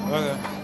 Okay.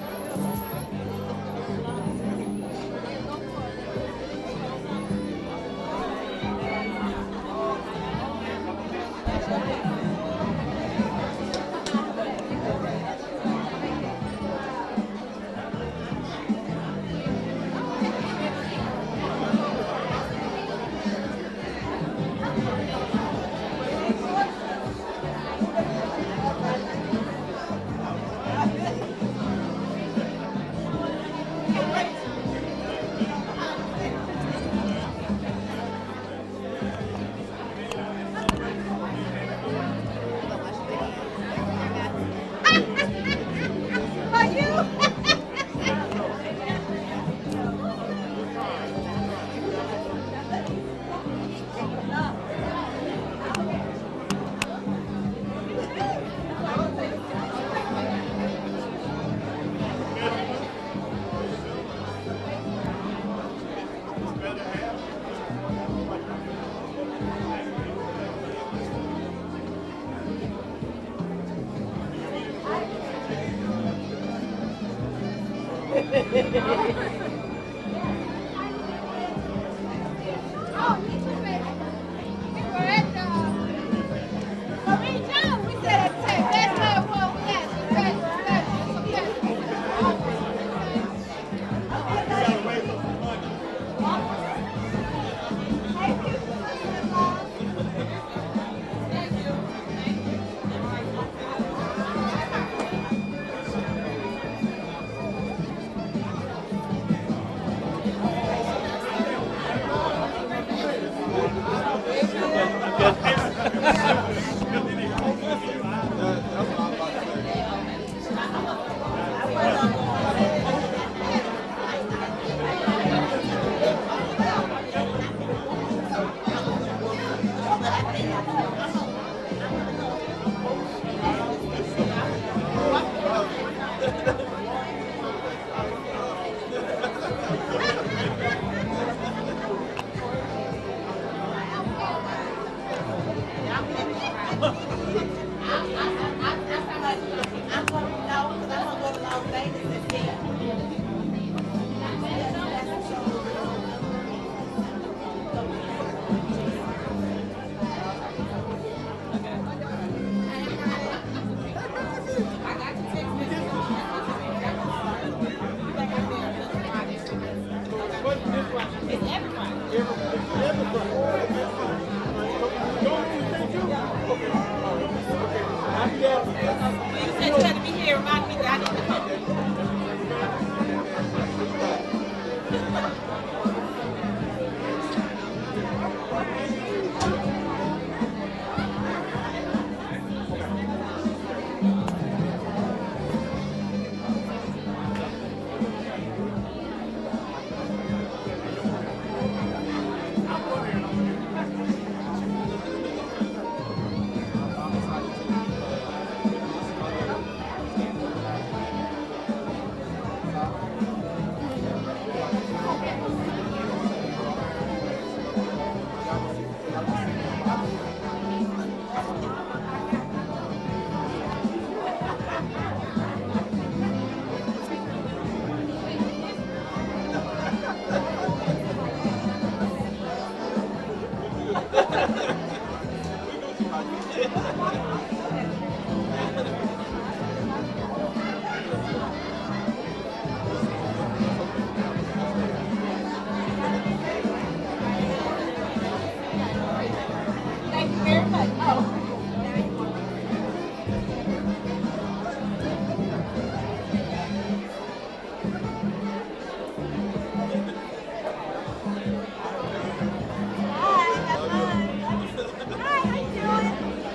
Hi, how you doing?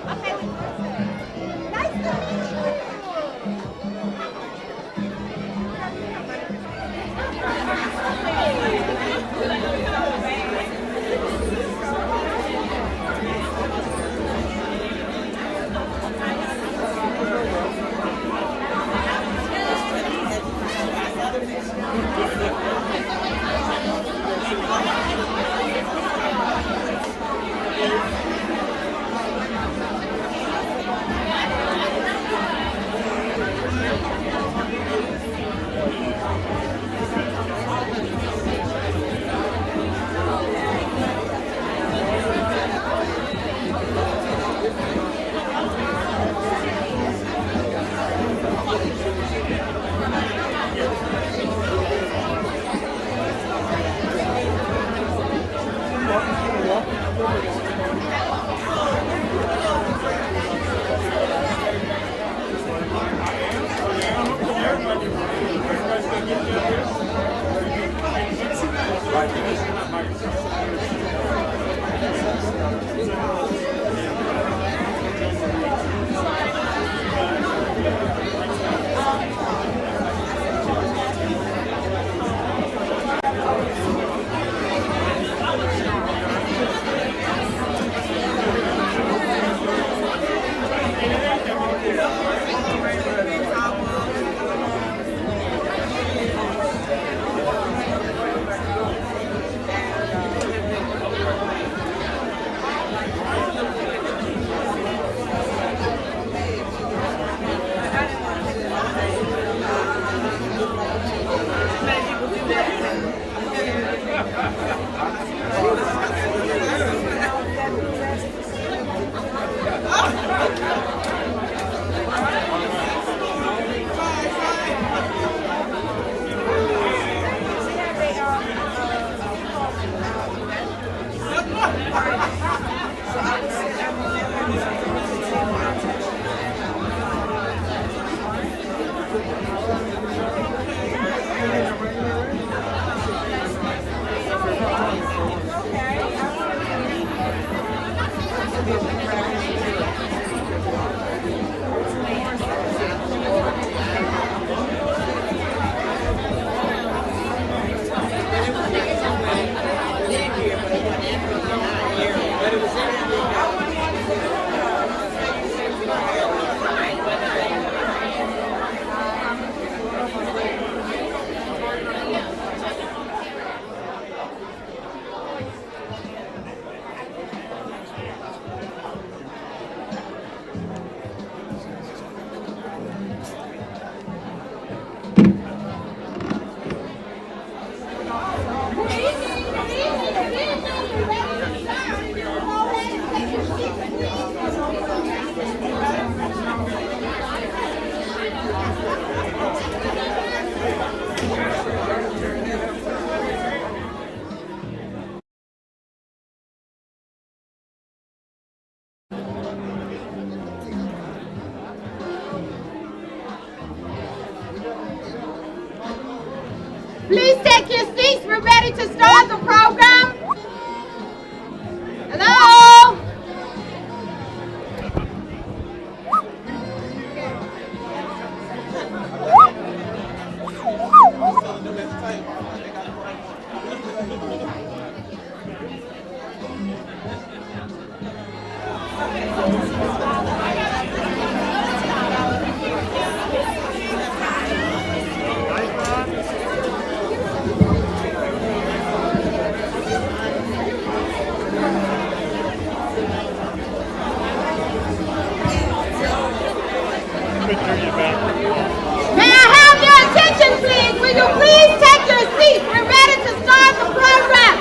Please take your seats. We're ready to start the program. Hello? May I have your attention, please? Will you please take your seats? We're ready to start the program.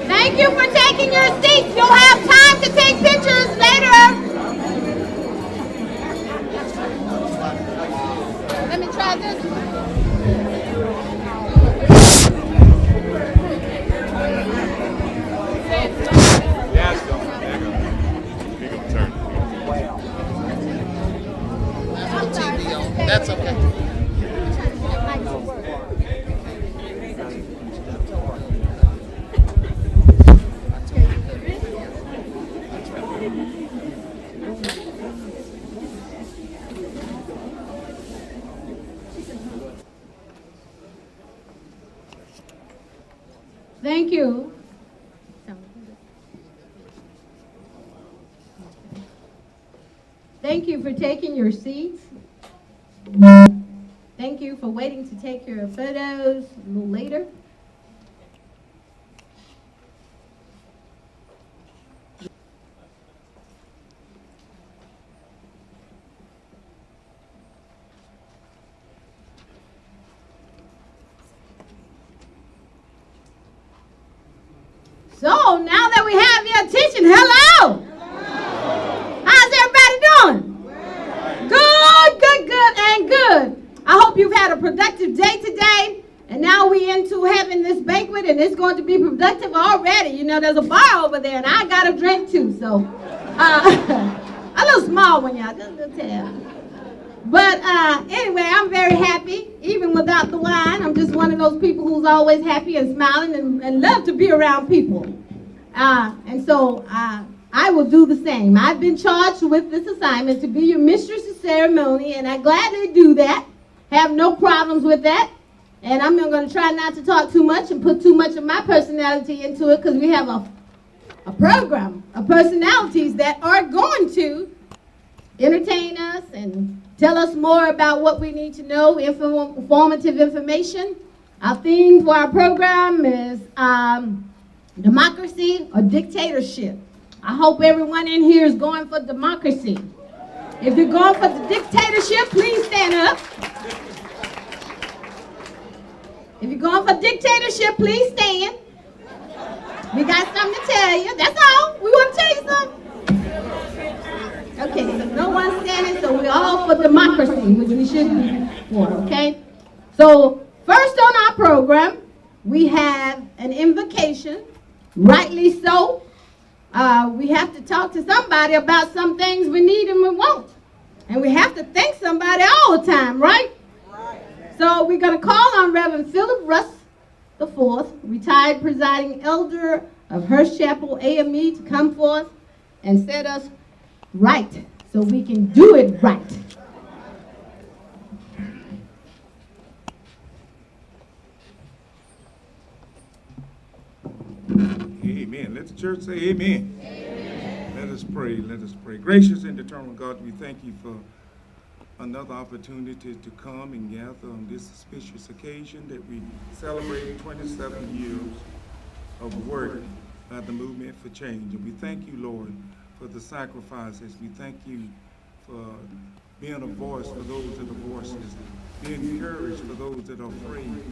Thank you for taking your seats. You'll have time to take pictures later. Let me try this. Yes, there you go. Big old turn. That's okay. Thank you. Thank you for taking your seats. Thank you for waiting to take your photos a little later. So now that we have your attention, hello. How's everybody doing? Good. I hope you've had a productive day today. And now we're into having this banquet, and it's going to be productive already. You know, there's a bar over there, and I got a drink too. So, a little small one, y'all, just a little tad. But anyway, I'm very happy, even without the wine. I'm just one of those people who's always happy and smiling and love to be around people. And so I will do the same. I've been charged with this assignment to be your mistress of ceremony, and I gladly do that. Have no problems with that. And I'm going to try not to talk too much and put too much of my personality into it, because we have a program of personalities that are going to entertain us and tell us more about what we need to know, informative information. Our theme for our program is democracy or dictatorship. I hope everyone in here is going for democracy. If you're going for the dictatorship, please stand up. If you're going for dictatorship, please stand. We got something to tell you. That's all. We want to tell you something. Okay, no one's standing, so we're all for democracy, which we should be for, okay? So first on our program, we have an invocation, rightly so. We have to talk to somebody about some things we need and we won't. And we have to thank somebody all the time, right? So we're going to call on Reverend Philip Russ IV, retired presiding elder of Hearst Chapel AME, to come forth and set us right so we can do it right. Amen. Let the church say amen. Amen. Let us pray. Let us pray. Gracious and eternal God, we thank you for another opportunity to come and gather on this auspicious occasion that we celebrate 27 years of work by the Movement for Change. And we thank you, Lord, for the sacrifices. We thank you for being a voice for those that are voiceless, being courage for those that are afraid,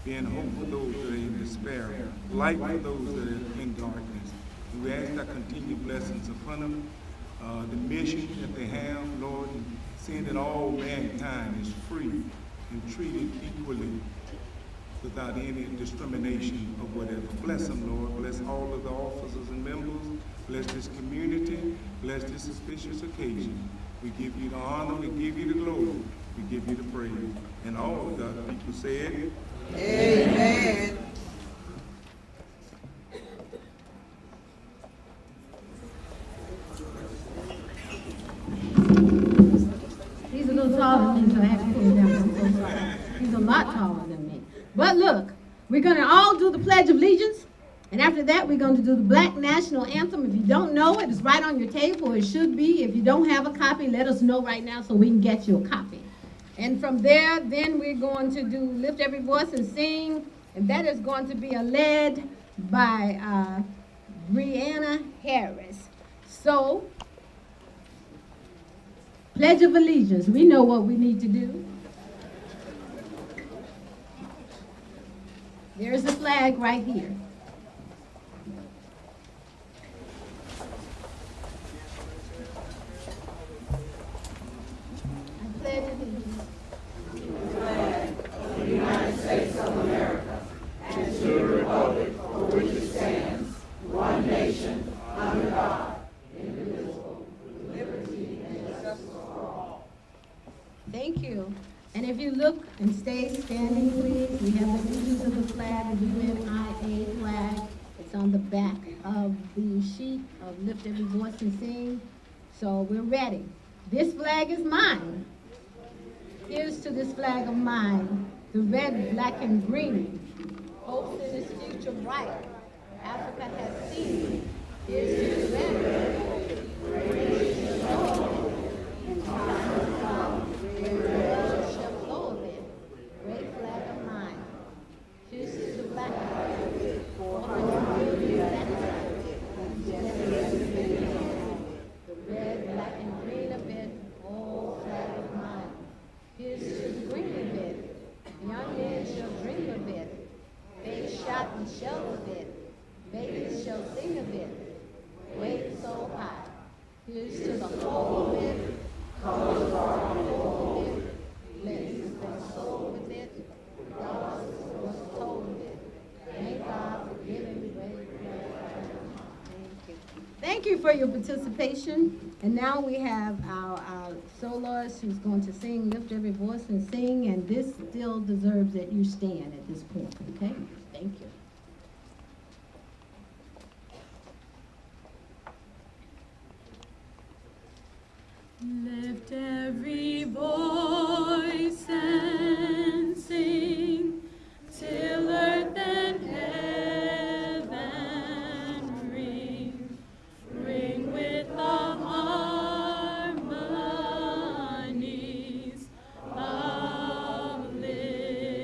being hope for those that are in despair, light for those that are in darkness. And we ask that continued blessings upon them, the mission that they have, Lord, and seeing that all mankind is free and treated equally without any discrimination of whatever. Bless them, Lord. Bless all of the officers and members. Bless this community. Bless this auspicious occasion. We give you the honor. We give you the glory. We give you the praise. And all of God's people said, Amen. He's a little taller than me, so I have to pull him down. I'm so sorry. He's a lot taller than me. But look, we're going to all do the Pledge of Allegiance. And after that, we're going to do the Black National Anthem. If you don't know it, it's right on your table. It should be. If you don't have a copy, let us know right now so we can get you a copy. And from there, then we're going to do Lift Every Voice and Sing. And that is going to be led by Brianna Harris. So, Pledge of Allegiance. We know what we need to do. There's the flag right here. I pledge allegiance. Thank you. And if you look and stay standing, please, we have the pictures of the flag, the UNIA flag. It's on the back of the sheet of Lift Every Voice and Sing. So we're ready. This flag is mine. Here's to this flag of mine, the red, black, and green. Hopes in its future bright. Africa has seen. Here's to the red. Shall of it, babies shall sing of it, wait so high. Here's to the whole of it, colors are on the whole of it, let's the soul with it, God was told of it. Thank God for giving me great prayer. Thank you. Thank you for your participation. And now we have our soloist who's going to sing, Lift Every Voice and Sing, and this still deserves that you stand at this point, okay? Thank you. Lift every voice and sing till earth and heaven ring, ring with the harmonies of liberty.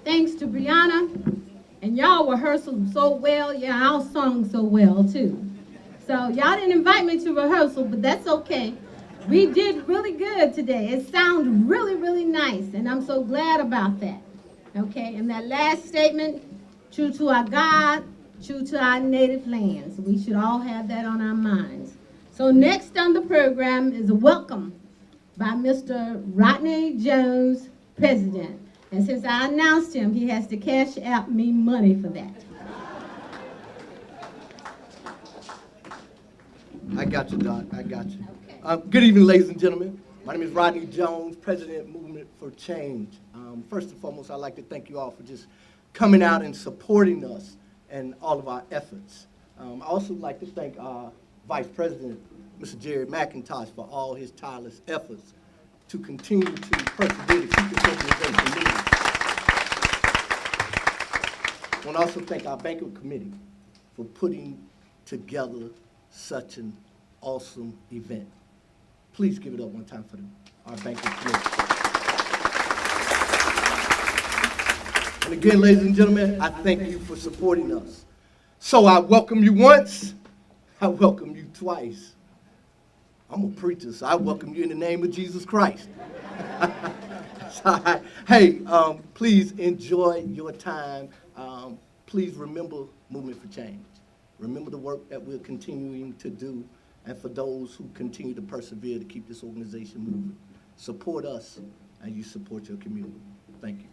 Thanks to Brianna. And y'all rehearsed so well. Yeah, y'all sung so well too. So y'all didn't invite me to rehearsal, but that's okay. We did really good today. It sounded really, really nice, and I'm so glad about that. Okay, and that last statement, true to our God, true to our native lands. We should all have that on our minds. So next on the program is a welcome by Mr. Rodney Jones, President. And since I announced him, he has to cash out me money for that. I got you, Doc. I got you. Good evening, ladies and gentlemen. My name is Rodney Jones, President, Movement for Change. First and foremost, I'd like to thank you all for just coming out and supporting us and all of our efforts. I also like to thank our Vice President, Mr. Jerry McIntosh, for all his tireless efforts to continue to persevere to keep this organization moving. I want to also thank our banquet committee for putting together such an awesome event. Please give it up one time for our banquet committee. And again, ladies and gentlemen, I thank you for supporting us. So I welcome you once, I welcome you twice. I'm a preacher, so I welcome you in the name of Jesus Christ. So, hey, please enjoy your time. Please remember Movement for Change. Remember the work that we're continuing to do, and for those who continue to persevere to keep this organization moving. Support us, and you support your community. Thank you.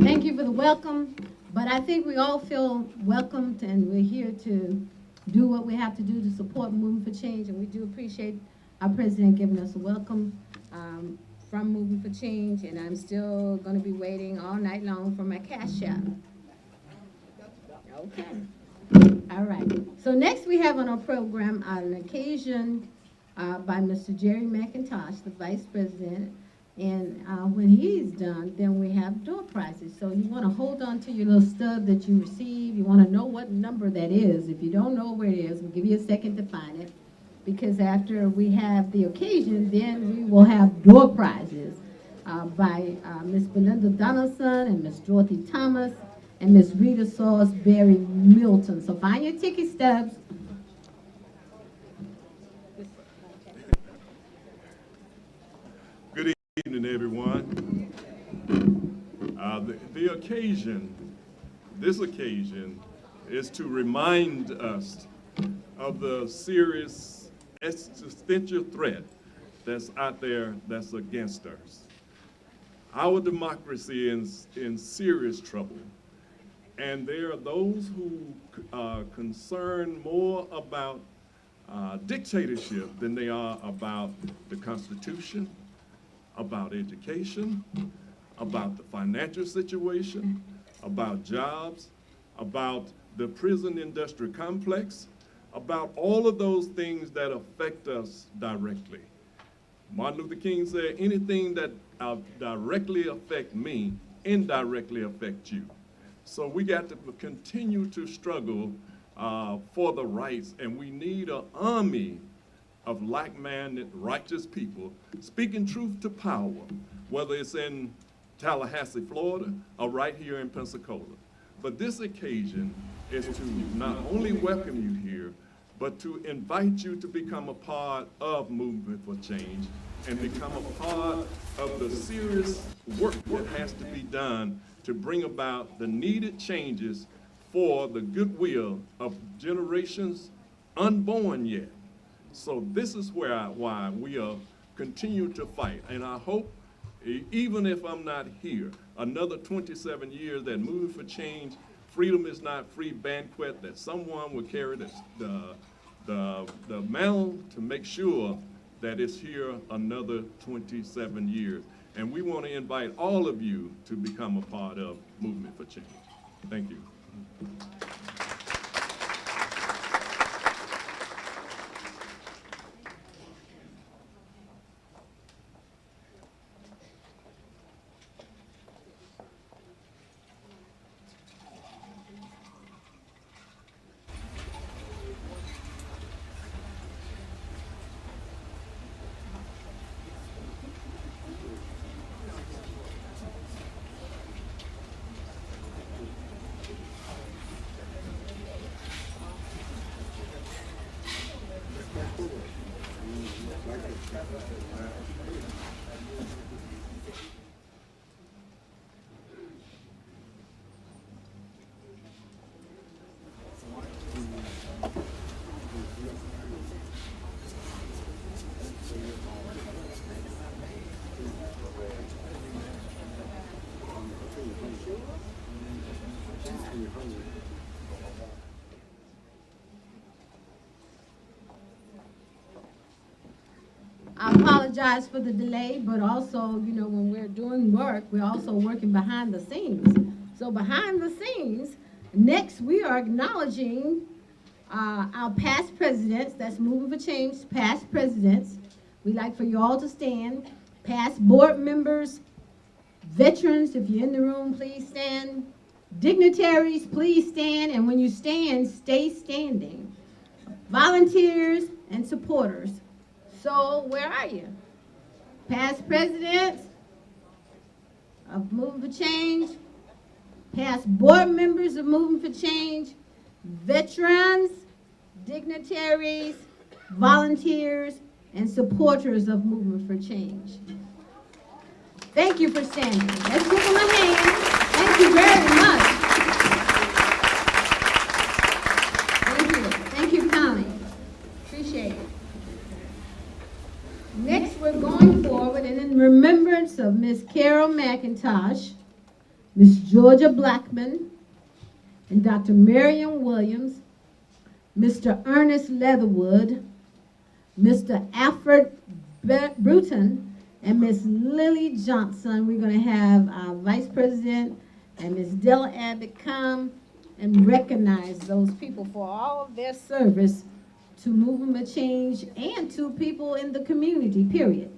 Thank you for the welcome, but I think we all feel welcomed, and we're here to do what we have to do to support Movement for Change, and we do appreciate our president giving us a welcome from Movement for Change, and I'm still going to be waiting all night long for my cash out. Okay. All right. So next we have on our program an occasion by Mr. Jerry McIntosh, the Vice President. And when he's done, then we have door prizes. So you want to hold on to your little stub that you receive. You want to know what number that is. If you don't know where it is, we'll give you a second to find it. Because after we have the occasion, then we will have door prizes by Miss Belinda Donaldson and Miss Dorothy Thomas and Miss Rita Salisbury Milton. So find your ticket stubs. Good evening, everyone. This occasion is to remind us of the serious existential threat that's out there that's against us. Our democracy is in serious trouble, and there are those who are concerned more about dictatorship than they are about the Constitution, about education, about the financial situation, about jobs, about the prison industrial complex, about all of those things that affect us directly. Martin Luther King said, anything that directly affect me, indirectly affect you. So we got to continue to struggle for the rights, and we need an army of like-minded, righteous people speaking truth to power, whether it's in Tallahassee, Florida, or right here in Pensacola. But this occasion is to not only welcome you here, but to invite you to become a part of Movement for Change and become a part of the serious work that has to be done to bring about the needed changes for the goodwill of generations unborn yet. So this is why we are continue to fight. And I hope, even if I'm not here, another 27 years that Movement for Change, Freedom is Not Free banquet, that someone will carry the mantle to make sure that it's here another 27 years. And we want to invite all of you to become a part of Movement for Change. Thank you. I apologize for the delay, but also, you know, when we're doing work, we're also working behind the scenes. So behind the scenes, next we are acknowledging our past presidents. That's Moving for Change, past presidents. We'd like for you all to stand. Past board members, veterans, if you're in the room, please stand. Dignitaries, please stand. And when you stand, stay standing. Volunteers and supporters. So where are you? Past presidents of Moving for Change, past board members of Moving for Change, veterans, dignitaries, volunteers, and supporters of Movement for Change. Thank you for standing. Let's give them a hand. Thank you very much. Thank you. Thank you, Connie. Appreciate it. Next, we're going forward and in remembrance of Miss Carol McIntosh, Miss Georgia Blackman, and Dr. Marion Williams, Mr. Ernest Leatherwood, Mr. Alfred Bruton, and Miss Lily Johnson. We're going to have our Vice President and Miss Della Abbott come and recognize those people for all of their service to Movement Change and to people in the community, period.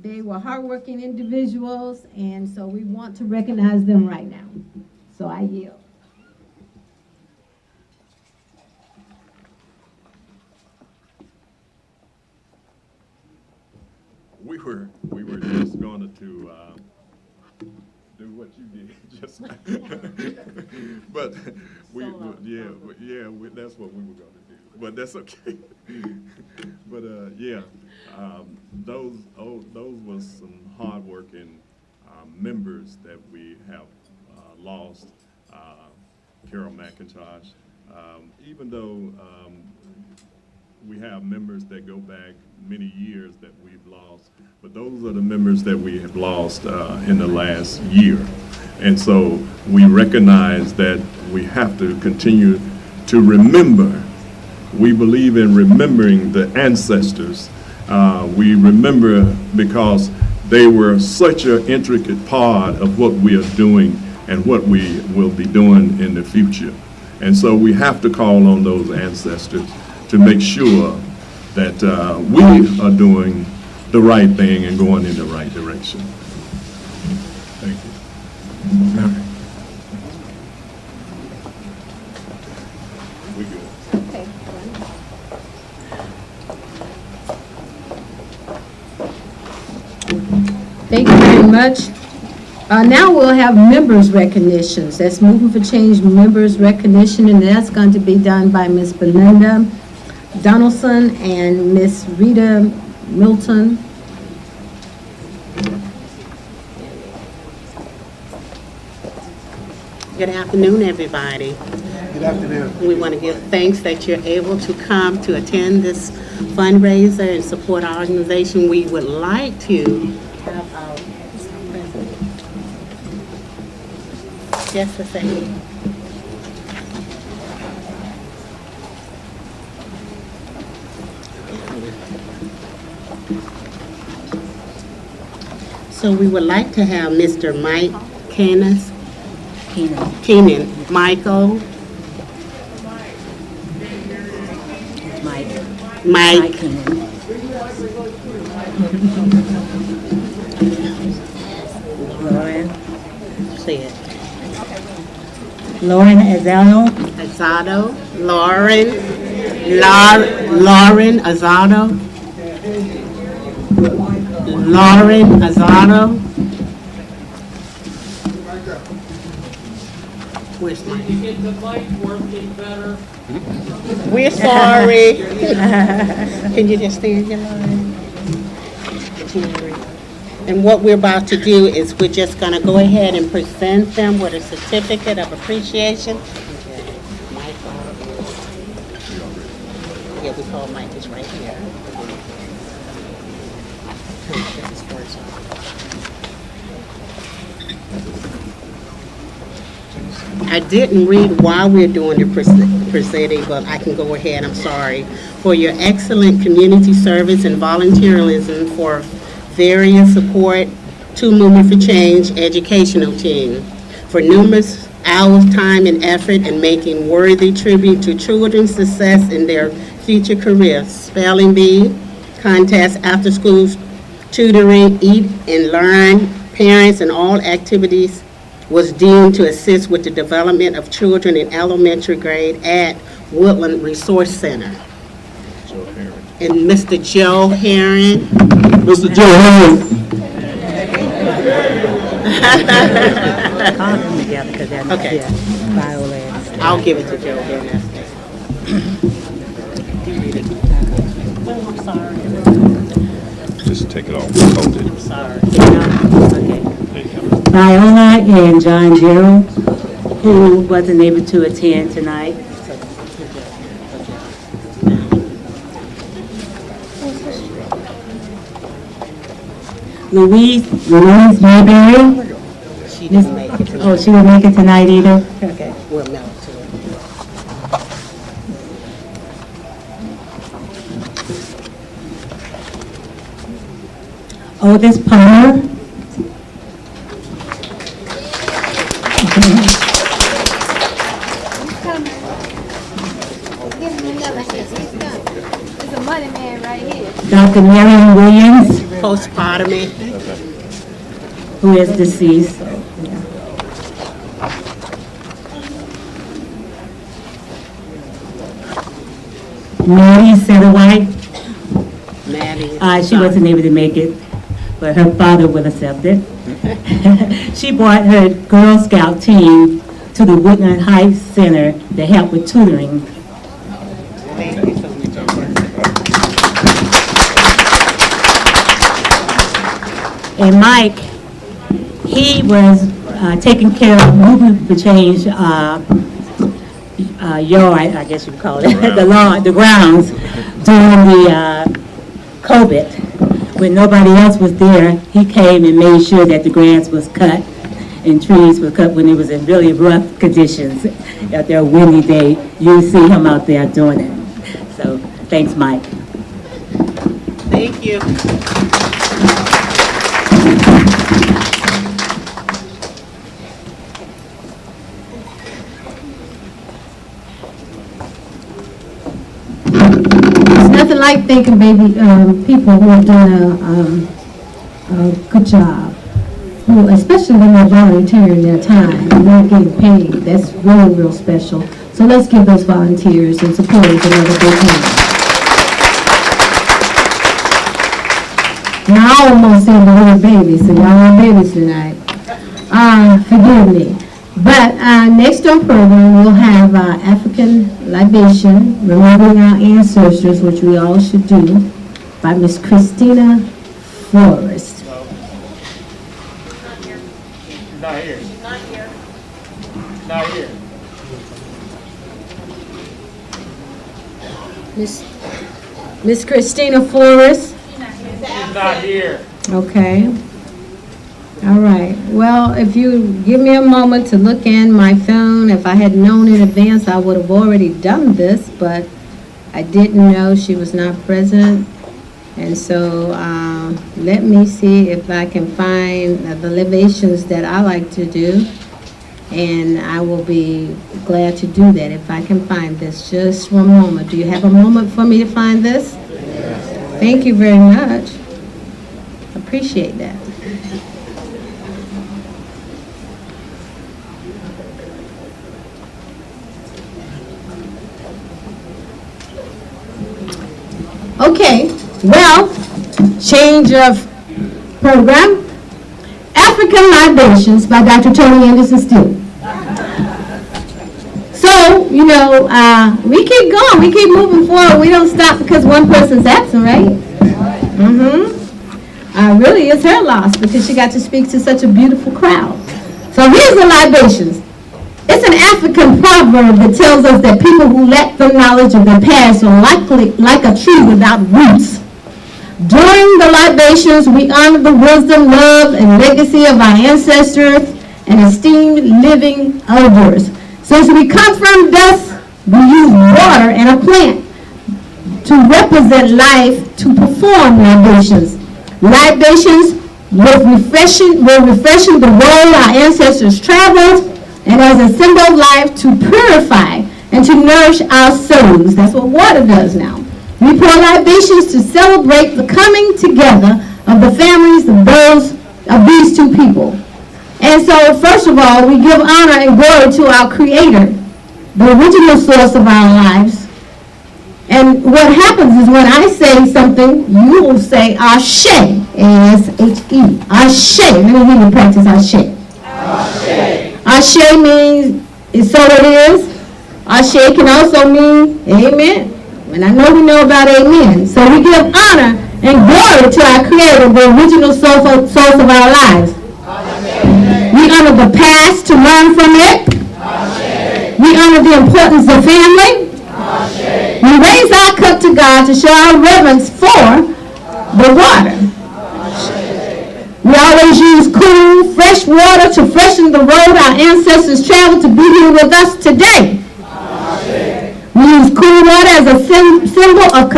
They were hardworking individuals, and so we want to recognize them right now. So I yield. We were just going to do what you did just now. But that's what we were going to do. But that's okay. But those was some hardworking members that we have lost. Carol McIntosh, even though we have members that go back many years that we've lost, but those are the members that we have lost in the last year. And so we recognize that we have to continue to remember. We believe in remembering the ancestors. We remember because they were such an intricate part of what we are doing and what we will be doing in the future. And so we have to call on those ancestors to make sure that we are doing the right thing and going in the right direction. Thank you. All right. We good. Okay. Thank you very much. Now we'll have members' recognitions. That's Moving for Change members' recognition, and that's going to be done by Ms. Belinda Donaldson and Miss Rita Milton. Good afternoon, everybody. Good afternoon. We want to give thanks that you're able to come to attend this fundraiser and support our organization. We would like to have our president. Just a second. So we would like to have Mr. Mike Keenan, Michael. Mike. Lauren. Say it. Lauren Azano. Azado. Lauren Azado. Lauren Azado. Where's Mike? Can you get the mic working better? We're sorry. Can you just stand here, Lauren? AIRY. And what we're about to do is we're just going to go ahead and present them with a certificate of appreciation. Mike, yeah, we call Mike is right here. This is horizontal. I didn't read while we're doing the presenting, but I can go ahead, I'm sorry. For your excellent community service and volunteerism for various support to Movement for Change educational team. For numerous hours, time, and effort in making worthy tribute to children's success in their future careers. Spelling bee, contests, after school tutoring, eat and learn, parents, and all activities was deemed to assist with the development of children in elementary grade at Woodland Resource Center. And Mr. Joe Herring. Mr. Joe Herring. Okay. I'll give it to Joe Herring. Oh, I'm sorry. Just take it off, hold it. I'm sorry. Okay. Viola and John Gerald, who wasn't able to attend tonight. Louise Mayberry. She didn't make it tonight. Oh, she didn't make it tonight either? Okay, we'll mail it to her. Otis Palmer. There's a money man right here. Dr. Marion Williams, Postpartum. who is deceased. Maddie Satterwhite, Maddie. she wasn't able to make it, but her father will accept it. She brought her Girl Scout team to the Woodland Heights Center to help with tutoring. Thank you so much. And Mike, he was taking care of Movement for Change yard, I guess you would call it, the lawn, the grounds, during the COVID. When nobody else was there, he came and made sure that the grass was cut and trees were cut when it was in really rough conditions. Out there, windy day, you see him out there doing it. So, thanks, Mike. Thank you. It's nothing like thanking people who have done a good job. Well, especially when they're volunteering their time and not getting paid. That's really real special. So let's give those volunteers and supporters another big hand. Now I almost said the word baby, so y'all want babies tonight. Forgive me. But next on program, we'll have African libation, remembering our ancestors, which we all should do, by Miss Christina Forrest. Not here. Not here. Miss Christina Forrest. She's not here. Okay. All right. Well, if you give me a moment to look in my phone, if I had known in advance, I would have already done this, but I didn't know she was not present. And so let me see if I can find the libations that I like to do. And I will be glad to do that if I can find this. Just one moment. Do you have a moment for me to find this? Yes. Thank you very much. Appreciate that. Okay, well, change of program. African Libations by Dr. Tony Anderson Steele. So, you know, we keep going, we keep moving forward. We don't stop because one person's absent, right? really it's her loss because she got to speak to such a beautiful crowd. So here's the libations. It's an African proverb that tells us that people who lack the knowledge of their past are likely like a tree without roots. During the libations, we honor the wisdom, love, and legacy of our ancestors and esteemed living elders. Since we come from dust, we use water and a plant to represent life to perform libations. Libations will refreshing the road our ancestors traveled, and as a symbol of life to purify and to nourish our souls. That's what water does now. We pour libations to celebrate the coming together of the families of these two people. And so, first of all, we give honor and glory to our Creator, the original source of our lives. And what happens is when I say something, you will say Ashe, A-S-H-E. Ashe. Let me hear you practice Ashe. Ashe. Ashe means it's so it is. Ashe can also mean amen. And I know we know about amen. So we give honor and glory to our Creator, the original source of our lives. Ashe. We honor the past to learn from it. Ashe. We honor the importance of family. Ashe. We raise our cup to God to show our reverence for the water. We always use cool, fresh water to freshen the road our ancestors traveled to be here with us today. We use cool water as a symbol of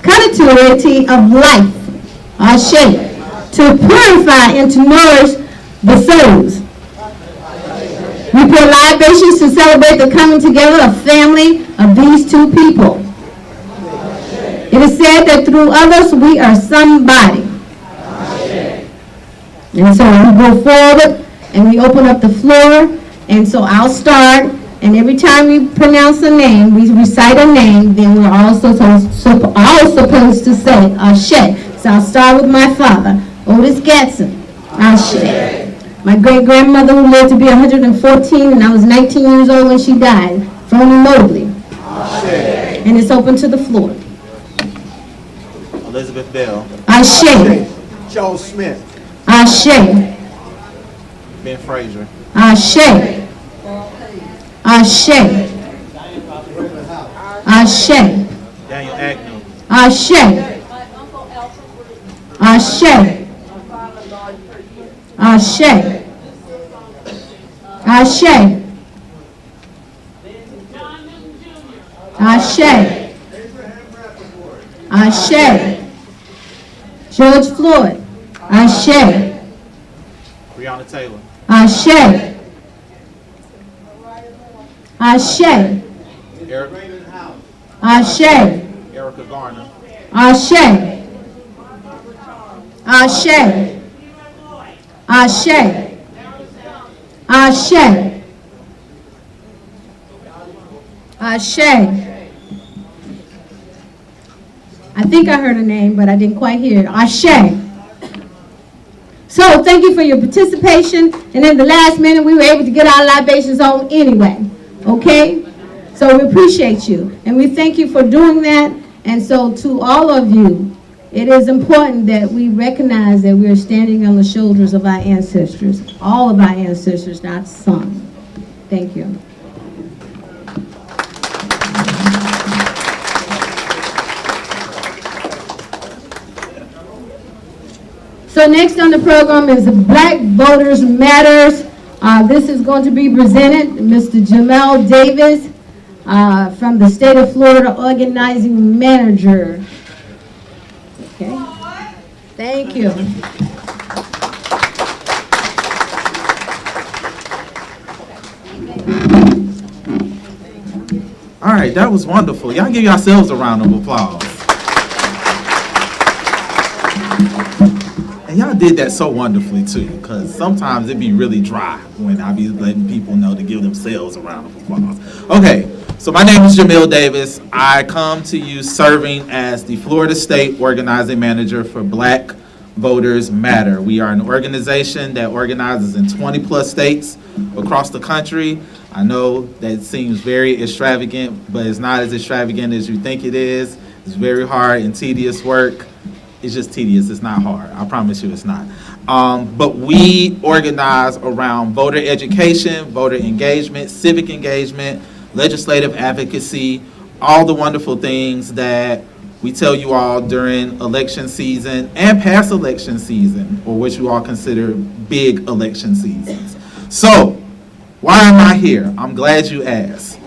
continuity of life, Ashe, to purify and to nourish the souls. We pour libations to celebrate the coming together of family of these two people. It is said that through others we are somebody. And so we go forward and we open up the floor, and so I'll start, and every time we pronounce a name, we recite a name, then we're also supposed to say Ashe. So I'll start with my father, Otis Gatson, Ashe. My great-grandmother who lived to be 114, and I was 19 years old when she died, Phony Mobley. Ashe. And it's open to the floor. Elizabeth Bell. Ashe. Charles Smith. Ashe. Ben Frazier. Ashe. Ashe. Ashe. Daniel Agnew. Ashe. Ashe. Ashe. Ashe. Ashe. Ashe. George Floyd. Ashe. Breonna Taylor. Ashe. Ashe. Eric. Ashe. Erica Garner. Ashe. Ashe. Ashe. Ashe. Ashe. I think I heard a name, but I didn't quite hear it. Ashe. So thank you for your participation. And in the last minute, we were able to get our libations on anyway. Okay? So we appreciate you. And we thank you for doing that. And so to all of you, it is important that we recognize that we are standing on the shoulders of our ancestors. All of our ancestors, not some. Thank you. So next on the program is Black Voters Matters. This is going to be presented Mr. Jamel Davis from the State of Florida Organizing Manager. Okay. Thank you. All right, that was wonderful. Y'all give yourselves a round of applause. And y'all did that so wonderfully too, because sometimes it be really dry when I be letting people know to give themselves a round of applause. Okay, so my name is Jamil Davis. I come to you serving as the Florida State Organizing Manager for Black Voters Matter. We are an organization that organizes in 20 plus states across the country. I know that seems very extravagant, but it's not as extravagant as you think it is. It's very hard and tedious work. It's just tedious. It's not hard. I promise you it's not. But we organize around voter education, voter engagement, civic engagement, legislative advocacy, all the wonderful things that we tell you all during election season and past election season, or what you all consider big election seasons. So, why am I here? I'm glad you asked.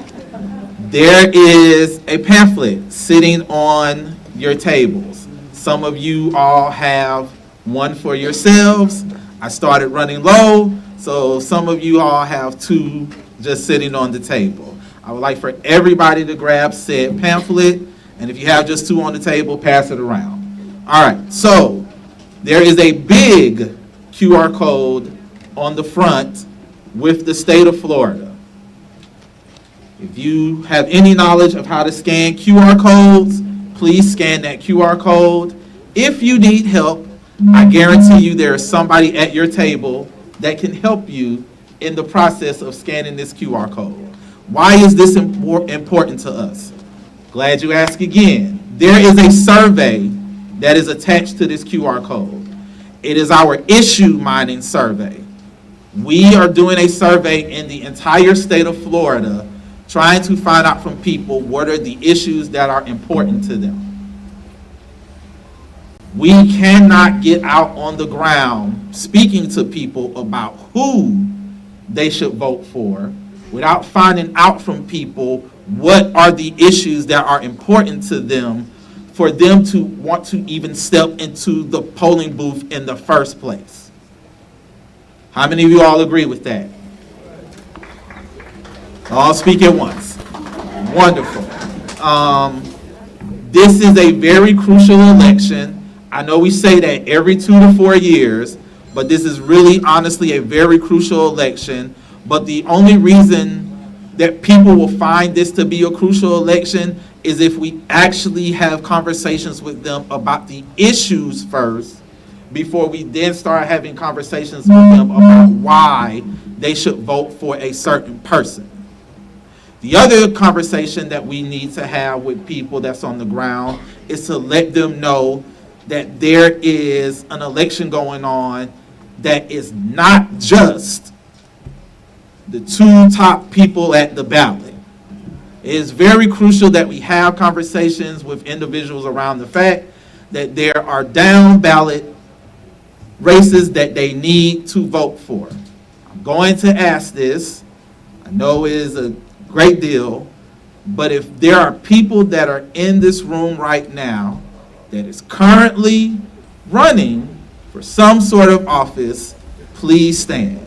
There is a pamphlet sitting on your tables. Some of you all have one for yourselves. I started running low, so some of you all have two just sitting on the table. I would like for everybody to grab said pamphlet, and if you have just two on the table, pass it around. All right, so there is a big QR code on the front with the state of Florida. If you have any knowledge of how to scan QR codes, please scan that QR code. If you need help, I guarantee you there is somebody at your table that can help you in the process of scanning this QR code. Why is this important to us? Glad you asked again. There is a survey that is attached to this QR code. It is our issue mining survey. We are doing a survey in the entire state of Florida, trying to find out from people what are the issues that are important to them. We cannot get out on the ground speaking to people about who they should vote for without finding out from people what are the issues that are important to them for them to want to even step into the polling booth in the first place. How many of you all agree with that? All speak at once. Wonderful. This is a very crucial election. I know we say that every 2 to 4 years, but this is really honestly a very crucial election. But the only reason that people will find this to be a crucial election is if we actually have conversations with them about the issues first, before we then start having conversations with them about why they should vote for a certain person. The other conversation that we need to have with people that's on the ground is to let them know that there is an election going on that is not just the two top people at the ballot. It is very crucial that we have conversations with individuals around the fact that there are down ballot races that they need to vote for. I'm going to ask this. I know it is a great deal, but if there are people that are in this room right now that is currently running for some sort of office, please stand.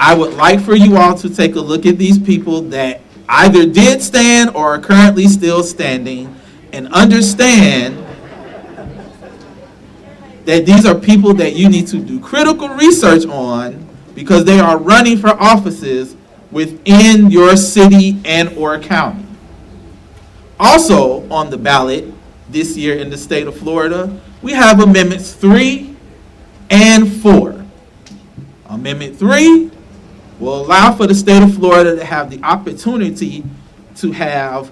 I would like for you all to take a look at these people that either did stand or are currently still standing and understand that these are people that you need to do critical research on because they are running for offices within your city and or county. Also on the ballot this year in the state of Florida, we have Amendments 3 and 4. Amendment 3 will allow for the state of Florida to have the opportunity to have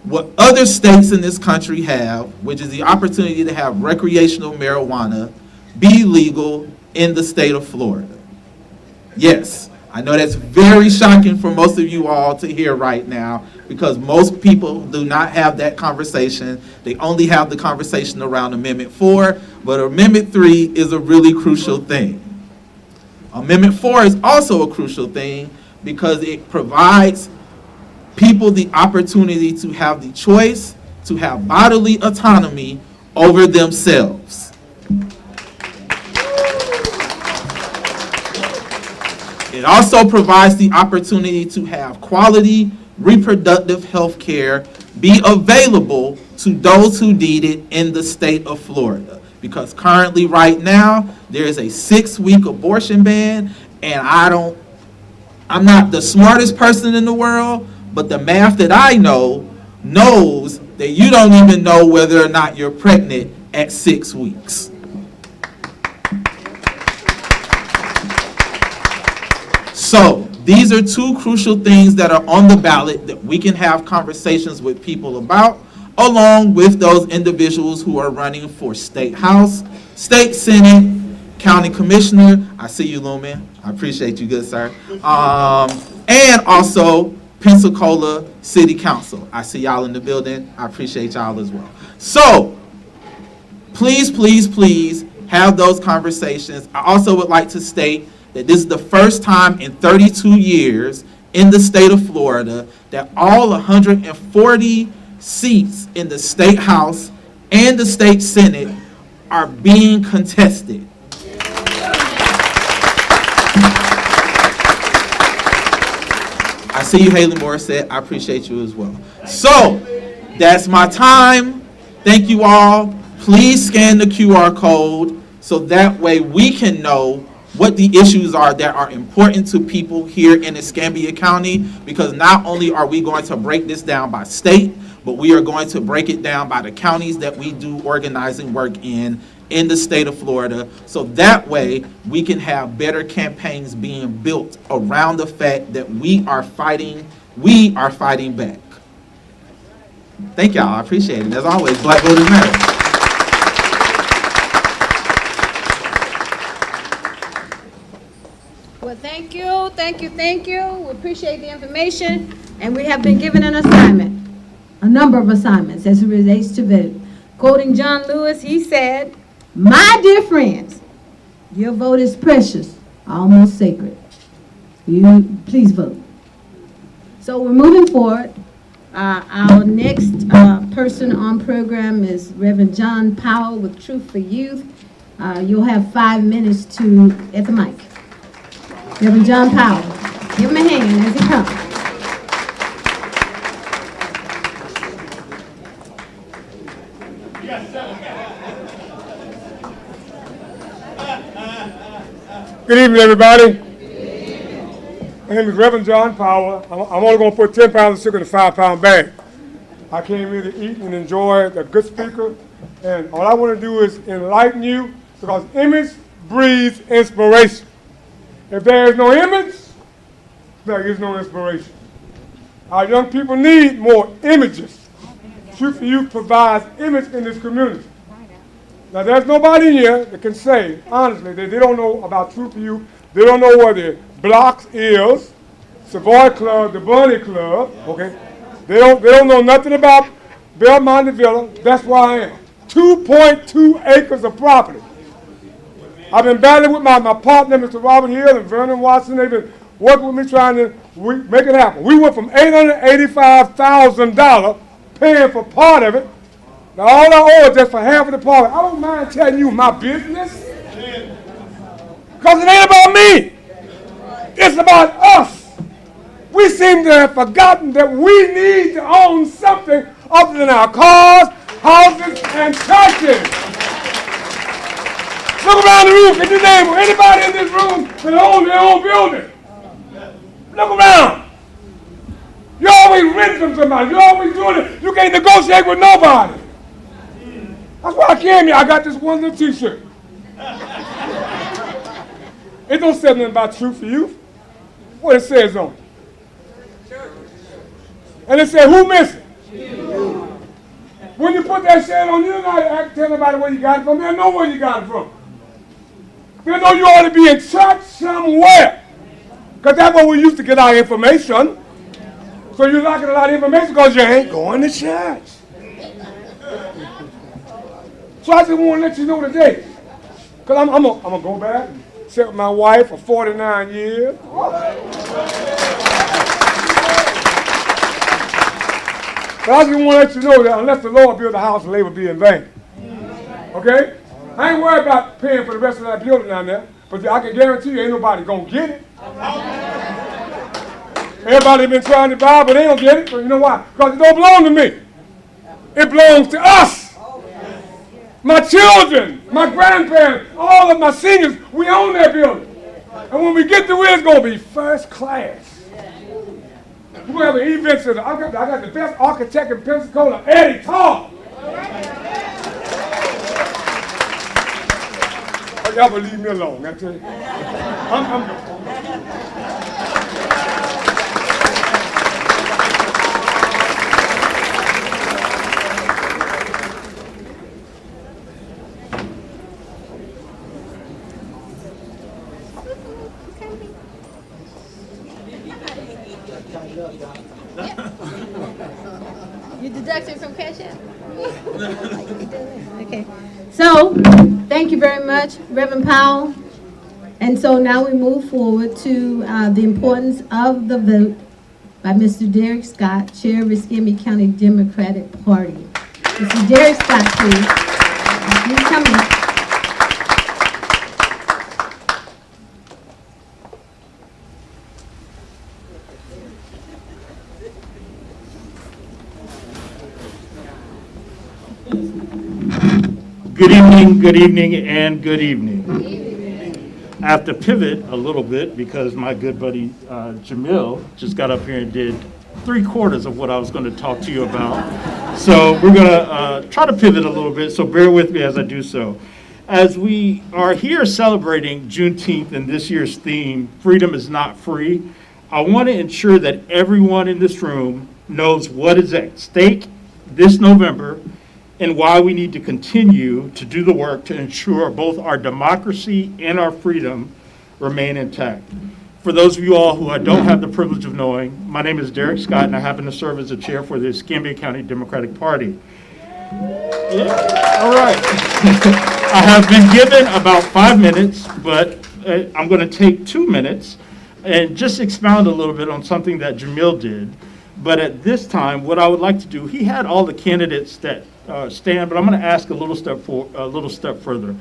what other states in this country have, which is the opportunity to have recreational marijuana be legal in the state of Florida. Yes, I know that's very shocking for most of you all to hear right now because most people do not have that conversation. They only have the conversation around Amendment 4, but Amendment 3 is a really crucial thing. Amendment 4 is also a crucial thing because it provides people the opportunity to have the choice to have bodily autonomy over themselves. It also provides the opportunity to have quality reproductive health care be available to those who need it in the state of Florida. Because currently right now, there is a 6-week abortion ban, and I'm not the smartest person in the world, but the math that I know knows that you don't even know whether or not you're pregnant at 6 weeks. So these are two crucial things that are on the ballot that we can have conversations with people about, along with those individuals who are running for state house, state senate, county commissioner. I see you, Lumen. I appreciate you, good sir. And also Pensacola City Council. I see y'all in the building. I appreciate y'all as well. So please, please, please have those conversations. I also would like to state that this is the first time in 32 years in the state of Florida that all 140 seats in the state house and the state senate are being contested. I see you, Haley Morissette. I appreciate you as well. So that's my time. Thank you all. Please scan the QR code so that way we can know what the issues are that are important to people here in Escambia County, because not only are we going to break this down by state, but we are going to break it down by the counties that we do organizing work in the state of Florida, so that way we can have better campaigns being built around the fact that we are fighting back. Thank y'all, I appreciate it. As always, Black Voters Matter. Well, thank you, thank you, thank you. We appreciate the information, and we have been given an assignment, a number of assignments as it relates to vote. Quoting John Lewis, he said, "My dear friends, your vote is precious, almost sacred. You please vote." So we're moving forward. Our next person on program is Reverend John Powell with Truth for Youth. You'll have 5 minutes at the mic. Reverend John Powell. Give him a hand as he comes. Good evening, everybody. My name is Reverend John Powell. I'm only going to put 10 pounds of sugar in a 5-pound bag. I came here to eat and enjoy a good speaker, and all I want to do is enlighten you, because image breeds inspiration. If there is no image, there is no inspiration. Our young people need more images. Truth for Youth provides image in this community. Now, there's nobody here that can say, honestly, that they don't know about Truth for Youth. They don't know where the Blocks is, Savoy Club, the Bunny Club, okay? They don't know nothing about Belmont Villa. That's where I am. 2.2 acres of property. I've been battling with my partner, Mr. Robert Hill and Vernon Watson. They've been working with me trying to make it happen. We went from $885,000 paying for part of it. Now all I owe is just for half of the part. I don't mind telling you my business, because it ain't about me. It's about us. We seem to have forgotten that we need to own something other than our cars, houses, and churches. Look around the room. Can you name anybody in this room that owns their own building? Look around. You're always renting from somebody. You're always doing it. You can't negotiate with nobody. That's why I came here. I got this one little t-shirt. It don't say nothing about Truth for Youth. What it says on it. And it said, who missing? When you put that shirt on, you don't know how to tell nobody where you got it from. They'll know where you got it from. They'll know you ought to be in church somewhere. Because that's where we used to get our information. So you're not getting a lot of information because you ain't going to church. So I just want to let you know today. Because I'm going to go back and sit with my wife for 49 years. But I just want to let you know that unless the Lord build a house, the labor be in vain. Okay? I ain't worried about paying for the rest of that building down there, but I can guarantee you ain't nobody going to get it. Everybody been trying to buy, but they don't get it. So you know why? Because it don't belong to me. It belongs to us. My children, my grandparents, all of my seniors, we own that building. And when we get to it, it's going to be first class. We're going to have an event center. I got the best architect in Pensacola, Eddie Tall. Y'all will leave me alone, I tell you. Okay. So, thank you very much, Reverend Powell. And so now we move forward to the importance of the vote by Mr. Derek Scott, Chair of Escambia County Democratic Party. Mr. Derek Scott, please. Please come in. Good evening, and good evening. I have to pivot a little bit because my good buddy Jamil just got up here and did 3/4 of what I was going to talk to you about. So we're going to try to pivot a little bit, so bear with me as I do so. As we are here celebrating Juneteenth and this year's theme, Freedom is Not Free, I want to ensure that everyone in this room knows what is at stake this November and why we need to continue to do the work to ensure both our democracy and our freedom remain intact. For those of you all who I don't have the privilege of knowing, my name is Derek Scott, and I happen to serve as the chair for the Escambia County Democratic Party. Yeah, all right. I have been given about 5 minutes, but I'm going to take 2 minutes and just expound a little bit on something that Jamil did. But at this time, what I would like to do, he had all the candidates that stand, but I'm going to ask a little step further.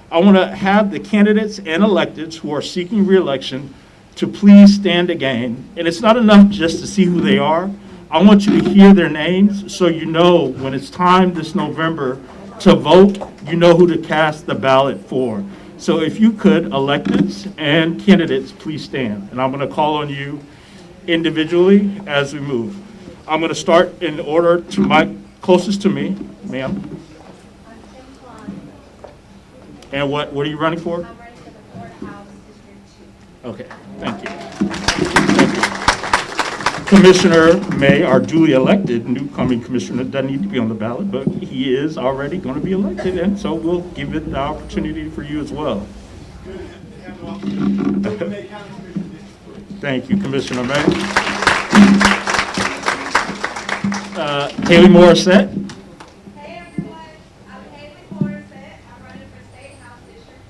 I want to have the candidates and electeds who are seeking re-election to please stand again. And it's not enough just to see who they are. I want you to hear their names so you know when it's time this November to vote, you know who to cast the ballot for. So if you could, electeds and candidates, please stand. And I'm going to call on you individually as we move. I'm going to start in order to my closest to me, ma'am. And what are you running for? I'm running for the courthouse district 2. Okay, thank you. Thank you. Commissioner May, our duly elected newcoming commissioner, doesn't need to be on the ballot, but he is already going to be elected, and so we'll give it the opportunity for you as well. Thank you, Commissioner May. Haley Morissette. Hey everyone, I'm Haley Morissette. I'm running for State House District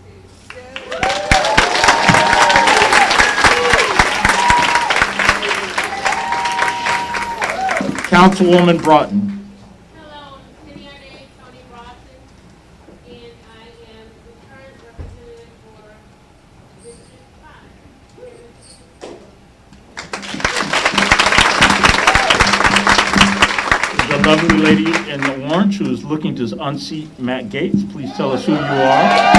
2. Councilwoman Broughton. Hello, City name Tony Broughton, and I am the current representative for District 5. The lovely lady in the orange who is looking to unseat Matt Gates. Please tell us who you are.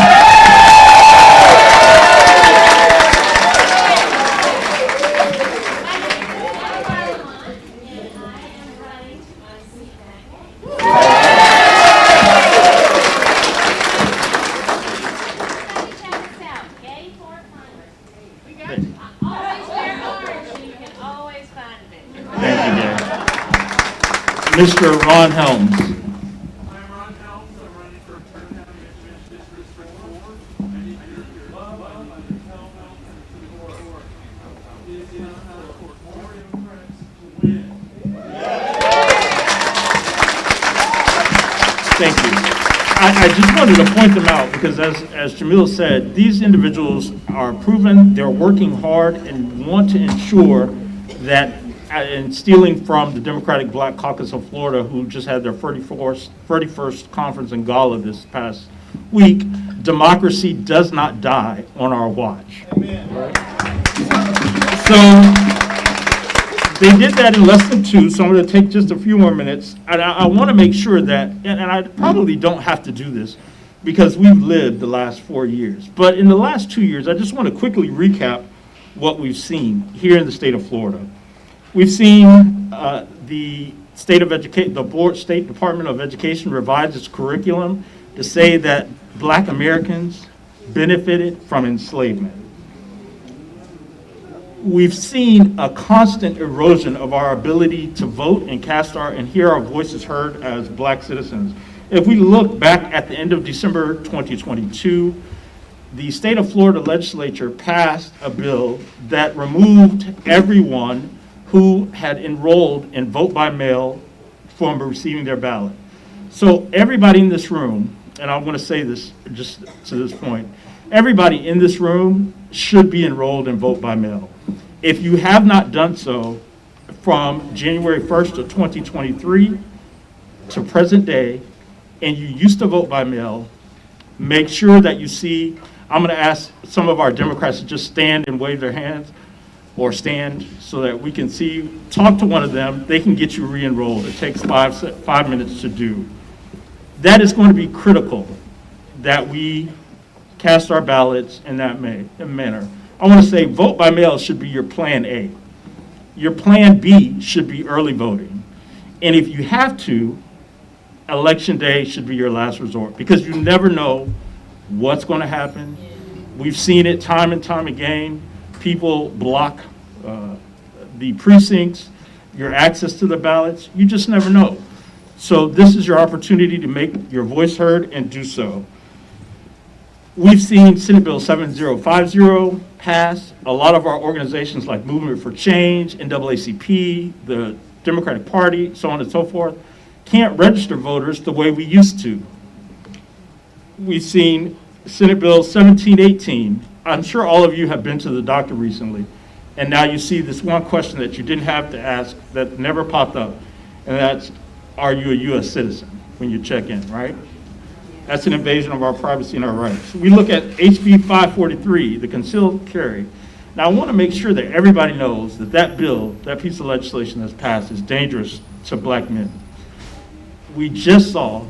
Mr. Ron Helms. I'm Ron Helms. I'm running for Turn County District 4. Thank you. I just wanted to point them out because as Jamil said, these individuals are proven, they're working hard and want to ensure that and stealing from the Democratic Black Caucus of Florida, who just had their 31st conference in Gala this past week, democracy does not die on our watch. Amen. Right? So they did that in less than 2, so I'm going to take just a few more minutes. And I want to make sure that, and I probably don't have to do this because we've lived the last 4 years, but in the last 2 years, I just want to quickly recap what we've seen here in the state of Florida. We've seen the State Department of Education revise its curriculum to say that Black Americans benefited from enslavement. We've seen a constant erosion of our ability to vote and and hear our voices heard as Black citizens. If we look back at the end of December 2022, the state of Florida legislature passed a bill that removed everyone who had enrolled in vote by mail from receiving their ballot. So everybody in this room, and I want to say this just to this point, everybody in this room should be enrolled in vote by mail. If you have not done so from January 1st of 2023 to present day, and you used to vote by mail, make sure that you see, I'm going to ask some of our Democrats to just stand and wave their hands, or stand so that we can see, talk to one of them, they can get you re-enrolled. It takes 5 minutes to do. That is going to be critical, that we cast our ballots in that manner. I want to say vote by mail should be your plan A. Your plan B should be early voting. And if you have to, election day should be your last resort, because you never know what's going to happen. We've seen it time and time again. People block the precincts, your access to the ballots. You just never know. So this is your opportunity to make your voice heard and do so. We've seen Senate Bill 7050 pass. A lot of our organizations like Movement for Change, NAACP, the Democratic Party, so on and so forth, can't register voters the way we used to. We've seen Senate Bill 1718. I'm sure all of you have been to the doctor recently, and now you see this one question that you didn't have to ask that never popped up, and that's, are you a U.S. citizen when you check in, right? That's an invasion of our privacy and our rights. We look at HB 543, the concealed carry. Now, I want to make sure that everybody knows that that bill, that piece of legislation that's passed, is dangerous to black men. We just saw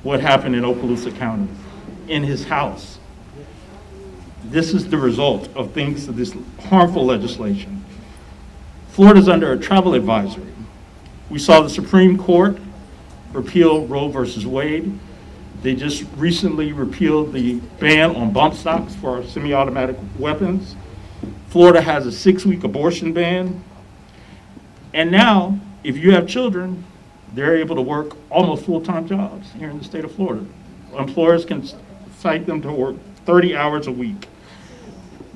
what happened in Okaloosa County, in his house. This is the result of things of this harmful legislation. Florida's under a travel advisory. We saw the Supreme Court repeal Roe versus Wade. They just recently repealed the ban on bump stocks for semi-automatic weapons. Florida has a 6-week abortion ban. And now, if you have children, they're able to work almost full-time jobs here in the state of Florida. Employers can cite them to work 30 hours a week.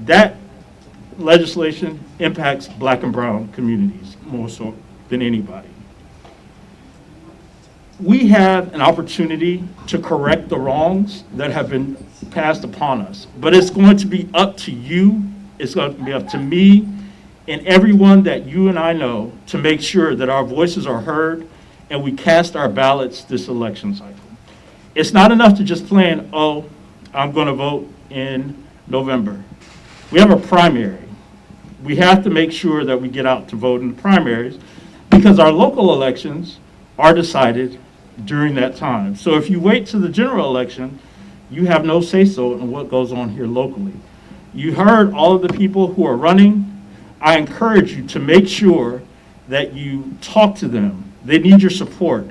That legislation impacts black and brown communities more so than anybody. We have an opportunity to correct the wrongs that have been passed upon us, but it's going to be up to you, it's going to be up to me, and everyone that you and I know to make sure that our voices are heard and we cast our ballots this election cycle. It's not enough to just plan, oh, I'm going to vote in November. We have a primary. We have to make sure that we get out to vote in the primaries, because our local elections are decided during that time. So if you wait to the general election, you have no say-so in what goes on here locally. You heard all of the people who are running. I encourage you to make sure that you talk to them. They need your support.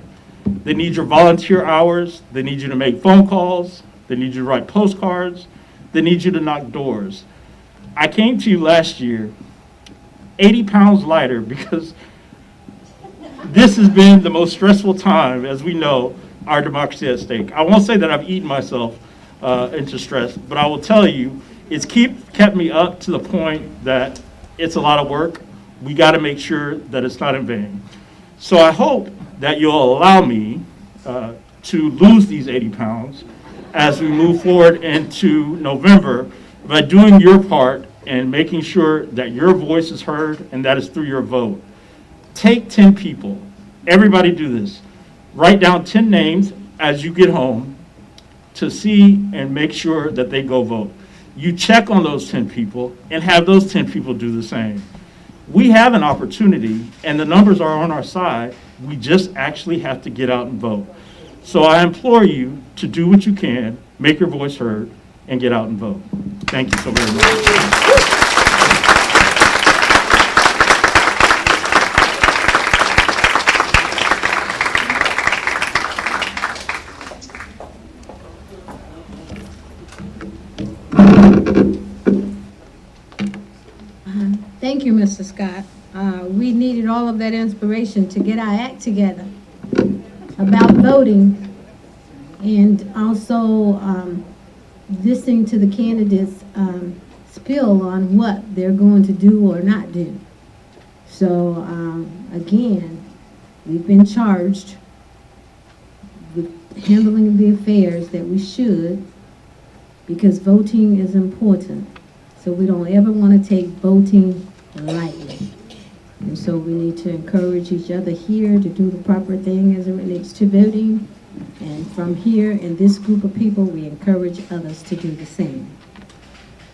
They need your volunteer hours. They need you to make phone calls. They need you to write postcards. They need you to knock doors. I came to you last year 80 pounds lighter because this has been the most stressful time, as we know, our democracy at stake. I won't say that I've eaten myself into stress, but I will tell you, it's kept me up to the point that it's a lot of work. We got to make sure that it's not in vain. So I hope that you'll allow me to lose these 80 pounds as we move forward into November by doing your part and making sure that your voice is heard, and that is through your vote. Take 10 people. Everybody do this. Write down 10 names as you get home to see and make sure that they go vote. You check on those 10 people and have those 10 people do the same. We have an opportunity, and the numbers are on our side. We just actually have to get out and vote. So I implore you to do what you can, make your voice heard, and get out and vote. Thank you so very much. Thank you, Mr. Scott. We needed all of that inspiration to get our act together about voting, and also listening to the candidates spill on what they're going to do or not do. So again, we've been charged with handling the affairs that we should, because voting is important. So we don't ever want to take voting lightly. And so we need to encourage each other here to do the proper thing as it relates to voting. And from here, in this group of people, we encourage others to do the same.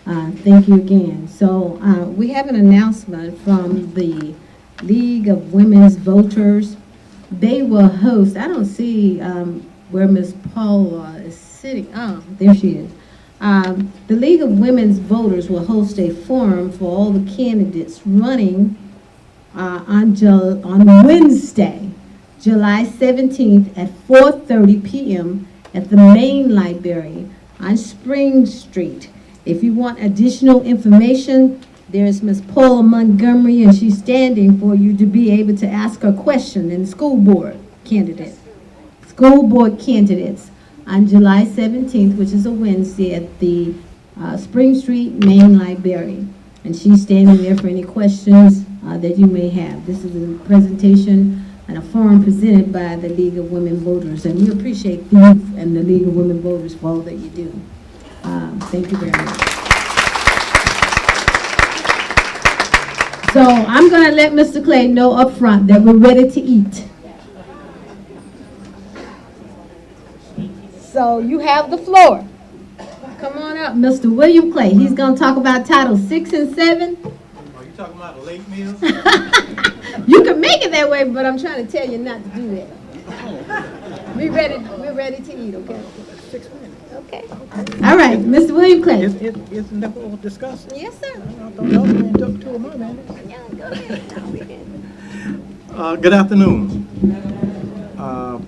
Thank you again. So we have an announcement from the League of Women's Voters. They will host, I don't see where Ms. Paula is sitting. Oh, there she is. The League of Women's Voters will host a forum for all the candidates running on Wednesday, July 17th at 4:30 p.m. at the main library on Spring Street. If you want additional information, there's Ms. Paula Montgomery, and she's standing for you to be able to ask her question in school board candidates on July 17th, which is a Wednesday, at the Spring Street Main Library. And she's standing there for any questions that you may have. This is a presentation and a forum presented by the League of Women Voters, and we appreciate the youth and the League of Women Voters for all that you do. Thank you very much. So I'm going to let Mr. Clay know up front that we're ready to eat. So you have the floor. Come on up, Mr. William Clay. He's going to talk about Title 6 and 7. Are you talking about a late meal? You can make it that way, but I'm trying to tell you not to do that. We're ready to eat, okay? 6 minutes. Okay. All right, Mr. William Clay. Isn't that what we're discussing? Yes, sir. I thought y'all took 2 of my minutes. Yeah, go ahead. Good afternoon.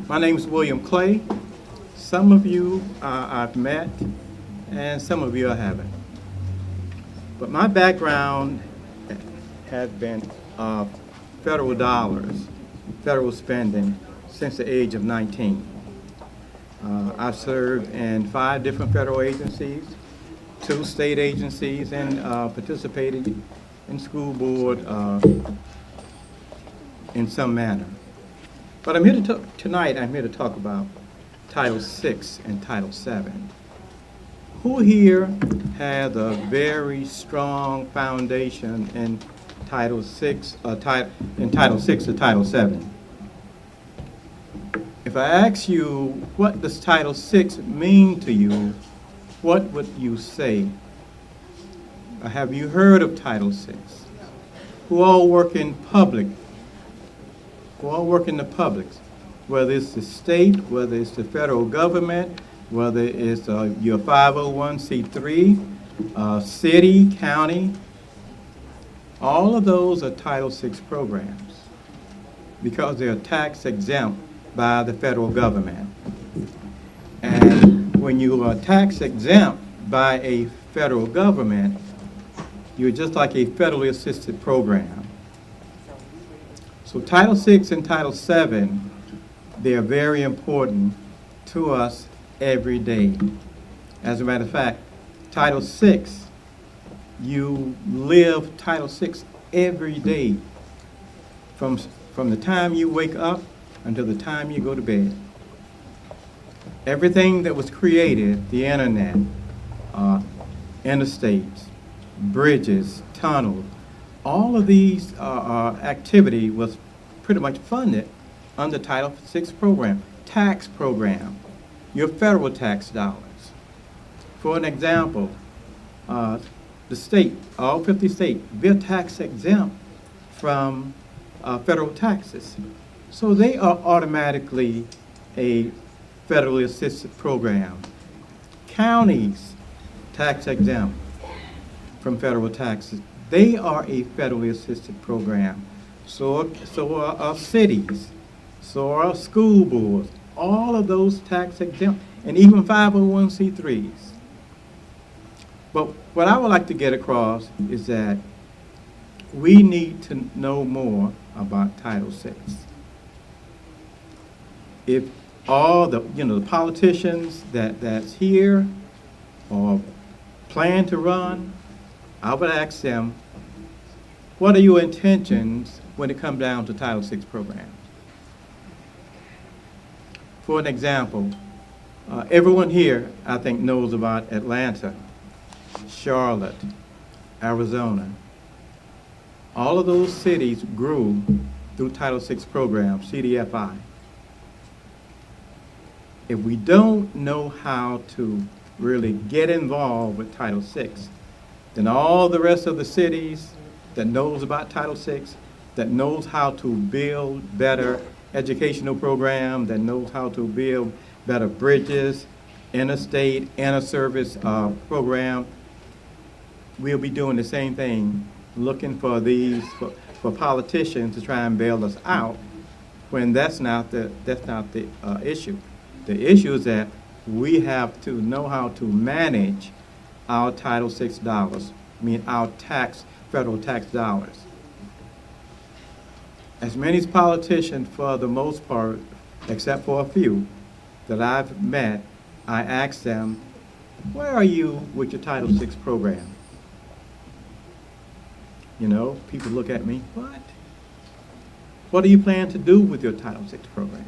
My name is William Clay. Some of you I've met, and some of you I haven't. But my background has been federal dollars, federal spending, since the age of 19. I've served in 5 different federal agencies, 2 state agencies, and participated in school board in some manner. But I'm here to talk tonight. I'm here to talk about Title VI and Title VII. Who here has a very strong foundation in Title VI or Title VII? If I ask you, what does Title VI mean to you, what would you say? Have you heard of Title VI? Who all work in public? Who all work in the public? Whether it's the state, whether it's the federal government, whether it's your 501c3, city, county, all of those are Title VI programs because they're tax exempt by the federal government. And when you are tax exempt by a federal government, you're just like a federally assisted program. So Title VI and Title VII, they are very important to us every day. As a matter of fact, Title VI, you live Title VI every day from the time you wake up until the time you go to bed. Everything that was created, the internet, interstates, bridges, tunnels, all of these activity was pretty much funded under Title VI program, tax program, your federal tax dollars. For an example, the state, all 50 states, they're tax exempt from federal taxes. So they are automatically a federally assisted program. Counties, tax exempt from federal taxes. They are a federally assisted program. So are our cities, so are our school boards, all of those tax exempt, and even 501c3s. But what I would like to get across is that we need to know more about Title VI. If all the the politicians that's here or plan to run, I would ask them, what are your intentions when it comes down to Title VI programs? For an example, Everyone here, I think, knows about Atlanta, Charlotte, Arizona. All of those cities grew through Title VI program, CDFI. If we don't know how to really get involved with Title VI, then all the rest of the cities that knows about Title VI, that knows how to build better educational programs, that knows how to build better bridges, interstate, inter-service program, we'll be doing the same thing, looking for these, for politicians to try and bail us out, when that's not the issue. The issue is that we have to know how to manage our Title VI dollars, I mean our federal tax dollars. As many politicians, for the most part, except for a few that I've met, I ask them, where are you with your Title VI program? You know, people look at me, what? What do you plan to do with your Title VI program?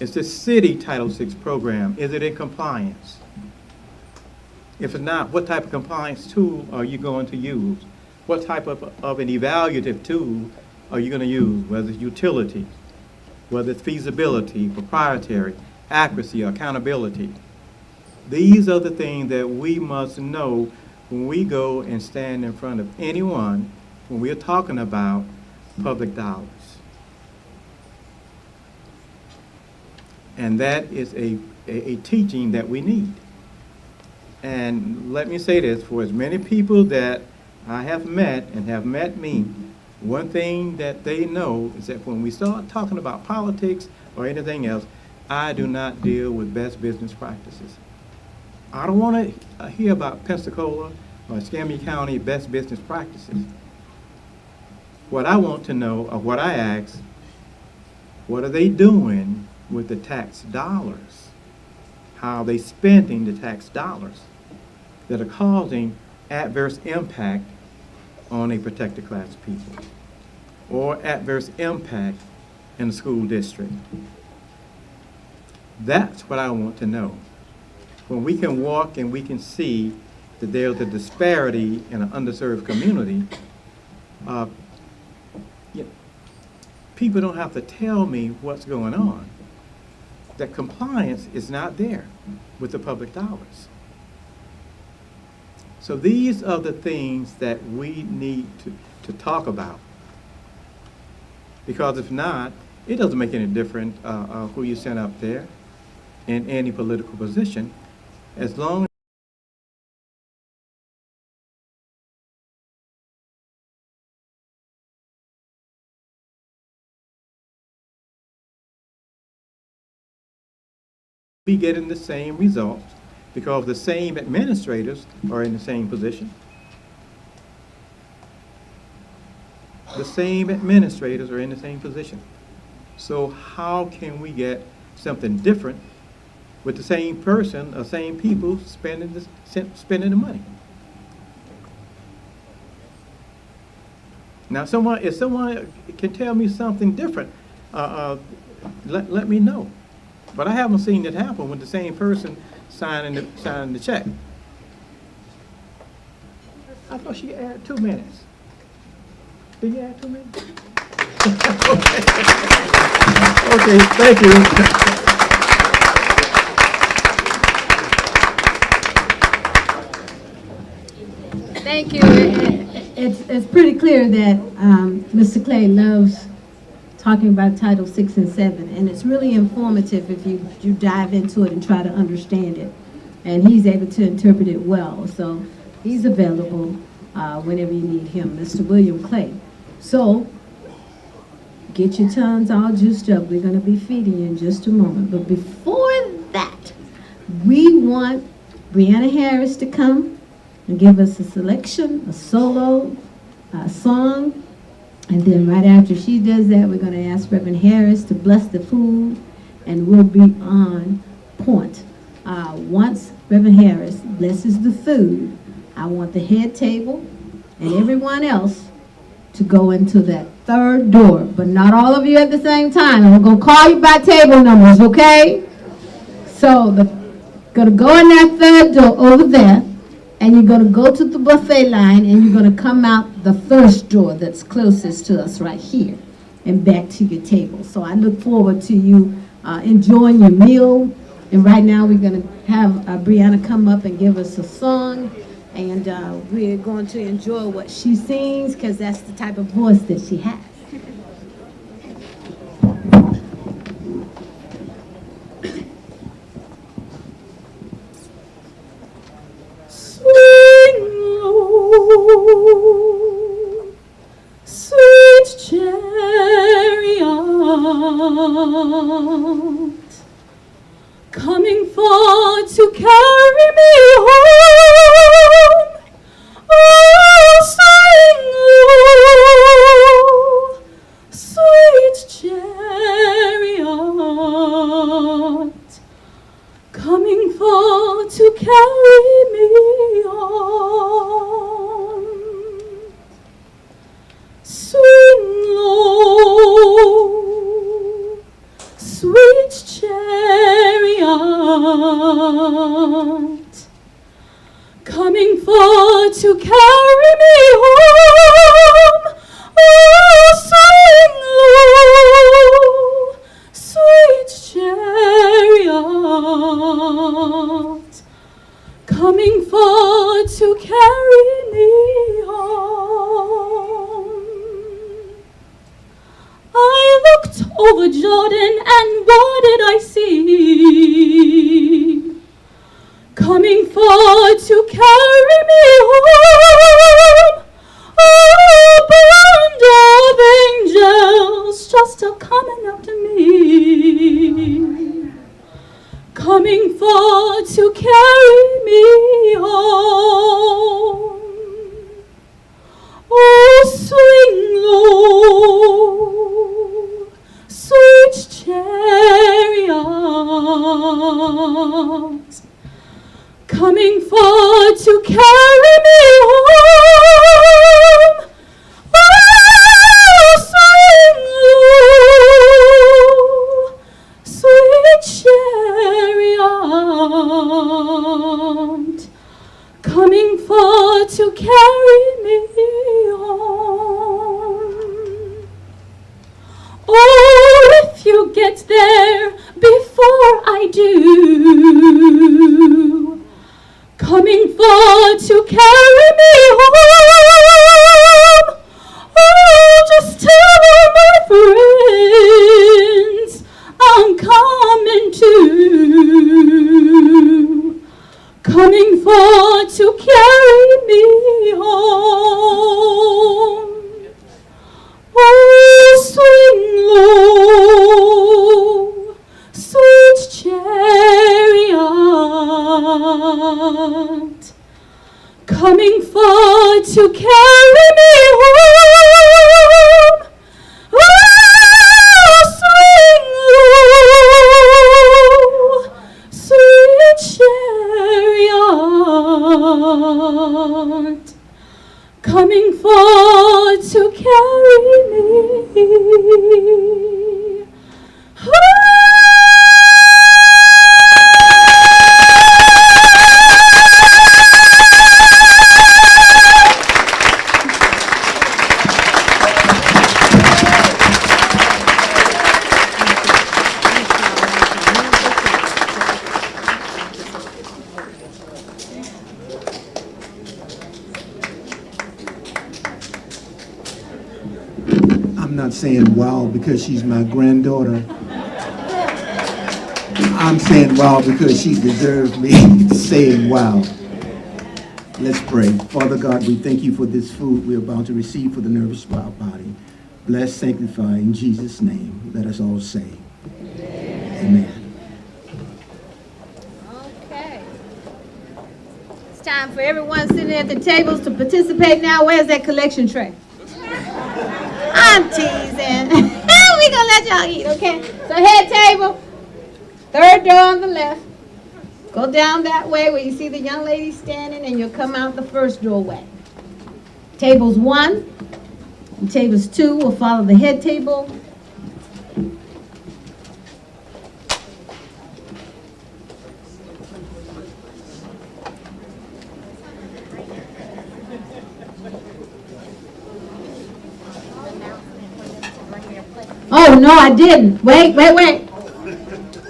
Is the city Title VI program, is it in compliance? If it's not, what type of compliance tool are you going to use? What type of an evaluative tool are you going to use, whether it's utility, whether it's feasibility, proprietary, accuracy, or accountability? These are the things that we must know when we go and stand in front of anyone when we're talking about public dollars. And that is a teaching that we need. And let me say this, for as many people that I have met and have met me, one thing that they know is that when we start talking about politics or anything else, I do not deal with best business practices. I don't want to hear about Pensacola or Escambia County best business practices. What I want to know, or what I ask, what are they doing with the tax dollars? How are they spending the tax dollars that are causing adverse impact on a protected class of people, or adverse impact in the school district? That's what I want to know. When we can walk and we can see that there's a disparity in an underserved community, people don't have to tell me what's going on. That compliance is not there with the public dollars. So these are the things that we need to talk about. Because if not, it doesn't make any difference who you send up there in any political position, as long as we getting the same results, because the same administrators are in the same position. The same administrators are in the same position. So how can we get something different with the same person or same people spending the money? Now, if someone can tell me something different, let me know. But I haven't seen it happen with the same person signing the check. I thought she added 2 minutes. Did you add 2 minutes? Okay, thank you. Thank you. It's pretty clear that Mr. Clay loves talking about Title 6 and 7, and it's really informative if you dive into it and try to understand it. And he's able to interpret it well, so he's available whenever you need him, Mr. William Clay. So get your tongues all juiced up. We're going to be feeding you in just a moment. But before that, we want Brianna Harris to come and give us a selection, a solo, a song. And then right after she does that, we're going to ask Reverend Harris to bless the food, and we'll be on point. Once Reverend Harris blesses the food, I want the head table and everyone else to go into that third door, but not all of you at the same time. I'm going to call you by table numbers, okay? So gonna go in that third door over there, and you're gonna go to the buffet line, and you're gonna come out the first door that's closest to us right here, and back to your table. So I look forward to you enjoying your meal. And right now we're gonna have Brianna come up and give us a song, and we're going to enjoy what she sings, because that's the type of voice that she has. Swing low, sweet chariot, coming for to carry me home. Oh, swing low, sweet chariot, coming for to carry me home. Swing low, sweet chariot, coming for to carry me home. Oh, swing low, sweet chariot, coming for to carry me home. I looked over Jordan, and what did I see? Coming for to carry me home. Oh, band of angels just a-coming up to me, coming for to carry me home. Oh, swing low, sweet chariot, coming for to carry me home. Oh, swing low, sweet chariot, coming for to carry me home. Oh, if you get there before I do, coming for to carry me home. Oh, just tell all my friends I'm coming too, coming for to carry me home. Oh, swing low, sweet chariot, coming for to carry me home. Oh, swing low, sweet chariot, coming for to carry me home. I'm not saying wow because she's my granddaughter. I'm saying wow because she deserves me saying wow. Let's pray. Father God, we thank you for this food we're about to receive for the nourishment of our body. Bless, sanctify, in Jesus' name. Let us all say, amen. Okay. It's time for everyone sitting at the tables to participate now. Where's that collection tray? I'm teasing. We're going to let y'all eat, okay? So head table, third door on the left. Go down that way where you see the young lady standing, and you'll come out the first doorway. Tables 1 and tables 2 will follow the head table. no, I didn't. Wait.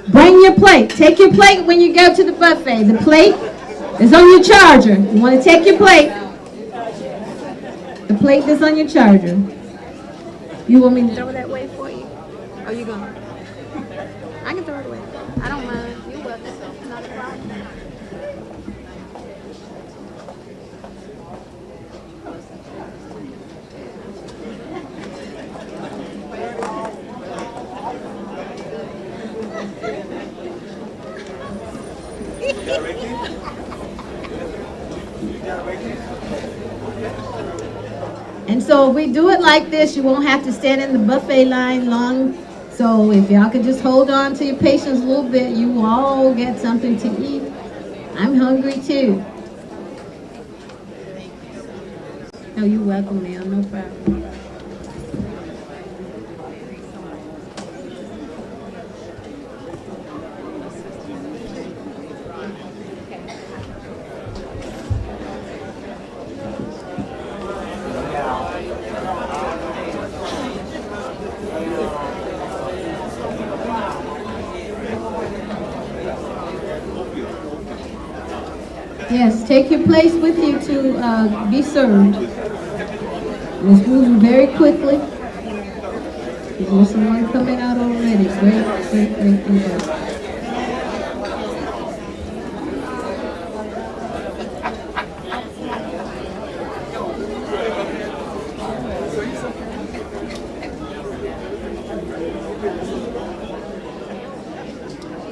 Bring your plate. Take your plate when you go to the buffet. The plate is on your charger. You want to take your plate. The plate is on your charger. You want me to throw that away for you? Or you going? I can throw it away. I don't mind. You're welcome. Not a problem. And so if we do it like this, you won't have to stand in the buffet line long. So if y'all could just hold on to your patience a little bit, you will all get something to eat. I'm hungry too. Oh, you're welcome, ma'am. No problem. Yes, take your place with you to be served. It's moving very quickly. There's someone coming out already. Great.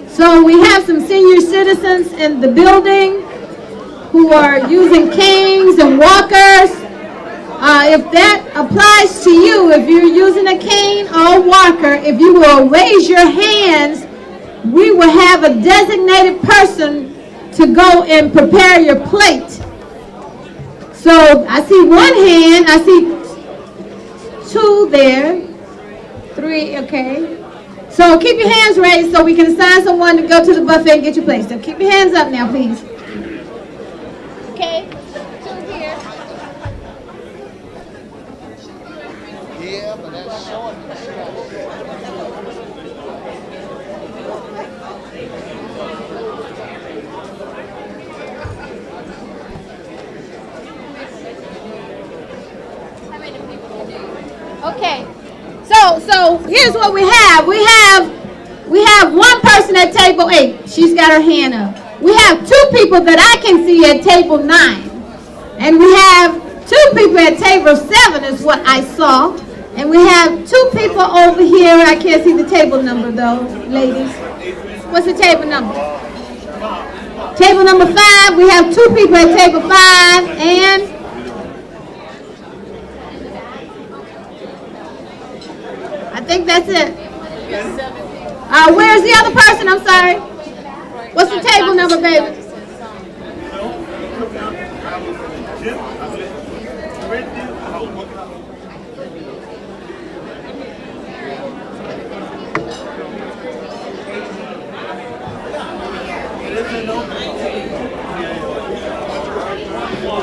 So we have some senior citizens in the building who are using canes and walkers. If that applies to you, if you're using a cane or a walker, if you will raise your hands, we will have a designated person to go and prepare your plate. So I see one hand, I see two there, three, okay. So keep your hands raised so we can assign someone to go to the buffet and get your plate. So keep your hands up now, please. Okay, two here. Yeah, but that's short. Okay, so here's what we have. We have one person at table 8. She's got her hand up. We have 2 people that I can see at table 9. And we have 2 people at table 7 is what I saw. And we have 2 people over here. I can't see the table number though, ladies. What's the table number? Table number 5. We have 2 people at table 5 and I think that's it. Where's the other person? I'm sorry. What's the table number, baby?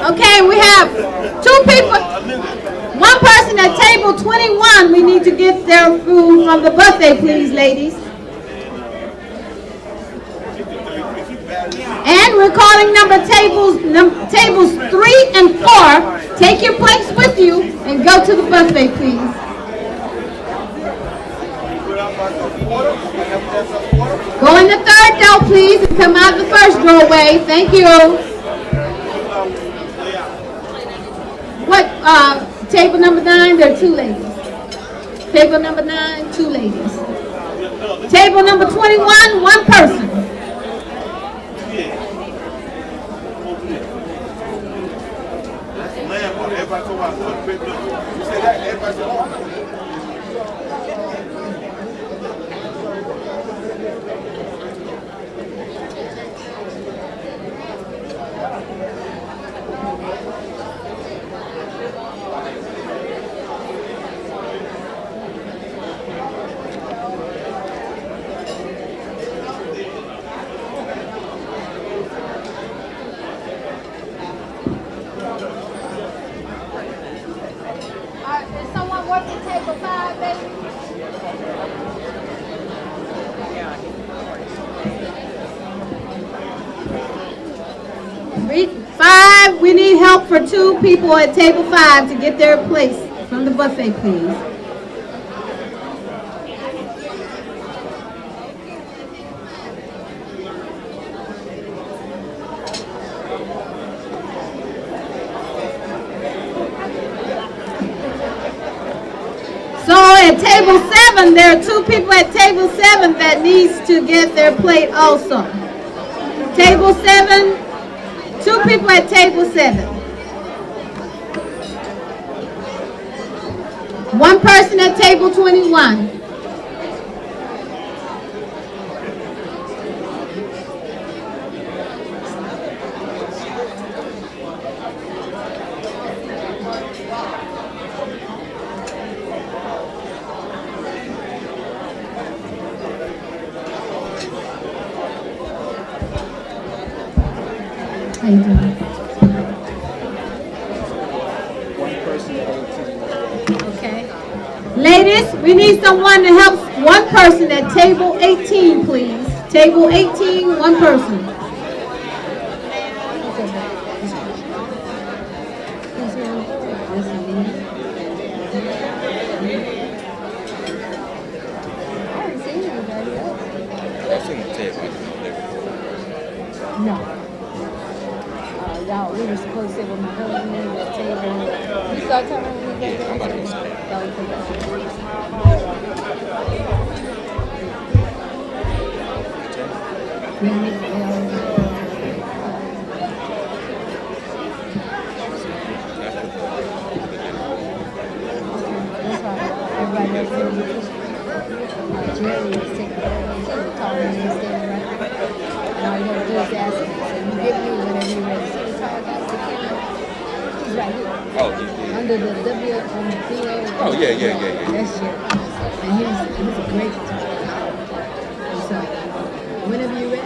Okay, we have 2 people. One person at table 21. We need to get their food from the buffet, please, ladies. And we're calling tables 3 and 4. Take your plates with you and go to the buffet, please. Go in the 3rd door, please, and come out the 1st doorway. Thank you. What? Table number 9, there are 2 ladies. Table number 9, 2 ladies. Table number 21, 1 person. 5, we need help for 2 people at table 5 to get their place from the buffet, please. So at table 7, there are 2 people at table 7 that needs to get their plate also. Table 7, 2 people at table 7. 1 person at table 21. How you doing? Okay. Ladies, we need someone to help 1 person at table 18, please. Table 18, 1 person. No. Y'all, we were supposed to sit with my husband at that table. You saw Tyrone when he got everybody else in the Jerry was taking care of him. He was calling me and standing right there. And all you have to do is ask him. So you give me whatever you're ready. See the tall guy sitting here? He's right here. Oh, yeah. Under the W on the BO. Oh, yeah. That's Jerry. And he's a great photographer. And so, whenever you're ready,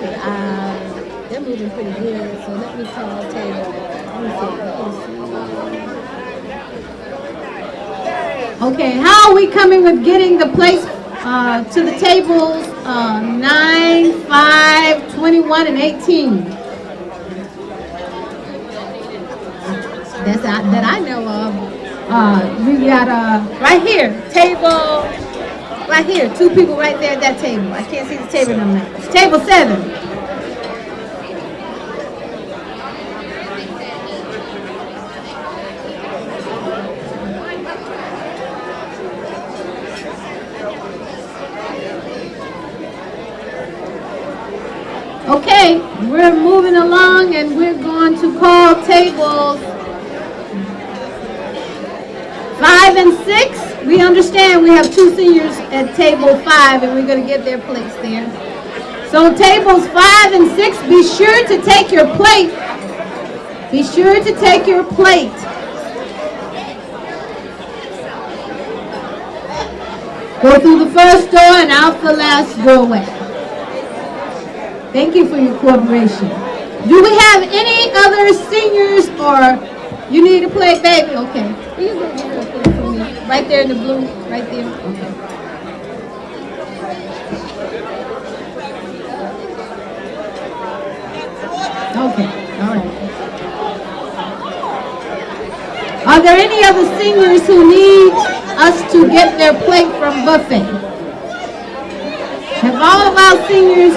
they're moving pretty good. So let me call Taylor. Let me see. Okay, how are we coming with getting the plates to the tables 9, 5, 21, and 18? That I know of. We got right here, table, right here, 2 people right there at that table. I can't see the table number. It's table 7. Okay, we're moving along and we're going to call tables 5 and 6. We understand we have 2 seniors at table 5 and we're going to get their place there. So tables 5 and 6, be sure to take your plate. Be sure to take your plate. Go through the first door and out the last doorway. Thank you for your cooperation. Do we have any other seniors or you need a plate, baby? Okay. Will you go get her a plate for me? Right there in the blue, right there. Okay. Okay, all right. Are there any other seniors who need us to get their plate from buffet? Have all of our seniors,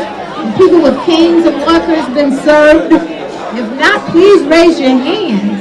people with canes and walkers, been served? If not, please raise your hand.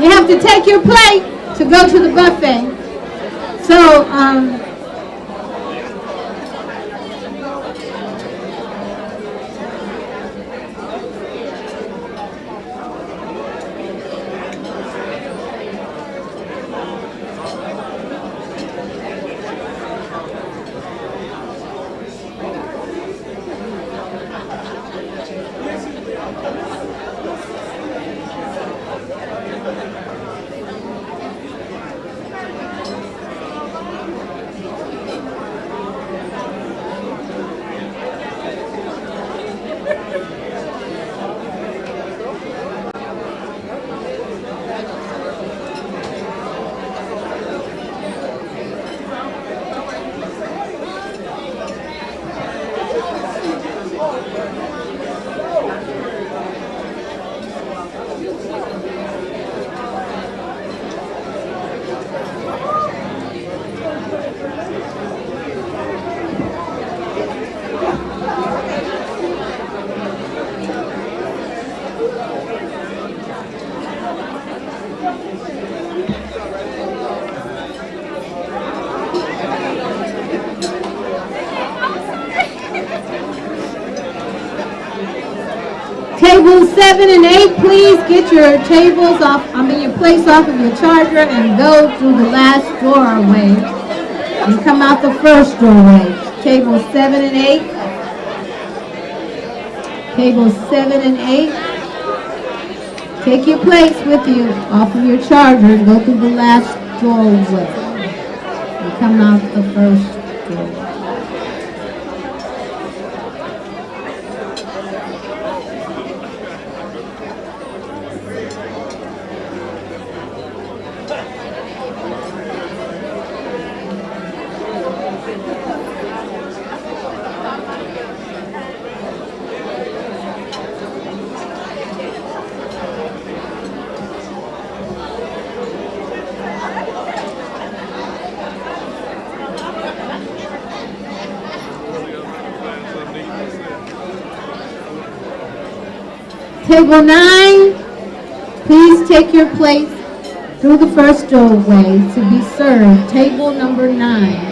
You have to take your plate to go to the buffet. So, tables 7 and 8, please get your tables off, your plates off of your charger and go through the last doorway and come out the first doorway. Tables 7 and 8. Tables 7 and 8. Take your plates with you off of your charger and go through the last doorway and come out the first doorway. Table 9, please take your place through the first doorway to be served. Table number 9.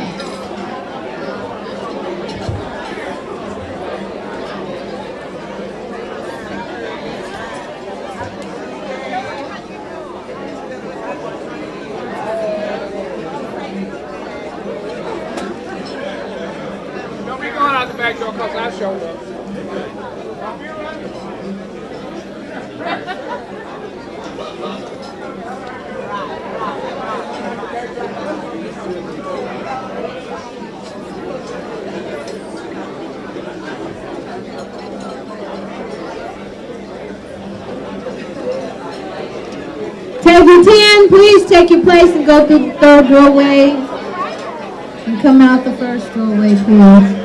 Don't be going out the back door because I showed up. Table 10, please take your place and go through the third doorway and come out the first doorway, please.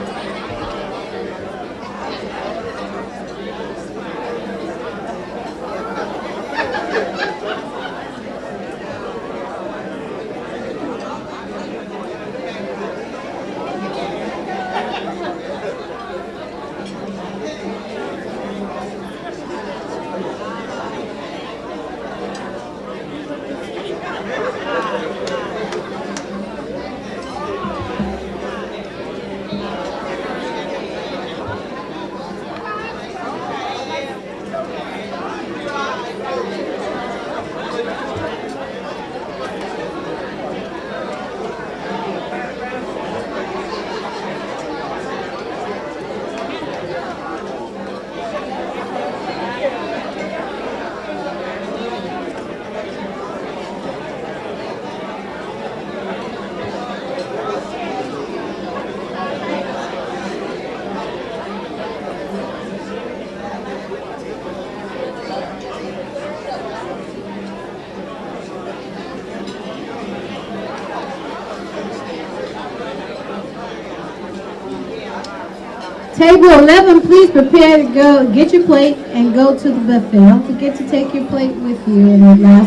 Table 11, please prepare to go, get your plate and go to the buffet. Don't forget to take your plate with you in the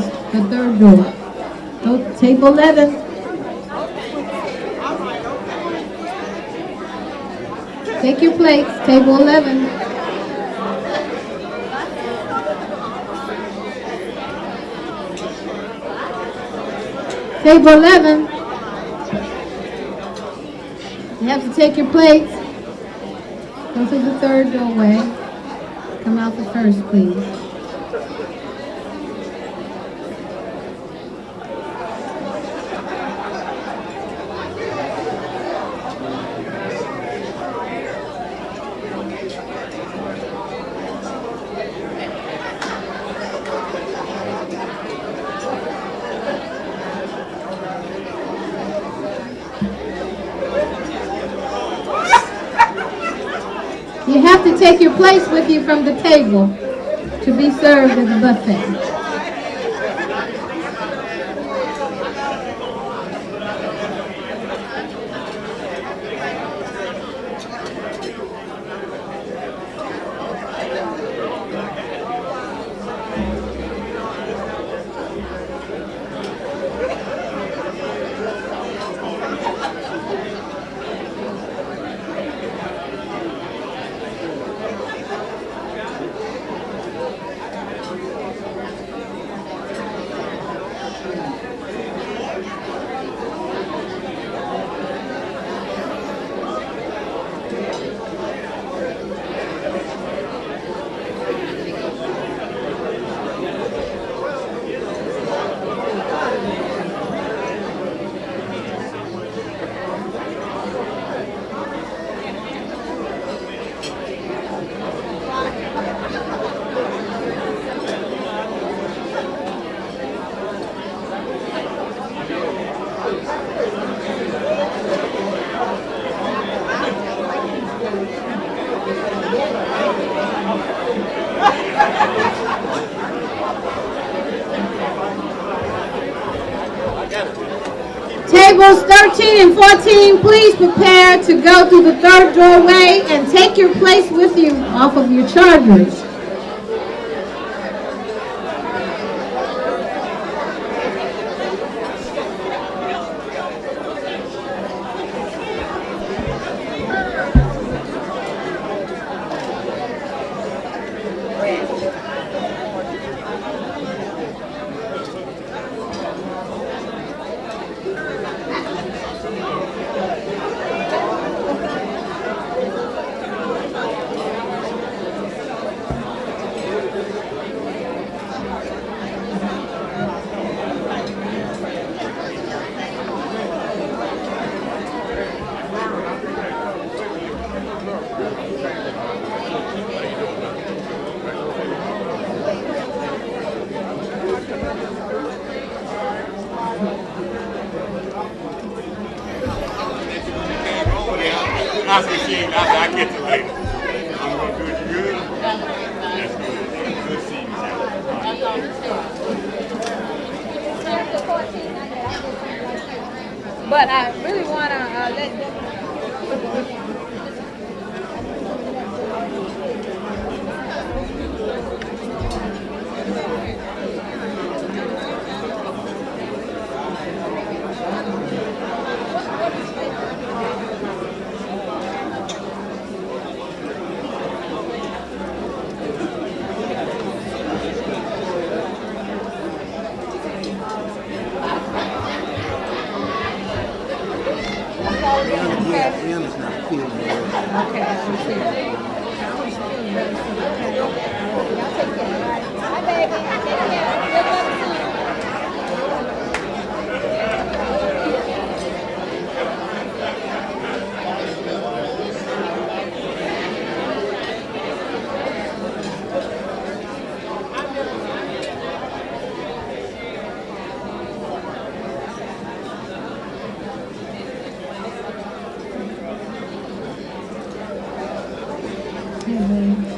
third door. Go, table 11. Take your plates, table 11. Table 11. You have to take your plates. Go through the third doorway. Come out the first, please. You have to take your place with you from the table to be served at the buffet. Tables 13 and 14, please prepare to go through the third doorway and take your place with you off of your chargers. I'll get you later. I'm going to do it good. That's good. Good seeing you. But I really want to let them. Rihanna's not feeling well. Okay, I'm feeling. She's feeling better soon. Okay. Y'all take care, all right? Hi, baby. Take care. Feel better soon.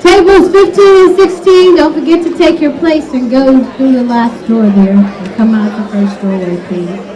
Tables 15 and 16, don't forget to take your place and go through the last door there. And come out the first doorway, please.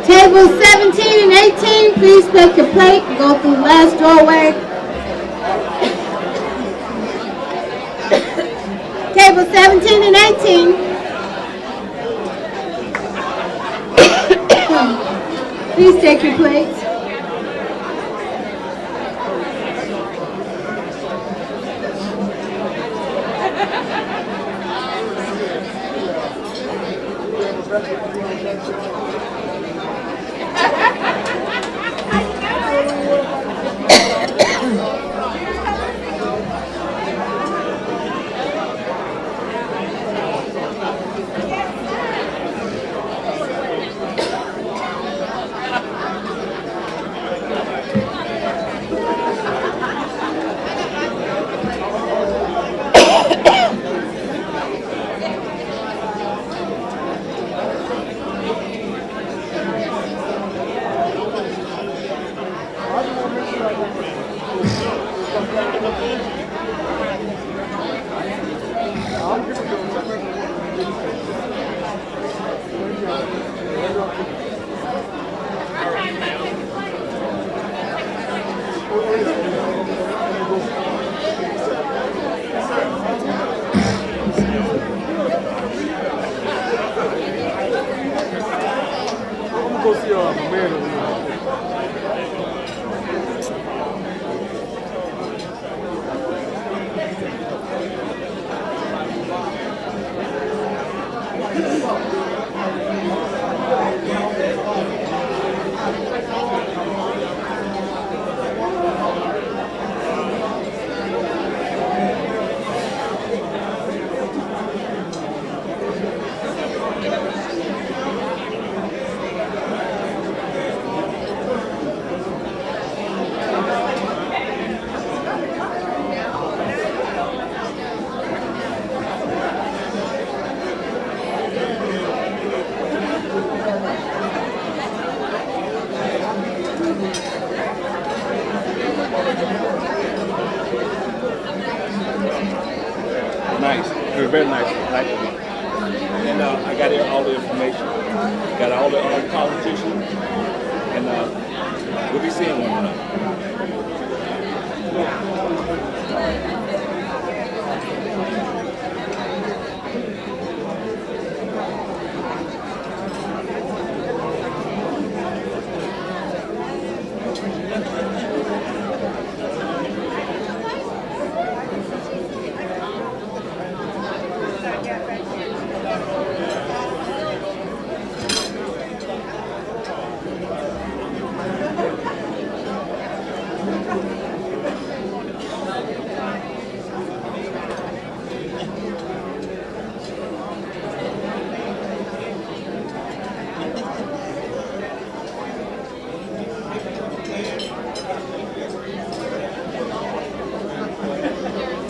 Tables 17 and 18, please take your plate and go through the last doorway. Tables 17 and 18. Please take your plates. very nice night for me. And I got all the information, got all the politicians, and we'll be seeing one another.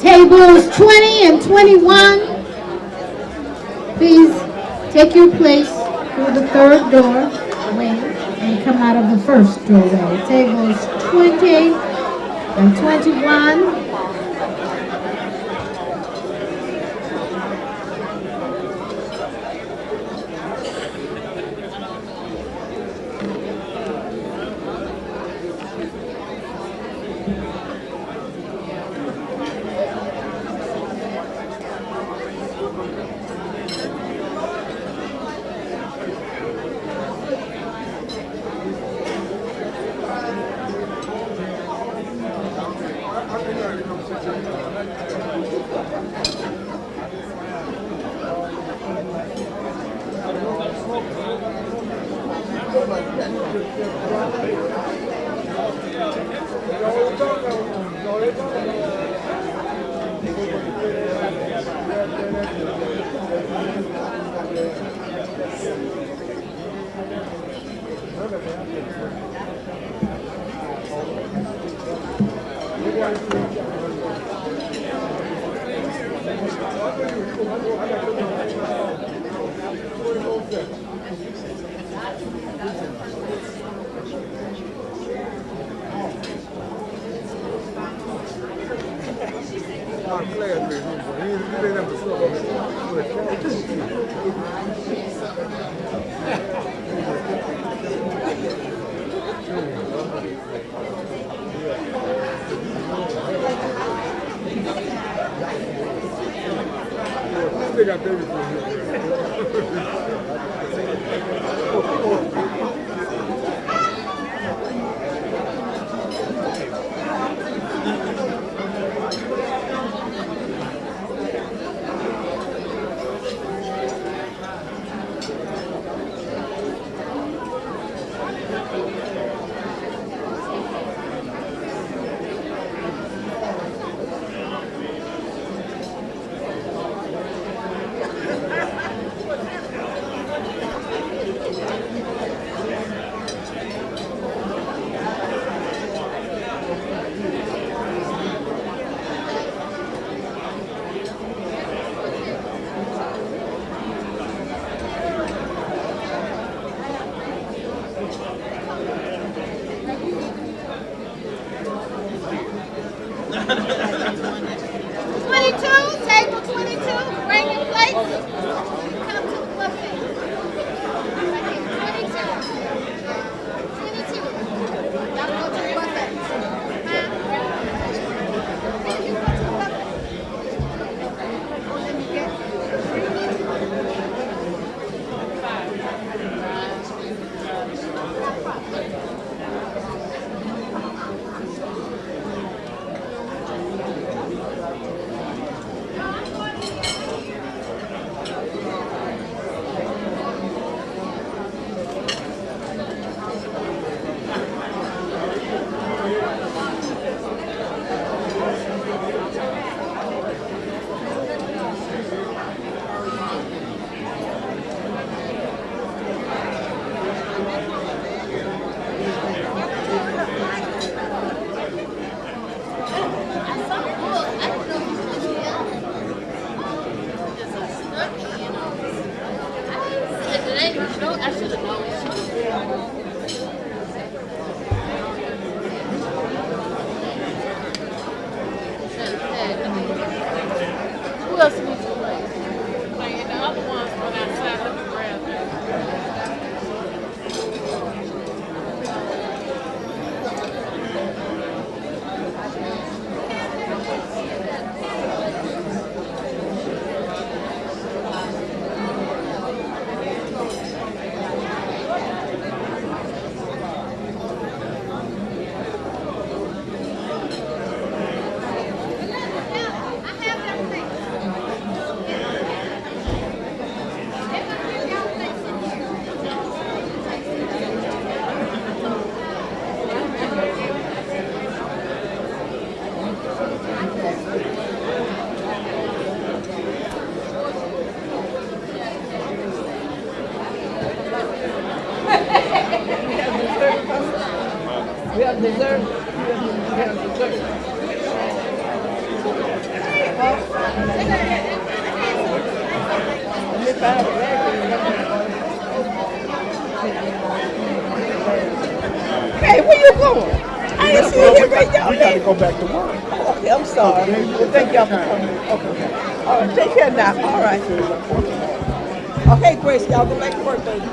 Tables 20 and 21, please take your place through the third doorway and come out of the first doorway. Tables 20 and 21. We have dessert. We have dessert. Let me find it. Hey, where you going? I ain't see you right now. We got to go back to work. Okay, I'm sorry. Well, thank y'all for coming. Okay. All right, take care now. All right. Okay, Grace, y'all go back to work, baby.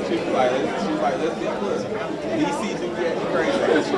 She's like, let's be close. DC do get crazy.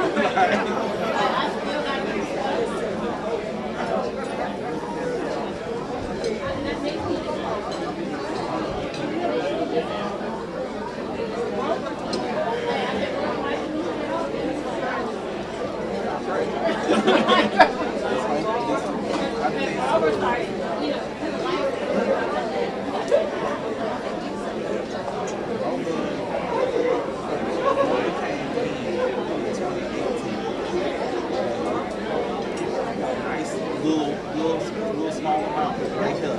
Little small amount right there.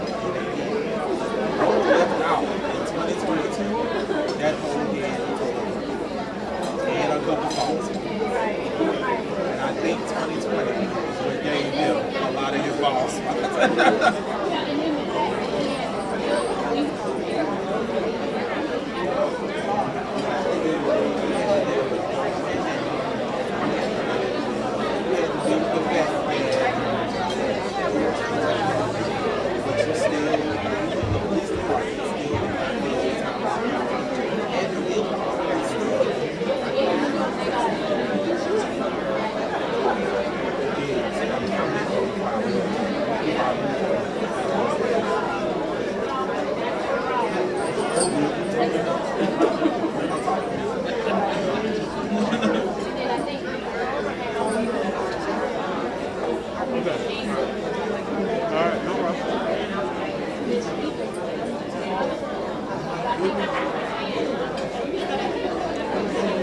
Left out in 2022, that whole game and a couple falls. And I think 2020 is what gave him a lot of his balls.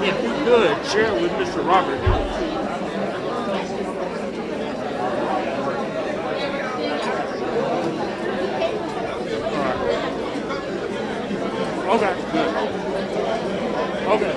If you could, share it with Mr. Robert. Okay, good. Okay.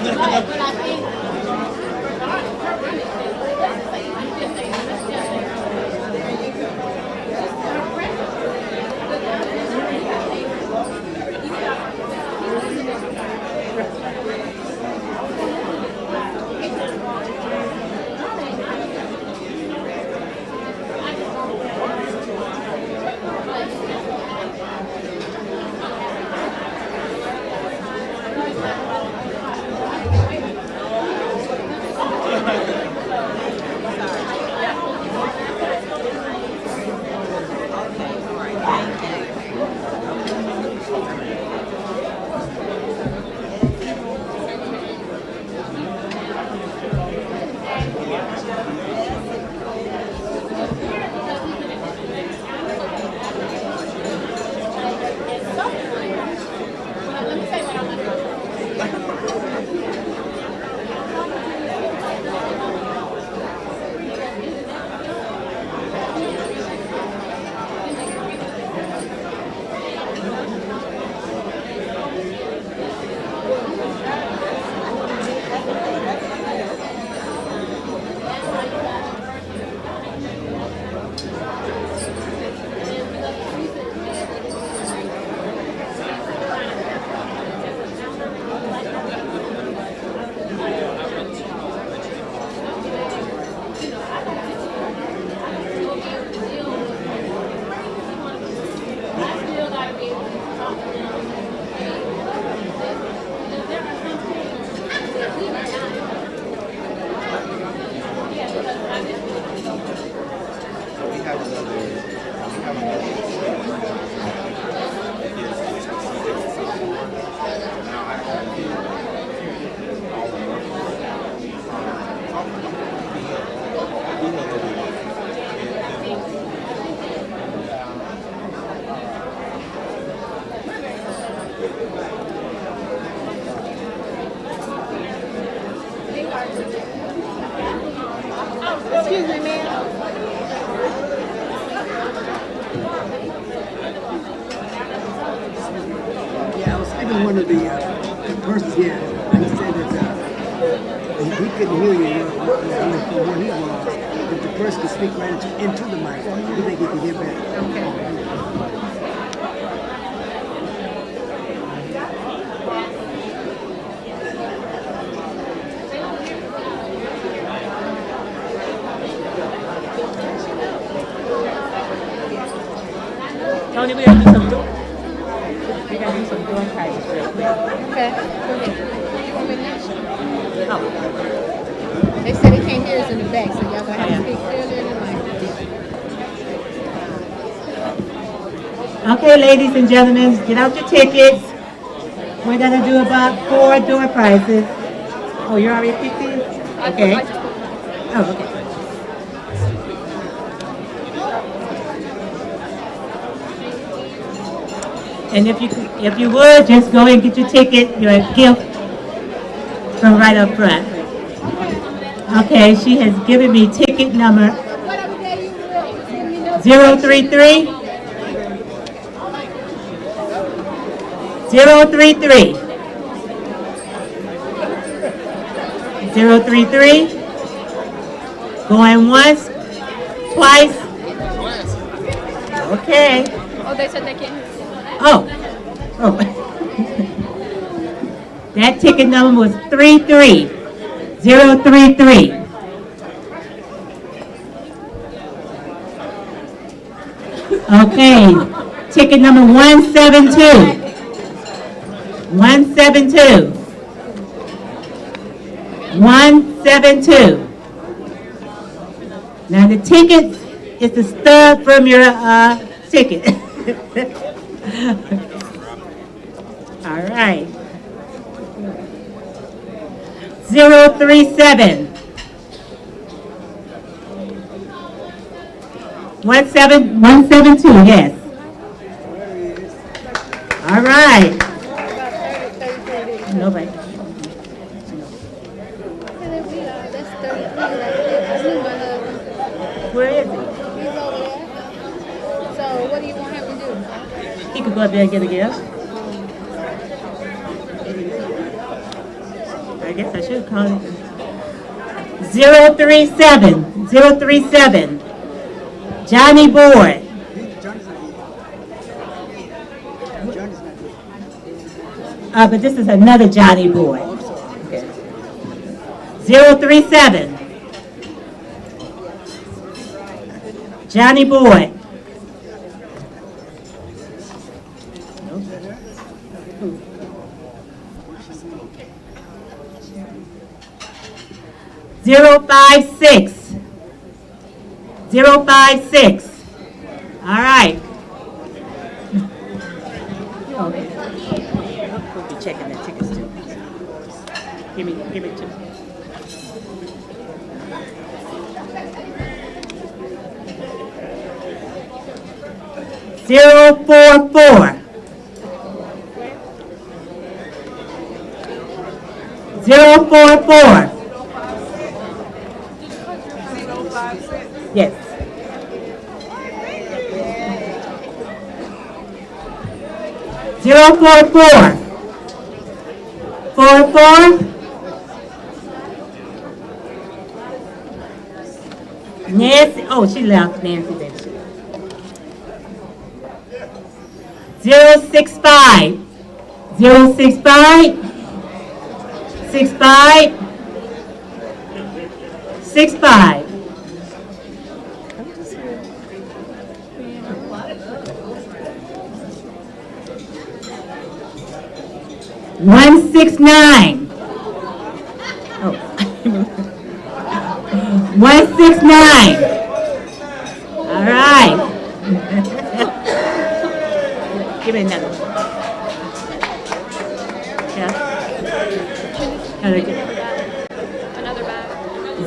But I think Excuse me, ma'am. Yeah, I was speaking to one of the persons here, and he said that he couldn't hear you from where he was. If the person could speak right into the mic, he think he could hear better. Okay. Tony, we gotta do some door prizes real quick. Okay, go ahead. You want me to next? Oh. They said they can't hear us in the back, so y'all gonna have to speak clearly in the mic. Okay, ladies and gentlemen, get out your tickets. We're gonna do about 4 door prizes. Oh, you already picked these? Okay. Oh, okay. And if you would, just go and get your ticket, your gift from right up front. Okay, she has given me ticket number 033 033 033. Going once, twice. Okay. Oh, they said they can't hear us. Oh. That ticket number was 33033. Okay. Ticket number 172. 172. 172. Now the ticket is the stub from your ticket. All right. 037. 172, yes. All right. Nobody. Where is he? He's over there. So what do you want him to do? He could go up there and get a gift. I guess I should call it. 037, Johnny Boyd. But this is another Johnny Boyd. 037, Johnny Boyd. 056. All right. Okay. We'll be checking the tickets too. Give me two. Zero, 4. 044. Yes. 044. 44. Nancy. Oh, she left. Nancy there. 065. 065. 65. 65. 169. Oh. 169. All right. Give me another one. Yeah. Another bag.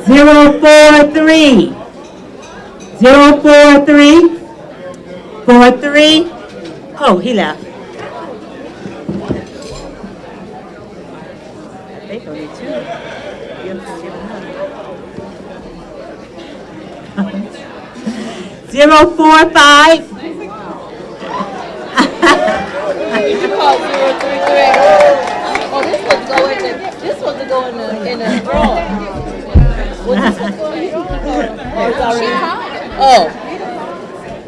043. 043. 43. Oh, he left. They only two. 045. Did you call 033? Oh, this was to go in the drawer. What this was going in? Oh, it's already.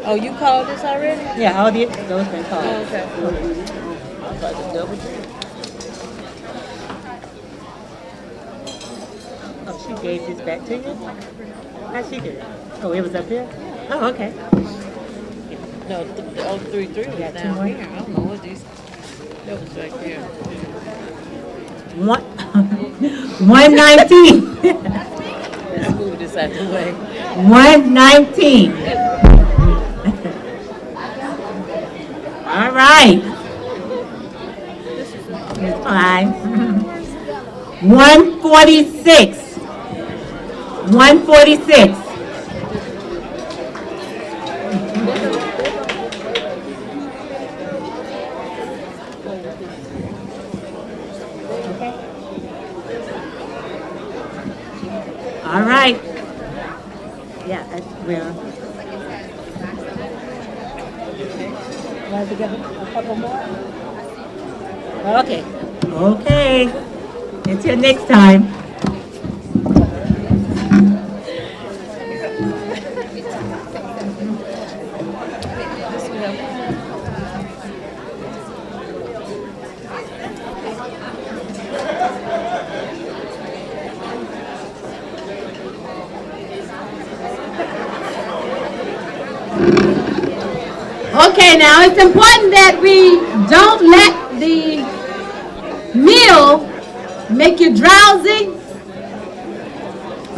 Oh, you called this already? Yeah, all those been called. Oh, okay. I was about to double check. Oh, she gave this back to you? How'd she do it? Oh, it was up here? Oh, okay. No, the 033 was Got two down more? here. I don't know what these. That was back there. 119. Let's move this out the way. 119. All right. It's fine. 146. 146. All right. Yeah, well. Want to get a couple more? Okay. Okay. Until next time. Okay, now it's important that we don't let the meal make you drowsy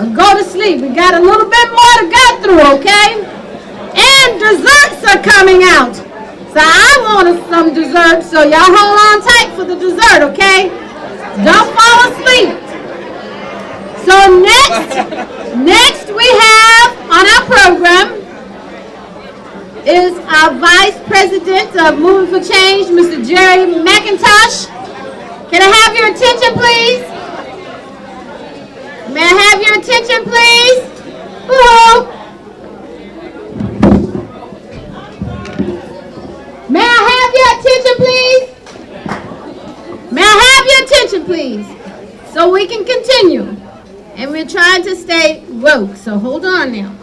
or go to sleep. We got a little bit more to go through, okay? And desserts are coming out. So I wanted some dessert, so y'all hold on tight for the dessert, okay? Don't fall asleep. So next we have on our program is our Vice President of Moving for Change, Mr. Jerry McIntosh. Can I have your attention, please? May I have your attention, please? Woo-hoo. May I have your attention, please? May I have your attention, please? so we can continue. And we're trying to stay woke, so hold on now.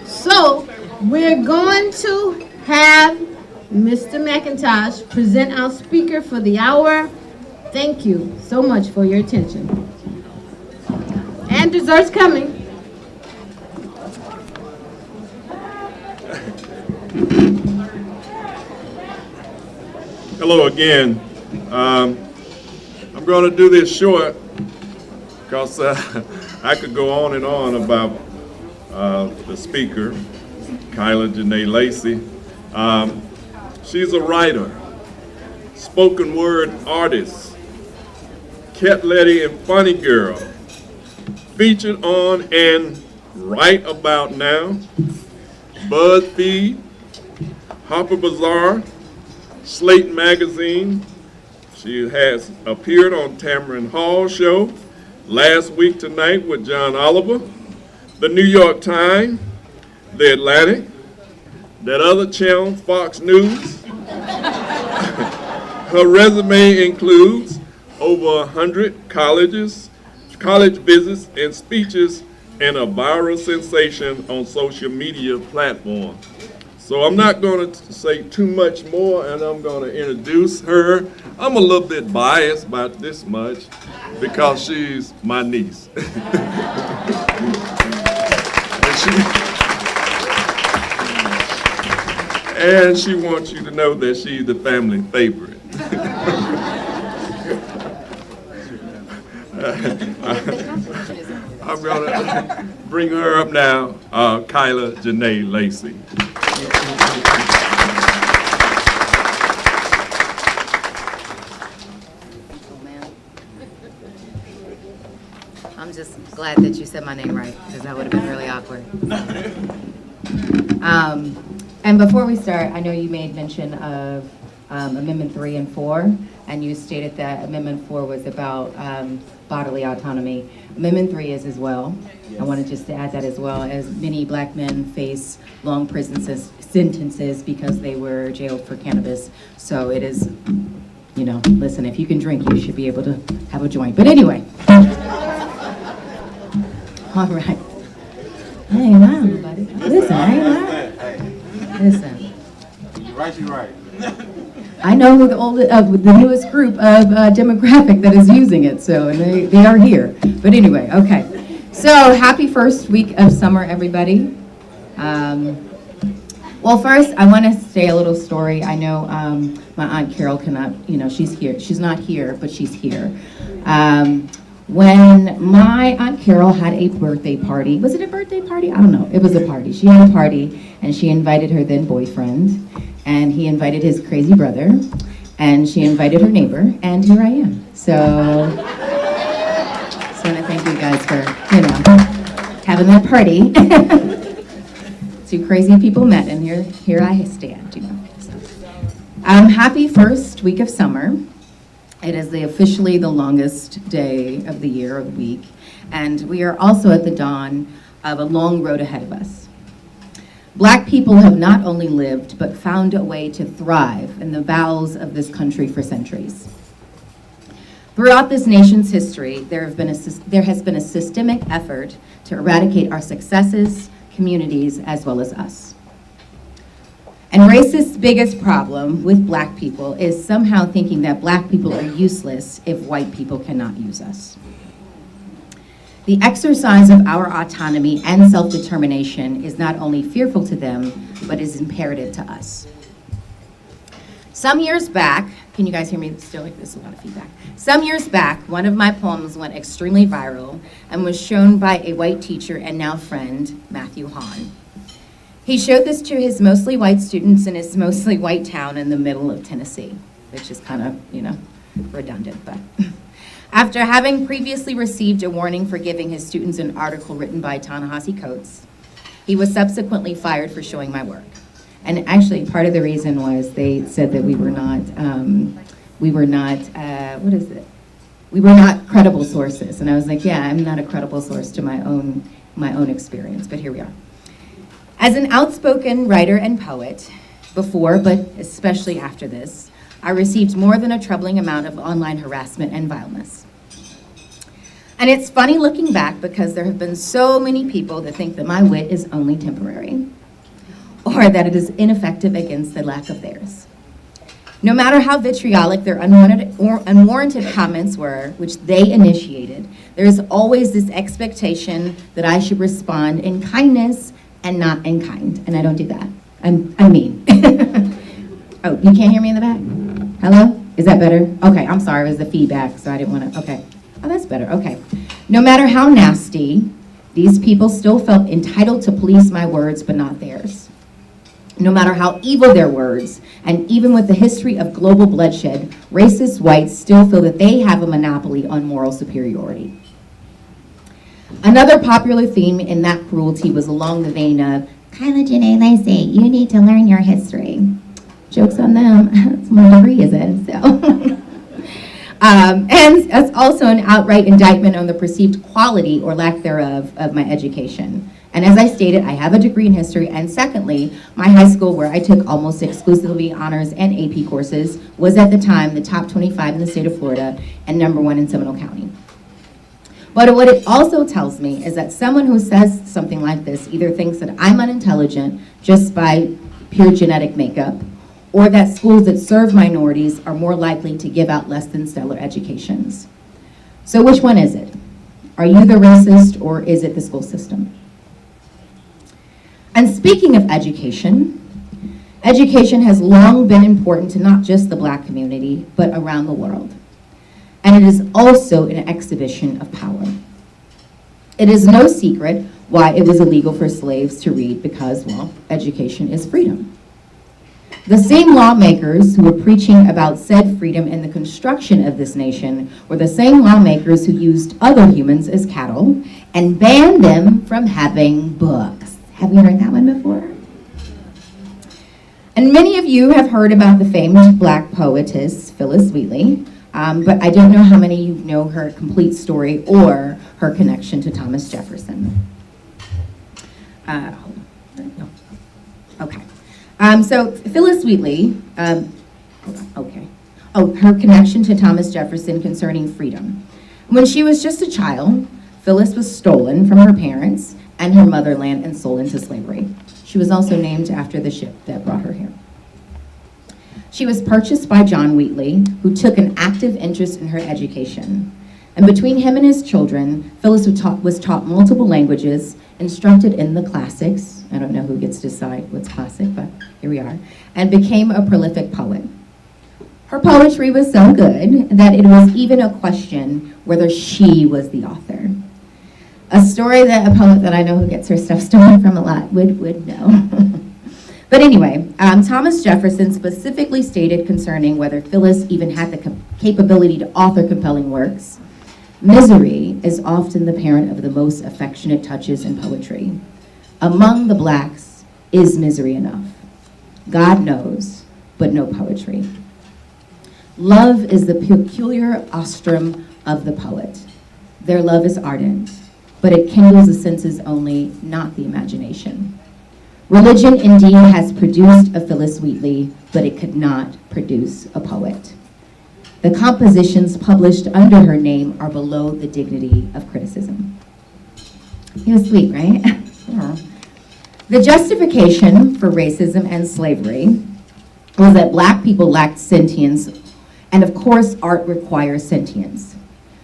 So we're going to have Mr. McIntosh present our speaker for the hour. Thank you so much for your attention. And dessert's coming. Hello again. I'm going to do this short because I could go on and on about the speaker, Kyla Janae Lacey. She's a writer, spoken word artist, cat lady and funny girl, featured on and right about now, BuzzFeed, Harper Bazaar, Slate Magazine. She has appeared on Tamron Hall's show, Last Week Tonight with John Oliver, the New York Times, the Atlantic, that other channel, Fox News. Her resume includes over 100 college visits and speeches, and a viral sensation on social media platforms. So I'm not going to say too much more, and I'm going to introduce her. I'm a little bit biased about this much because she's my niece. And she wants you to know that she's the family favorite. I'm going to bring her up now, Kyla Janae Lacey. I'm just glad that you said my name right, because that would have been really awkward. And before we start, I know you made mention of Amendment 3 and 4, and you stated that Amendment 4 was about bodily autonomy. Amendment 3 is as well. I wanted just to add that as well, as many black men face long prison sentences because they were jailed for cannabis. So it is, you know, listen, if you can drink, you should be able to have a joint. But anyway. All right. I ain't lying, buddy. Listen, I ain't lying. Listen. You're right, you're right. I know who the newest group of demographic that is using it, so and they are here. But anyway, okay. So happy first week of summer, everybody. Well, first, I want to say a little story. I know my Aunt Carol cannot, you know, she's here. She's not here, but she's here. When my Aunt Carol had a birthday party, was it a birthday party? I don't know. It was a party. She had a party, and she invited her then boyfriend, and he invited his crazy brother, and she invited her neighbor, and here I am. So I want to thank you guys for, you know, having that party. Two crazy people met, and here I stand, you know. So, happy first week of summer. It is officially the longest day of the year or the week, and we are also at the dawn of a long road ahead of us. Black people have not only lived, but found a way to thrive in the bowels of this country for centuries. Throughout this nation's history, there has been a systemic effort to eradicate our successes, communities, as well as us. And racist's biggest problem with black people is somehow thinking that black people are useless if white people cannot use us. The exercise of our autonomy and self-determination is not only fearful to them, but is imperative to us. Some years back, can you guys hear me still? Like this is a lot of feedback. Some years back, one of my poems went extremely viral and was shown by a white teacher and now friend, Matthew Hahn. He showed this to his mostly white students in his mostly white town in the middle of Tennessee, which is kind of, you know, redundant, but. After having previously received a warning for giving his students an article written by Ta-Nehisi Coates, he was subsequently fired for showing my work. And actually, part of the reason was they said that we were not credible sources. And I was like, yeah, I'm not a credible source to my own experience, but here we are. As an outspoken writer and poet, before, but especially after this, I received more than a troubling amount of online harassment and vileness. And it's funny looking back because there have been so many people that think that my wit is only temporary, or that it is ineffective against the lack of theirs. No matter how vitriolic their unwarranted comments were, which they initiated, there is always this expectation that I should respond in kindness and not in kind, and I don't do that. I mean. Oh, you can't hear me in the back? Hello? Is that better? Okay, I'm sorry, it was the feedback, so I didn't want to, okay. Oh, that's better, okay. No matter how nasty, these people still felt entitled to police my words, but not theirs. No matter how evil their words, and even with the history of global bloodshed, racist whites still feel that they have a monopoly on moral superiority. Another popular theme in that cruelty was along the vein of, Kyla Janae Lacey, you need to learn your history. Joke's on them, that's my degree is in, so. And it's also an outright indictment on the perceived quality or lack thereof of my education. And as I stated, I have a degree in history, and secondly, my high school, where I took almost exclusively honors and AP courses, was at the time the top 25 in the state of Florida and #1 in Seminole County. But what it also tells me is that someone who says something like this either thinks that I'm unintelligent just by pure genetic makeup, or that schools that serve minorities are more likely to give out less than stellar educations. So which one is it? Are you the racist, or is it the school system? And speaking of education, education has long been important to not just the Black community, but around the world. And it is also an exhibition of power. It is no secret why it was illegal for slaves to read, because, well, education is freedom. The same lawmakers who were preaching about said freedom in the construction of this nation were the same lawmakers who used other humans as cattle and banned them from having books. Have you heard that one before? And many of you have heard about the famed Black poetess, Phyllis Wheatley, but I don't know how many of you know her complete story or her connection to Thomas Jefferson. Okay. So Phyllis Wheatley, her connection to Thomas Jefferson concerning freedom. When she was just a child, Phyllis was stolen from her parents and her motherland and sold into slavery. She was also named after the ship that brought her here. She was purchased by John Wheatley, who took an active interest in her education. And between him and his children, Phyllis was taught multiple languages, instructed in the classics. I don't know who gets to decide what's classic, but here we are, and became a prolific poet. Her poetry was so good that it was even a question whether she was the author. A story that a poet that I know who gets her stuff stolen from a lot would know. But anyway, Thomas Jefferson specifically stated concerning whether Phyllis even had the capability to author compelling works, misery is often the parent of the most affectionate touches in poetry. Among the Blacks, is misery enough? God knows, but no poetry. Love is the peculiar ostrom of the poet. Their love is ardent, but it kindles the senses only, not the imagination. Religion indeed has produced a Phyllis Wheatley, but it could not produce a poet. The compositions published under her name are below the dignity of criticism. He was sweet, right? Yeah. The justification for racism and slavery was that Black people lacked sentience, and of course art requires sentience.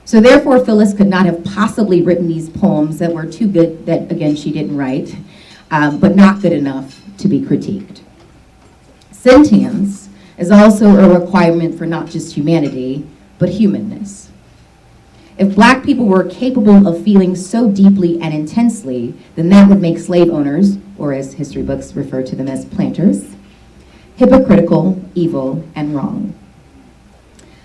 So therefore Phyllis could not have possibly written these poems that were too good, that again she didn't write, but not good enough to be critiqued. Sentience is also a requirement for not just humanity, but humanness. If Black people were capable of feeling so deeply and intensely, then that would make slave owners, or as history books refer to them as planters, hypocritical, evil, and wrong.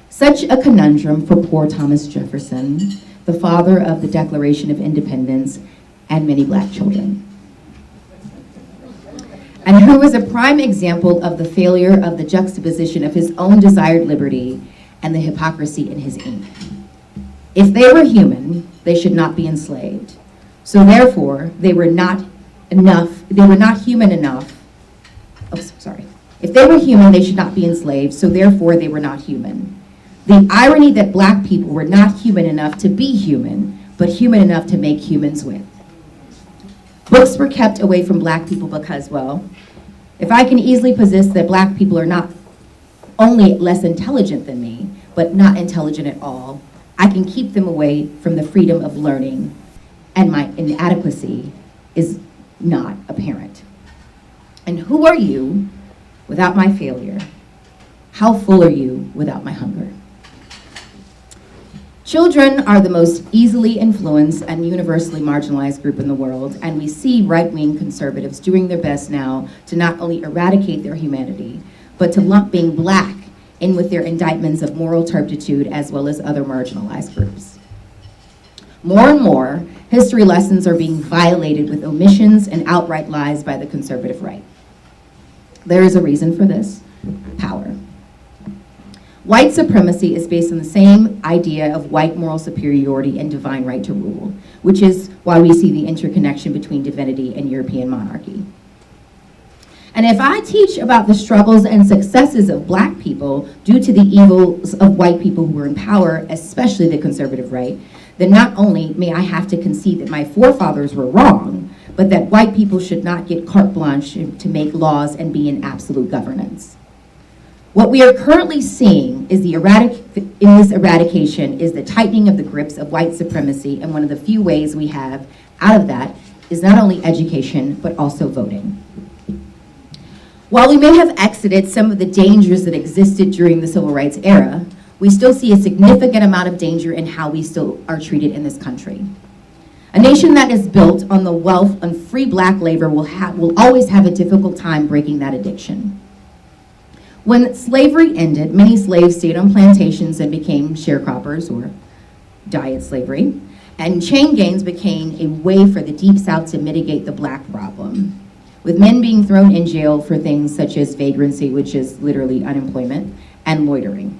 Such a conundrum for poor Thomas Jefferson, the father of the Declaration of Independence, and many Black children. And who is a prime example of the failure of the juxtaposition of his own desired liberty and the hypocrisy in his ink. If they were human, they should not be enslaved. So therefore, they were not human enough. Oh, sorry. If they were human, they should not be enslaved, so therefore they were not human. The irony that Black people were not human enough to be human but human enough to make humans with. Books were kept away from black people because, well, if I can easily possess that black people are not only less intelligent than me, but not intelligent at all, I can keep them away from the freedom of learning, and my inadequacy is not apparent. And who are you without my failure? How full are you without my hunger? Children are the most easily influenced and universally marginalized group in the world, and we see right-wing conservatives doing their best now to not only eradicate their humanity, but to lump being black in with their indictments of moral turpitude as well as other marginalized groups. More and more, history lessons are being violated with omissions and outright lies by the conservative right. There is a reason for this: power. White supremacy is based on the same idea of white moral superiority and divine right to rule, which is why we see the interconnection between divinity and European monarchy. And if I teach about the struggles and successes of black people due to the evils of white people who were in power, especially the conservative right, then not only may I have to concede that my forefathers were wrong, but that white people should not get carte blanche to make laws and be in absolute governance. What we are currently seeing is in this eradication is the tightening of the grips of white supremacy, and one of the few ways we have out of that is not only education, but also voting. While we may have exited some of the dangers that existed during the civil rights era, we still see a significant amount of danger in how we still are treated in this country. A nation that is built on the wealth and free black labor will always have a difficult time breaking that addiction. When slavery ended, many slaves stayed on plantations and became sharecroppers, or diet slavery, and chain gangs became a way for the Deep South to mitigate the black problem, with men being thrown in jail for things such as vagrancy, which is literally unemployment, and loitering.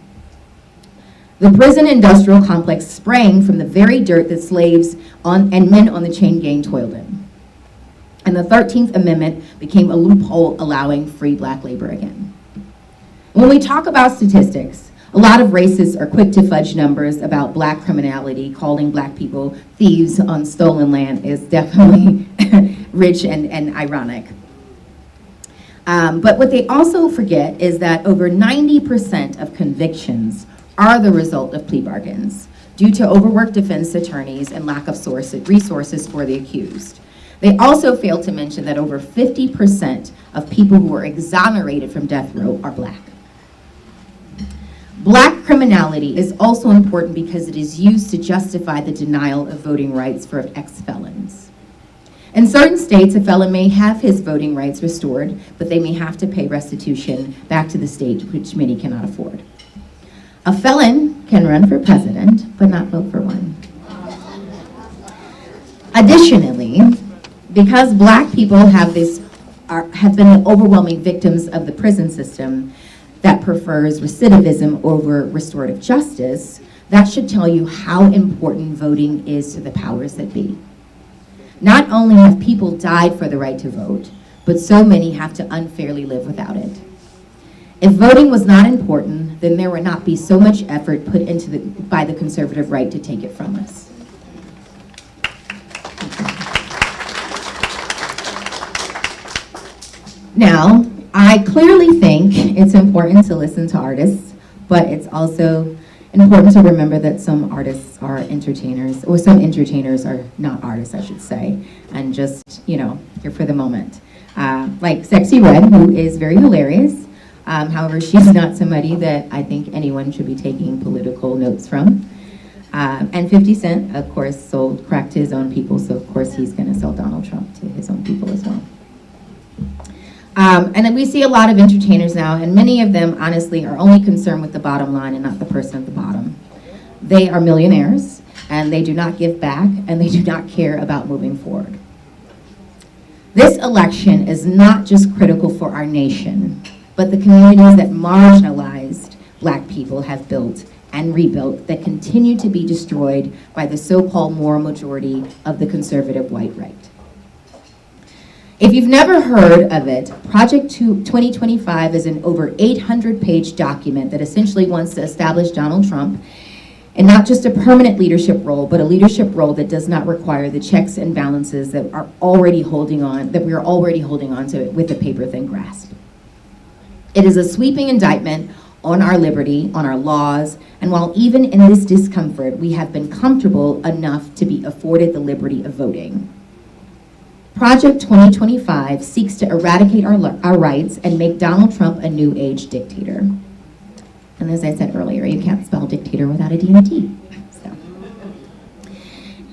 The prison industrial complex sprang from the very dirt that slaves and men on the chain gang toiled in. And the 13th Amendment became a loophole allowing free black labor again. When we talk about statistics, a lot of racists are quick to fudge numbers about black criminality. Calling black people thieves on stolen land is definitely rich and ironic. But what they also forget is that over 90% of convictions are the result of plea bargains due to overworked defense attorneys and lack of resources for the accused. They also fail to mention that over 50% of people who are exonerated from death row are black. Black criminality is also important because it is used to justify the denial of voting rights for ex-felons. In certain states, a felon may have his voting rights restored, but they may have to pay restitution back to the state, which many cannot afford. A felon can run for president, but not vote for one. Additionally, because black people have been overwhelming victims of the prison system that prefers recidivism over restorative justice, that should tell you how important voting is to the powers that be. Not only have people died for the right to vote, but so many have to unfairly live without it. If voting was not important, then there would not be so much effort put into by the conservative right to take it from us. Now, I clearly think it's important to listen to artists, but it's also important to remember that some artists are entertainers, or some entertainers are not artists, I should say, and just, here for the moment. Like Sexy Red, who is very hilarious. However, she's not somebody that I think anyone should be taking political notes from. And 50 Cent, of course, sold crack to his own people, so of course he's going to sell Donald Trump to his own people as well. And then we see a lot of entertainers now, and many of them, honestly, are only concerned with the bottom line and not the person at the bottom. They are millionaires, and they do not give back, and they do not care about moving forward. This election is not just critical for our nation, but the communities that marginalized black people have built and rebuilt that continue to be destroyed by the so-called moral majority of the conservative white right. If you've never heard of it, Project 2025 is an over 800-page document that essentially wants to establish Donald Trump And not just a permanent leadership role, but a leadership role that does not require the checks and balances that we are already holding on to with a paper-thin grasp. It is a sweeping indictment on our liberty, on our laws, and while even in this discomfort, we have been comfortable enough to be afforded the liberty of voting. Project 2025 seeks to eradicate our rights and make Donald Trump a new age dictator. And as I said earlier, you can't spell dictator without a D&T. So.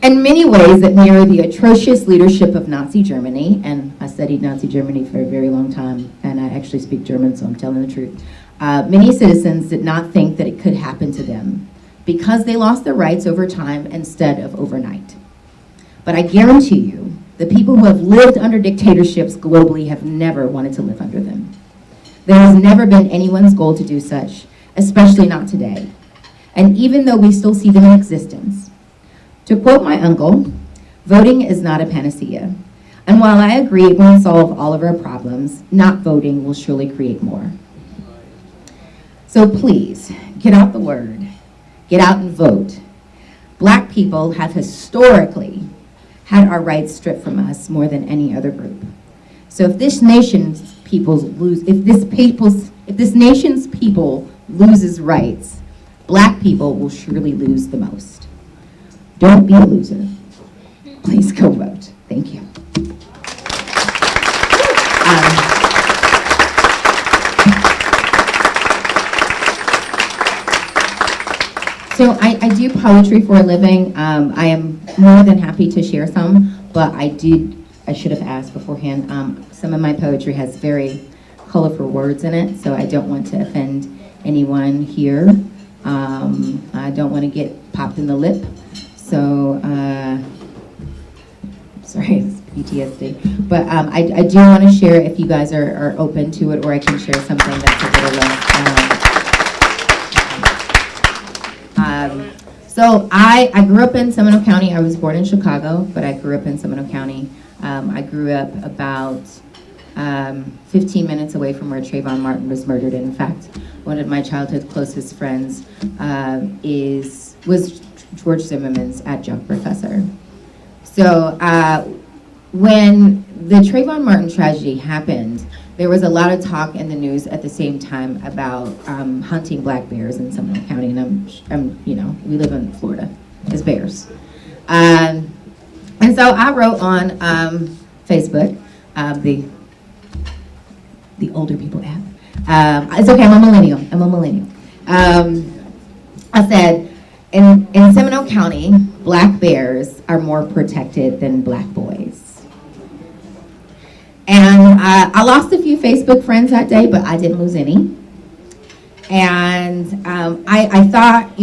In many ways that mirror the atrocious leadership of Nazi Germany, and I studied Nazi Germany for a very long time, and I actually speak German, so I'm telling the truth. Many citizens did not think that it could happen to them because they lost their rights over time instead of overnight. But I guarantee you, the people who have lived under dictatorships globally have never wanted to live under them. There has never been anyone's goal to do such, especially not today. And even though we still see them in existence. To quote my uncle, voting is not a panacea. And while I agree it won't solve all of our problems, not voting will surely create more. So please, get out the word, get out and vote. Black people have historically had our rights stripped from us more than any other group. So if this nation's people loses rights, Black people will surely lose the most. Don't be a loser. Please go vote. Thank you. So I do poetry for a living. I am more than happy to share some, but I should have asked beforehand. Some of my poetry has very colorful words in it, so I don't want to offend anyone here. I don't want to get popped in the lip. So, sorry, it's PTSD. But I do want to share if you guys are open to it, or I can share something that's a little less. So I grew up in Seminole County. I was born in Chicago, but I grew up in Seminole County. I grew up about 15 minutes away from where Trayvon Martin was murdered. And in fact, one of my childhood closest friends was George Zimmerman's adjunct professor. So when the Trayvon Martin tragedy happened, there was a lot of talk in the news at the same time about hunting black bears in Seminole County, and we live in Florida as bears. And so I wrote on Facebook, the older people app. It's okay, I'm a millennial. I said, in Seminole County, black bears are more protected than black boys. And I lost a few Facebook friends that day, but I didn't lose any. And I thought,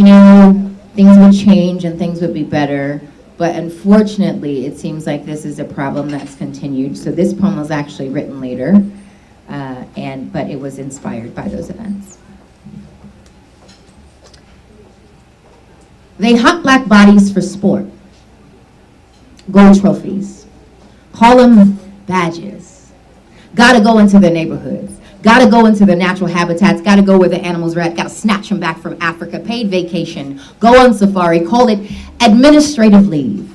things would change and things would be better. But unfortunately, it seems like this is a problem that's continued. So this poem was actually written later, but it was inspired by those events. They hunt black bodies for sport, gold trophies, call them badges. Gotta go into their neighborhoods, gotta go into their natural habitats, gotta go where the animals are at, gotta snatch them back from Africa, paid vacation, go on safari, call it administrative leave.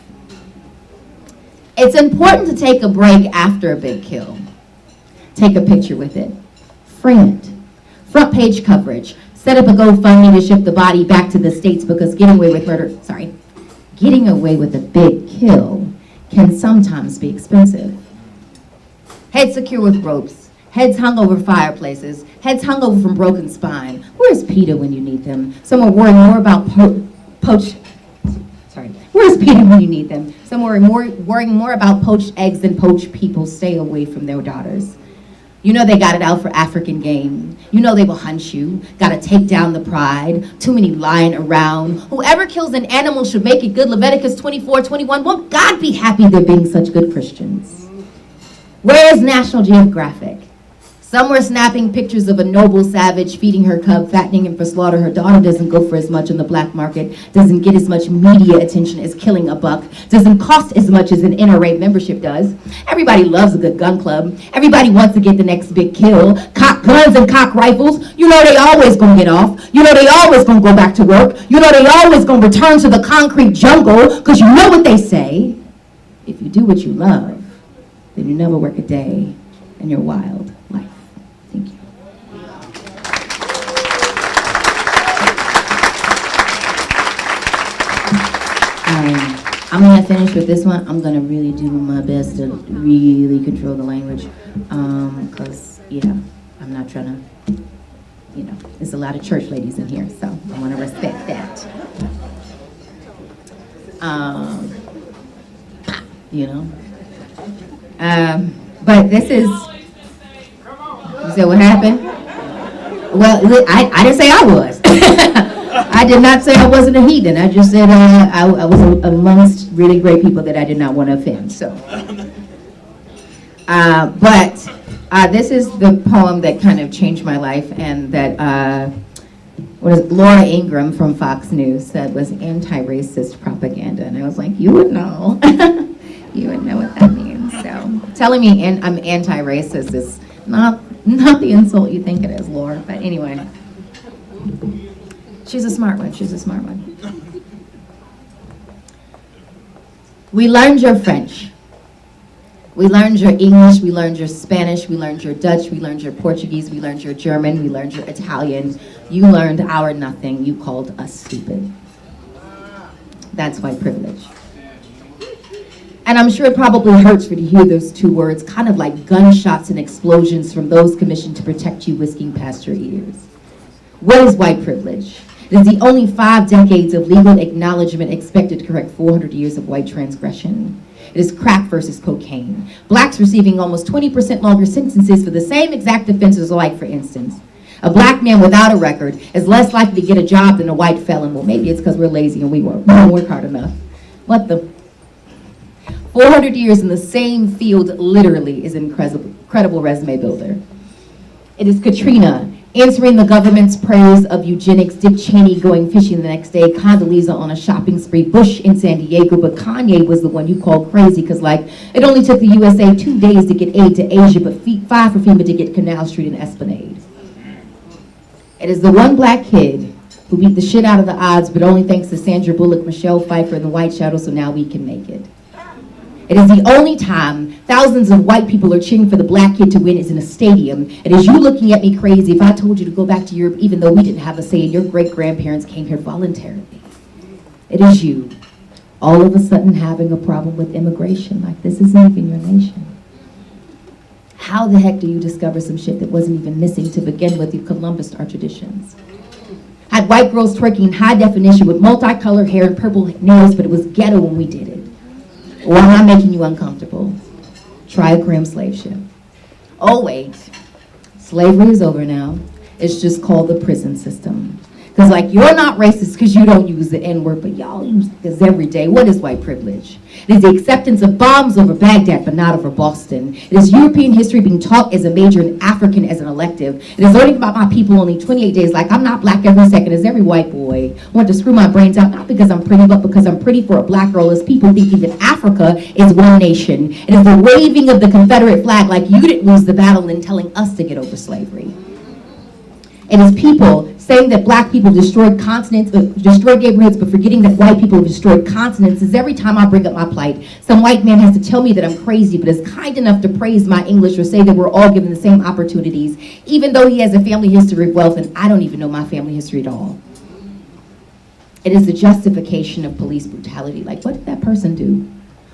It's important to take a break after a big kill. Take a picture with it, frame it, front page coverage, set up a GoFundMe to ship the body back to the States because getting away with a big kill can sometimes be expensive. Heads secure with ropes, heads hung over fireplaces, heads hung over from broken spine. Where's PETA when you need them? Someone worrying more about Where's PETA when you need them? Someone worrying more about poached eggs than poached people. Stay away from their daughters. You know they got it out for African game. You know they will hunt you. Gotta take down the pride. Too many lying around. Whoever kills an animal should make it good. Leviticus 24:21. Won't God be happy they're being such good Christians? Where is National Geographic? Some were snapping pictures of a noble savage feeding her cub, fattening him for slaughter. Her daughter doesn't go for as much on the black market, doesn't get as much media attention as killing a buck, doesn't cost as much as an NRA membership does. Everybody loves a good gun club. Everybody wants to get the next big kill. Cock guns and cock rifles, you know they always gonna get off. You know they always gonna go back to work. You know they always gonna return to the concrete jungle, because you know what they say. If you do what you love, then you never work a day in your wild life. Thank you. I'm going to finish with this one. I'm going to really do my best to really control the language. Because, yeah, I'm not trying to, you know, there's a lot of church ladies in here, so I want to respect that. You know. But this is, you said what happened? Well, I didn't say I was. I did not say I wasn't a heathen. I just said I was amongst really great people that I did not want to offend. So, but this is the poem that kind of changed my life, and that Laura Ingraham from Fox News said was anti-racist propaganda, and I was like, you would know. You would know what that means. So, telling me I'm anti-racist is not the insult you think it is, Laura. But anyway. She's a smart one. She's a smart one. We learned your French. We learned your English. We learned your Spanish. We learned your Dutch. We learned your Portuguese. We learned your German. We learned your Italian. You learned our nothing. You called us stupid. That's white privilege. And I'm sure it probably hurts for you to hear those two words, kind of like gunshots and explosions from those commissioned to protect you whisking past your ears. What is white privilege? It is the only 5 decades of legal acknowledgement expected to correct 400 years of white transgression. It is crack versus cocaine. Blacks receiving almost 20% longer sentences for the same exact offenses, like, for instance, a black man without a record is less likely to get a job than a white felon. Well, maybe it's because we're lazy and we don't work hard enough. What the? 400 years in the same field literally is an incredible resume builder. It is Katrina answering the government's praise of eugenics, Dick Cheney going fishing the next day, Condoleezza on a shopping spree, Bush in San Diego, but Kanye was the one you called crazy because, like, it only took the USA 2 days to get aid to Asia, but 5 for FEMA to get Canal Street and Esplanade. It is the one black kid who beat the shit out of the odds, but only thanks to Sandra Bullock, Michelle Pfeiffer, and the White Shadow, so now we can make it. It is the only time thousands of white people are cheering for the black kid to win is in a stadium. It is you looking at me crazy if I told you to go back to Europe even though we didn't have a say and your great-grandparents came here voluntarily. It is you all of a sudden having a problem with immigration, like this isn't even your nation. How the heck do you discover some shit that wasn't even missing to begin with? You Columbus our traditions. Had white girls twerking in high definition with multicolored hair and purple nails, but it was ghetto when we did it. Or am I making you uncomfortable? Try a cram slave ship. Oh wait, slavery is over now. It's just called the prison system. Because, like, you're not racist because you don't use the N-word, but y'all use this every day. What is white privilege? It is the acceptance of bombs over Baghdad, but not over Boston. It is European history being taught as a major and African as an elective. It is learning about my people only 28 days, like I'm not black every second, as every white boy want to screw my brains out, not because I'm pretty, but because I'm pretty for a black girl, as people thinking that Africa is one nation. It is the waving of the Confederate flag, like you didn't lose the battle, and telling us to get over slavery. It is people saying that black people destroyed continents, destroyed neighborhoods, but forgetting that white people have destroyed continents. Is every time I bring up my plight, some white man has to tell me that I'm crazy, but is kind enough to praise my English or say that we're all given the same opportunities, even though he has a family history of wealth, and I don't even know my family history at all. It is the justification of police brutality. Like, what did that person do?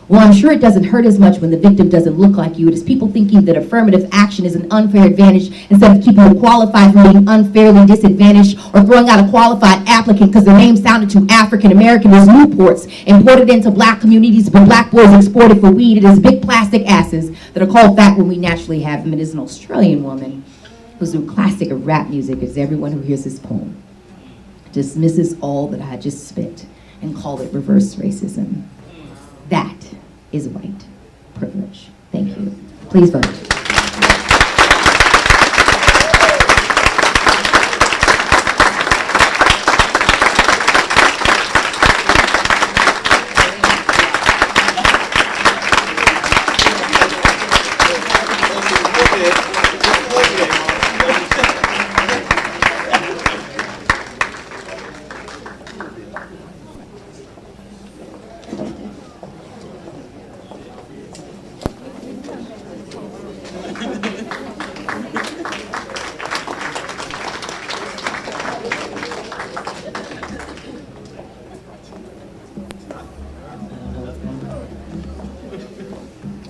Well, I'm sure it doesn't hurt as much when the victim doesn't look like you. It is people thinking that affirmative action is an unfair advantage instead of keeping you qualified from being unfairly disadvantaged, or throwing out a qualified applicant because their name sounded too African American as Newports imported into black communities, but black boys exported for weed. It is big plastic asses that are called fat when we naturally have them. It is an Australian woman who's a classic of rap music, as everyone who hears this poem dismisses all that I just spit and call it reverse racism. That is white privilege. Thank you. Please vote.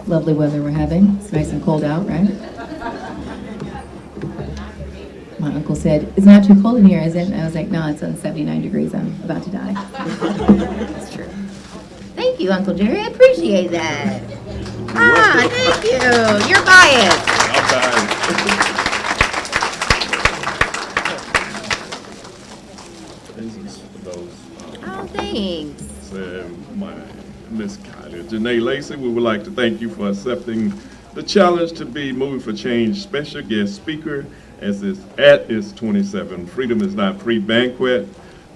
lovely weather we're having. It's nice and cold out, right? My uncle said, "It's not too cold in here, is it?" And I was like, "No, it's on 79 degrees. I'm about to die." It's true. Thank you, Uncle Jerry. I appreciate that. Thank you. You're biased. This is for those. Oh, thanks. My Miss Kylie. Janae Lacey, we would like to thank you for accepting the challenge to be Moving for Change special guest speaker at its 27 Freedom is Not Free banquet,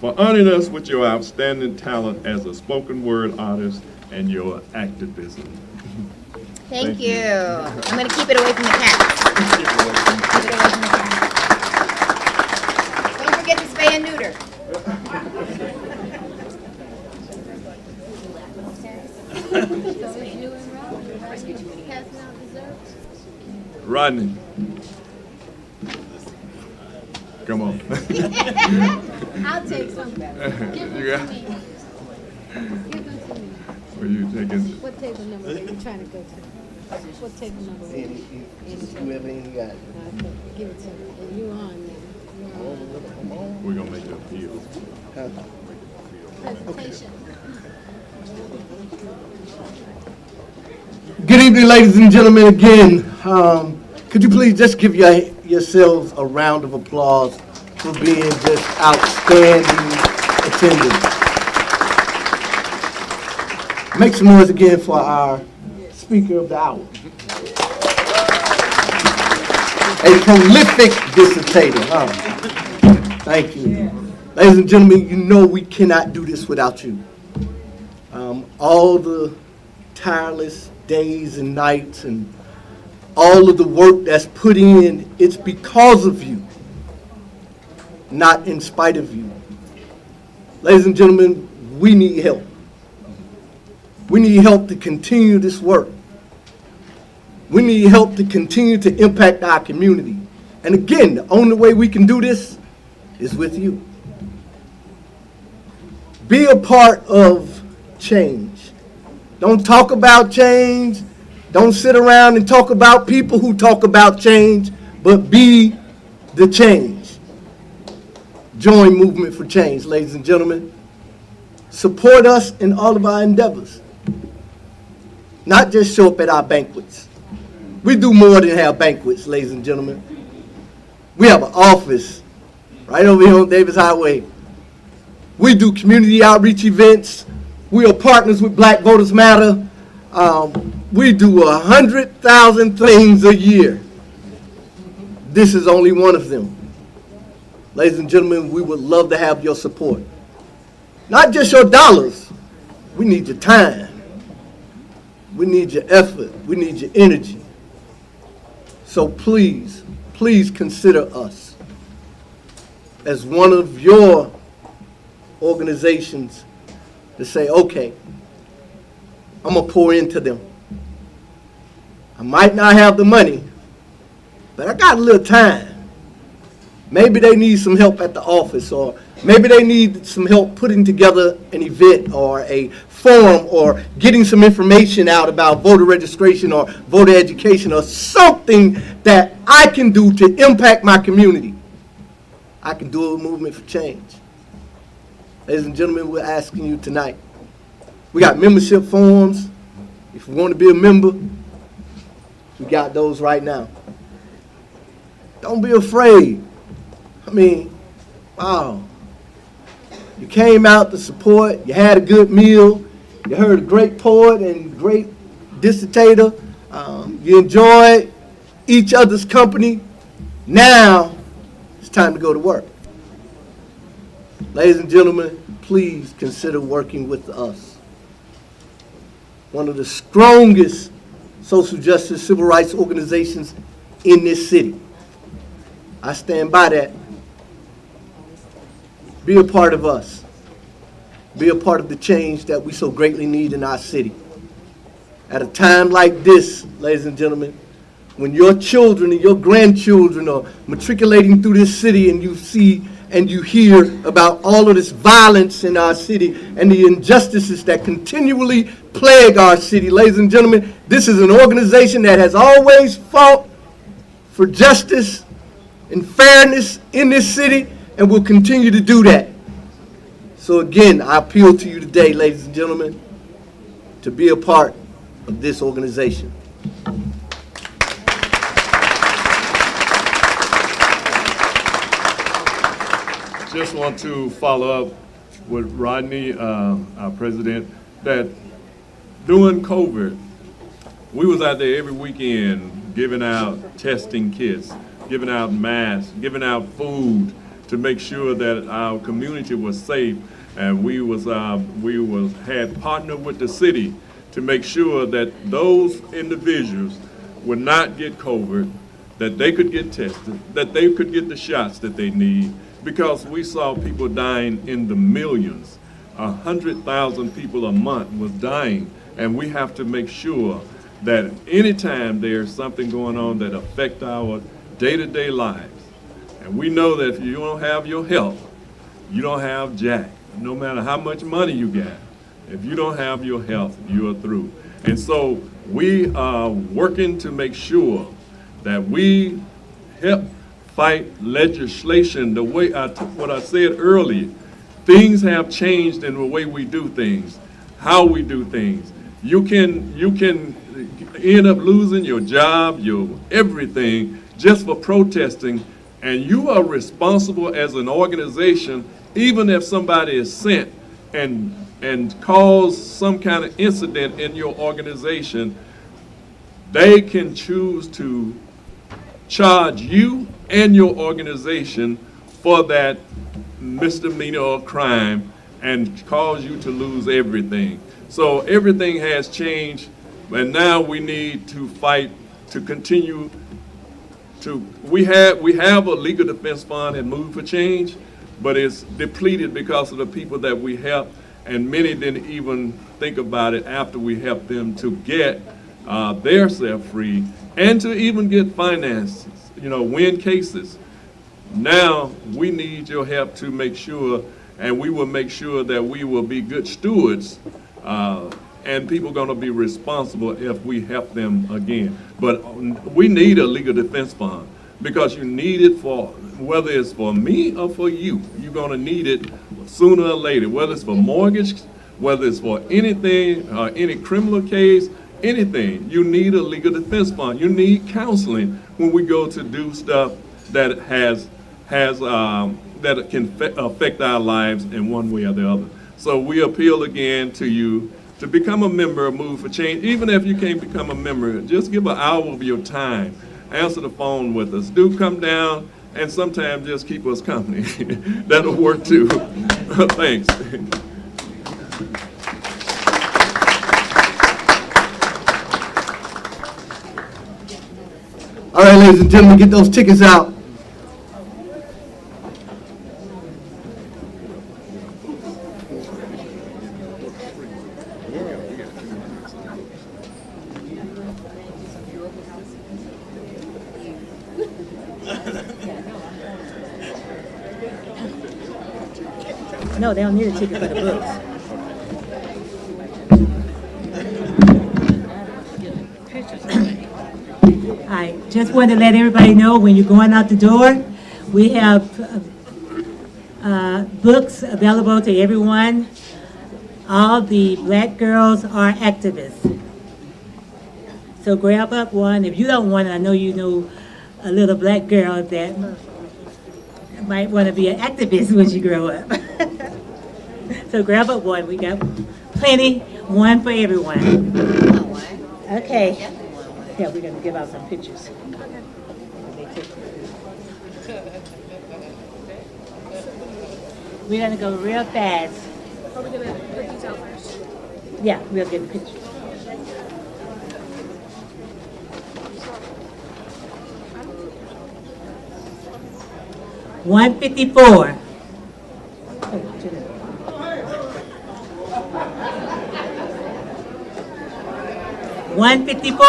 for honoring us with your outstanding talent as a spoken word artist and your activism. Thank you. I'm going to keep it away from the cats. Keep it away from the cats. Don't forget to spay and neuter. Rodney. Come on. I'll take some. Give them You to got- me. Give them to me. Were you taking? What table number are you trying to go to? What table number? Whoever you got. Okay, give it to me. And you on now. We're gonna make an appeal. Presentation. Good evening, ladies and gentlemen, again. Could you please just give yourselves a round of applause for being just outstanding attendance. Make some noise again for our speaker of the hour. A prolific dissertator, huh? Thank you. Ladies and gentlemen, you know we cannot do this without you. All the tireless days and nights and all of the work that's put in, it's because of you, not in spite of you. Ladies and gentlemen, we need help. We need help to continue this work. We need help to continue to impact our community. And again, the only way we can do this is with you. Be a part of change. Don't talk about change. Don't sit around and talk about people who talk about change, but be the change. Join Movement for Change, ladies and gentlemen. Support us in all of our endeavors. Not just show up at our banquets. We do more than have banquets, ladies and gentlemen. We have an office right over here on Davis Highway. We do community outreach events. We are partners with Black Voters Matter. We do 100,000 things a year. This is only one of them. Ladies and gentlemen, we would love to have your support. Not just your dollars. We need your time. We need your effort. We need your energy. So please, please consider us as one of your organizations to say, okay, I'm going to pour into them. I might not have the money, but I got a little time. Maybe they need some help at the office, or maybe they need some help putting together an event or a forum or getting some information out about voter registration or voter education or something that I can do to impact my community. I can do a movement for change. Ladies and gentlemen, we're asking you tonight. We got membership forms. If you want to be a member, we got those right now. Don't be afraid. I mean, wow. You came out to support, you had a good meal, you heard a great poet and great dissertator, you enjoyed each other's company. Now, it's time to go to work. Ladies and gentlemen, please consider working with us. One of the strongest social justice civil rights organizations in this city. I stand by that. Be a part of us. Be a part of the change that we so greatly need in our city. At a time like this, ladies and gentlemen, when your children and your grandchildren are matriculating through this city and you see and you hear about all of this violence in our city and the injustices that continually plague our city. Ladies and gentlemen, this is an organization that has always fought for justice and fairness in this city and will continue to do that. So again, I appeal to you today, ladies and gentlemen, to be a part of this organization. Just want to follow up with Rodney, our president, that during COVID, we was out there every weekend giving out testing kits, giving out masks, giving out food to make sure that our community was safe. And we had partnered with the city to make sure that those individuals would not get COVID, that they could get tested, that they could get the shots that they need, because we saw people dying in the millions. 100,000 people a month was dying, and we have to make sure that anytime there's something going on that affects our day-to-day lives, and we know that if you don't have your health, you don't have jack. No matter how much money you got, if you don't have your health, you are through. And so we are working to make sure that we help fight legislation the way what I said earlier. Things have changed in the way we do things, how we do things. You can end up losing your job, your everything, just for protesting, and you are responsible as an organization. Even if somebody is sent and cause some kind of incident in your organization, they can choose to charge you and your organization for that misdemeanor or crime and cause you to lose everything. So everything has changed, and now we need to fight to continue to, we have a legal defense fund and Move for Change, but it's depleted because of the people that we help, and many didn't even think about it after we helped them to get their self free and to even get finances, win cases. Now we need your help to make sure, and we will make sure that we will be good stewards, and people are going to be responsible if we help them again. But we need a legal defense fund, because you need it for, whether it's for me or for you, you're going to need it sooner or later, whether it's for mortgage, whether it's for anything, any criminal case, anything. You need a legal defense fund. You need counseling when we go to do stuff that that can affect our lives in one way or the other. So we appeal again to you to become a member of Move for Change. Even if you can't become a member, just give an hour of your time. Answer the phone with us. Do come down, and sometimes just keep us company. That'll work too. Thanks. All right, ladies and gentlemen, get those tickets out. No, they don't need a ticket for the books. I just want to let everybody know, when you're going out the door, we have books available to everyone. All the black girls are activists. So grab up one. If you don't want it, I know you know a little black girl that might want to be an activist when you grow up. So grab up one. We got plenty, one for everyone. Okay. Yeah, we're going to give out some pictures. We're going to go real fast. Are we going to put these out first? Yeah, we'll get the picture. $154. 154.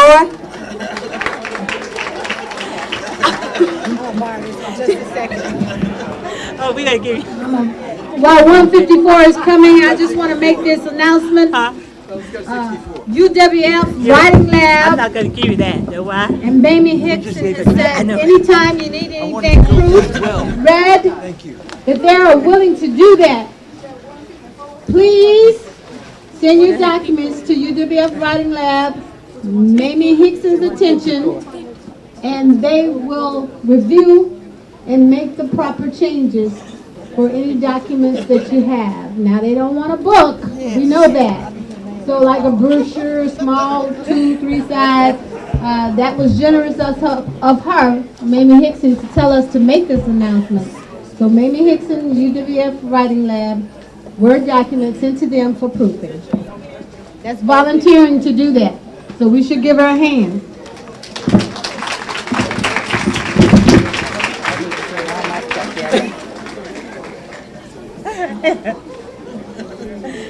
Oh, Marvin, just a second. Oh, we gotta give you. While 154 is coming, I just want to make this announcement. UWF Writing Lab. I'm not gonna give you that. Know why? And Mamie Hickson has said anytime you need anything proofed, read, that they are willing to do that. Please send your documents to UWF Writing Lab, Mamie Hickson's attention, and they will review and make the proper changes for any documents that you have. Now, they don't want a book. We know that. So like a brochure, small, 2-3 size, that was generous of her, Mamie Hickson, to tell us to make this announcement. So Mamie Hickson, UWF Writing Lab, Word documents sent to them for proofing. That's volunteering to do that. So we should give her a hand.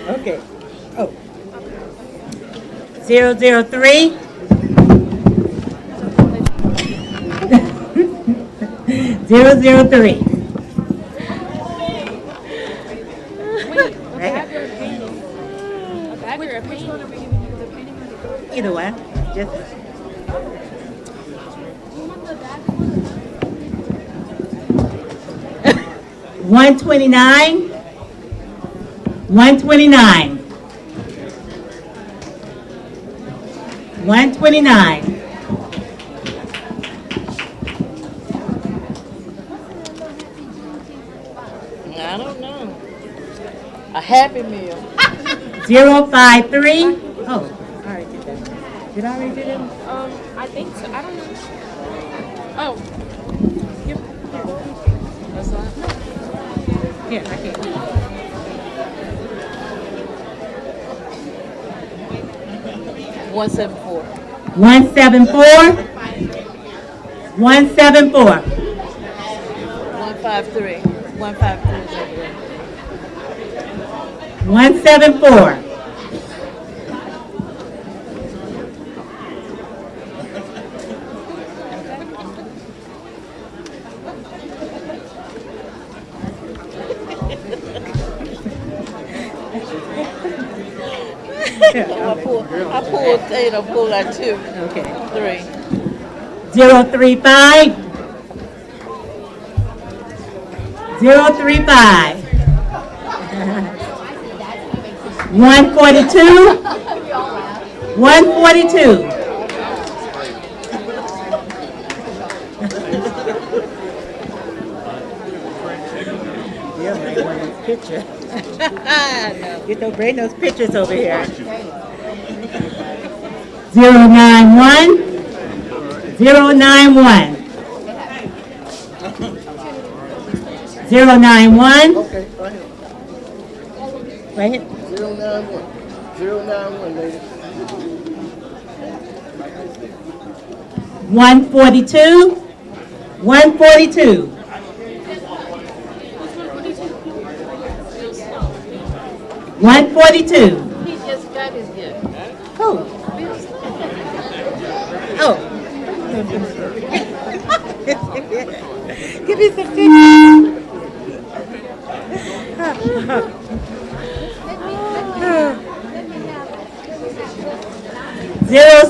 Okay. Oh. 003. 003. Either way, just. One 129. 129. 129. I don't know. A Happy Meal. 053. Oh, I already did that. Did I already do that? I think so. I don't know. Oh. Yep. That's not. Here, I can't. 174. 174. 174. 153. 153 is over there. 174. I pulled 8, I pulled out 2. Okay. 3. 035. 035. 142. 142. Yeah, might want this picture. You don't bring those pictures over here. 091. 091. 091. Okay, right here. Right here. 091. 091, ladies. 142. 142. 142. He just got his gift. Who? Oh. Give me some pictures.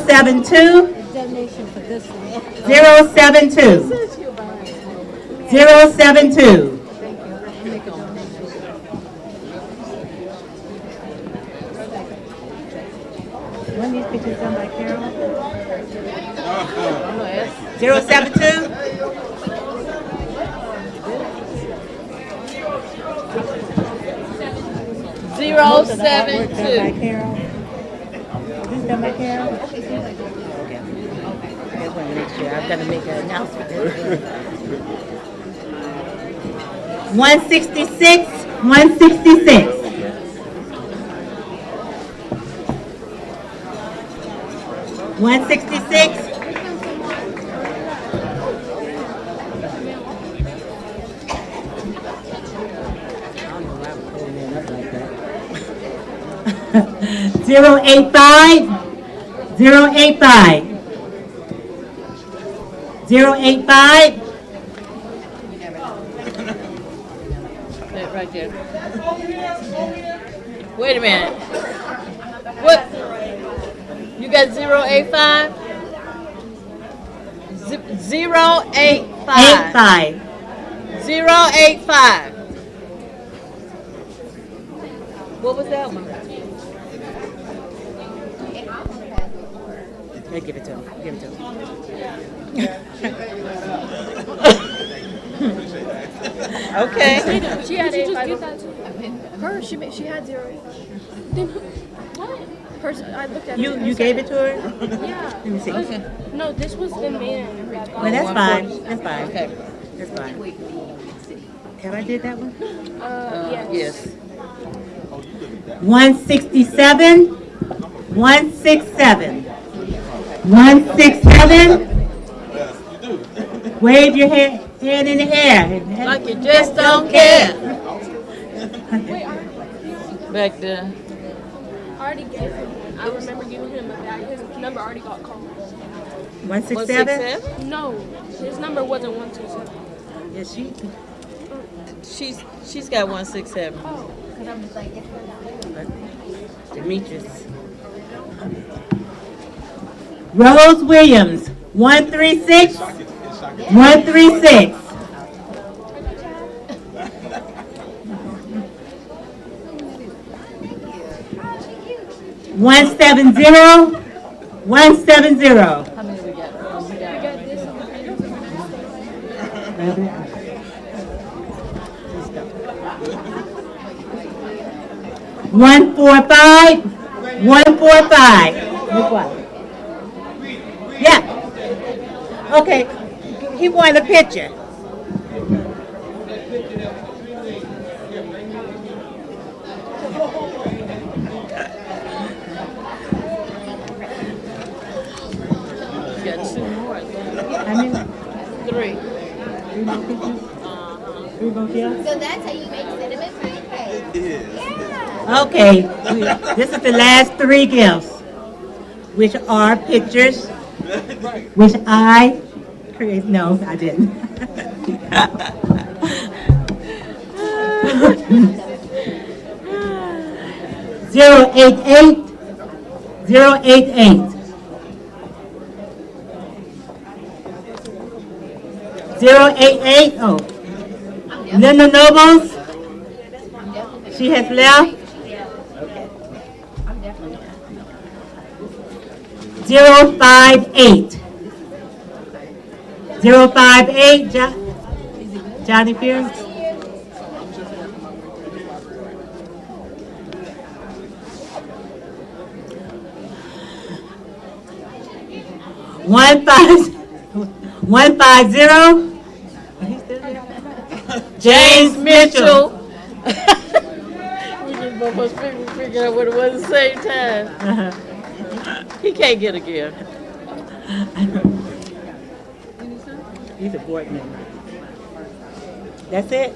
072. Donation for this one. 072. 072. One of these pictures done by Carol? 072? 072. By Carol? This done by Carol? Okay. I just want to make sure. I've got to make an announcement. 166. 166. 166. Zero 85. 085. 085. That right there. Wait a minute. What? You got 085? 085. 085. What was that one? Yeah, give it to him. Give it to him. Okay. She had 8. Her, she had 0. Then what? Hers, I looked at it. You gave it to her? Yeah. Let me see. Okay. No, this was the man. Well, that's fine. That's fine. Okay. That's fine. Have I did that one? Yes. 167. 167. 167. Wave your hand in the air. Like you just don't care. Back there. I already gave him. I remember giving him a bag. His number already got called. 167? No, his number wasn't 127. Yes, She's got 167. Oh, because I'm just like, Demetrius. Rose Williams, 136. 136. One 170. How many we got? we got this. 145. 145. Yeah. Okay. He wanted a picture. Got 2 more. How many? 3. 3 more pictures? 3 more pictures? So that's how you make cinnamon pancakes. It is. Okay, this is the last 3 gifts, which are pictures, which I created. No, I didn't. 088. 088. 088. Oh, Linda Nobles. She has left. 058. 058. Johnny Pierce. One five 150. James Mitchell. We just both figure out what it was at the same time. He can't get a gift. He's a board member. That's it?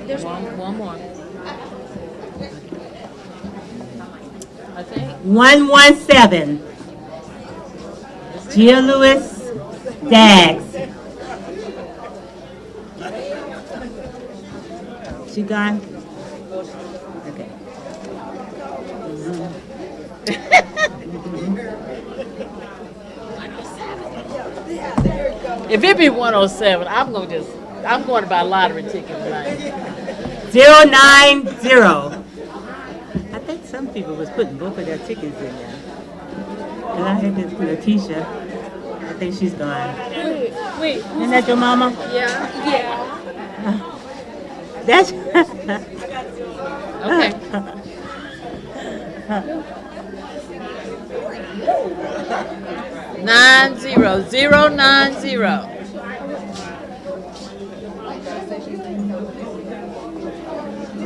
There's one more. I think. 117. Gia Lewis Daggs. She gone? Okay. If it be 107, I'm going to buy lottery tickets tonight. 090. I think some people was putting both of their tickets in there. And I had this Letitia. I think she's gone. Wait. Isn't that your mama? Yeah. That's okay. Nine zero.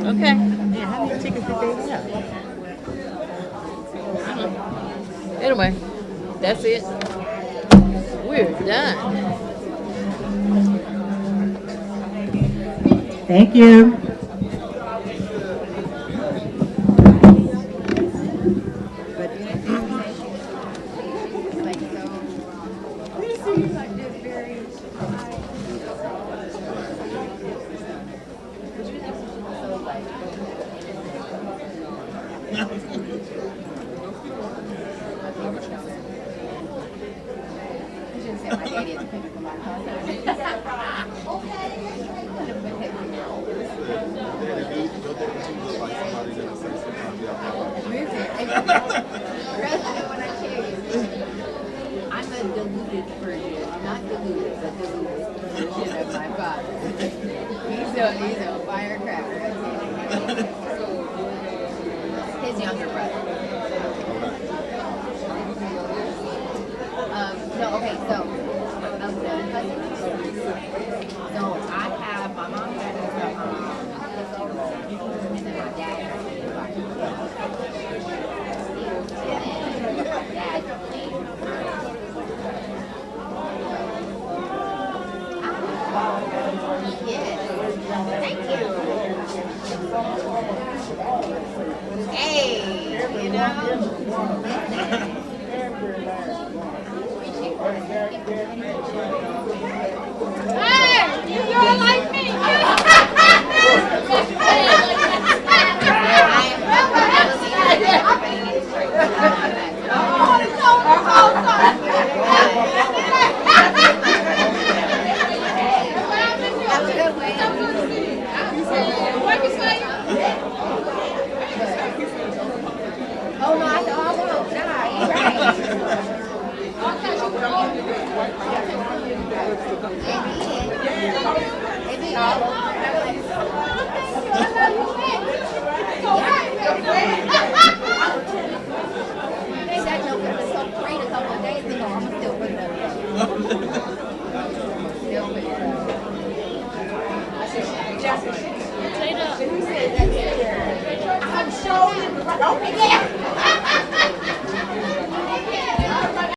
Okay. Yeah, how many tickets did they have? Anyway, that's it. We're done. Thank you. shouldn't say my daddy is a picture for my husband. When I tell you, I'm a diluted version, not diluted, but diluted version of my father. He's a firecracker. His younger brother. No, okay, so, so I have, my mom had and then my dad has Thank you. Hey, you know. Hey, you're like me. Oh no, I said, oh, I won't. Nah, you're right. It be all over. That joke was so great a couple of days ago. I'm still putting it up. Still putting it up. I'm showing. Oh, yeah.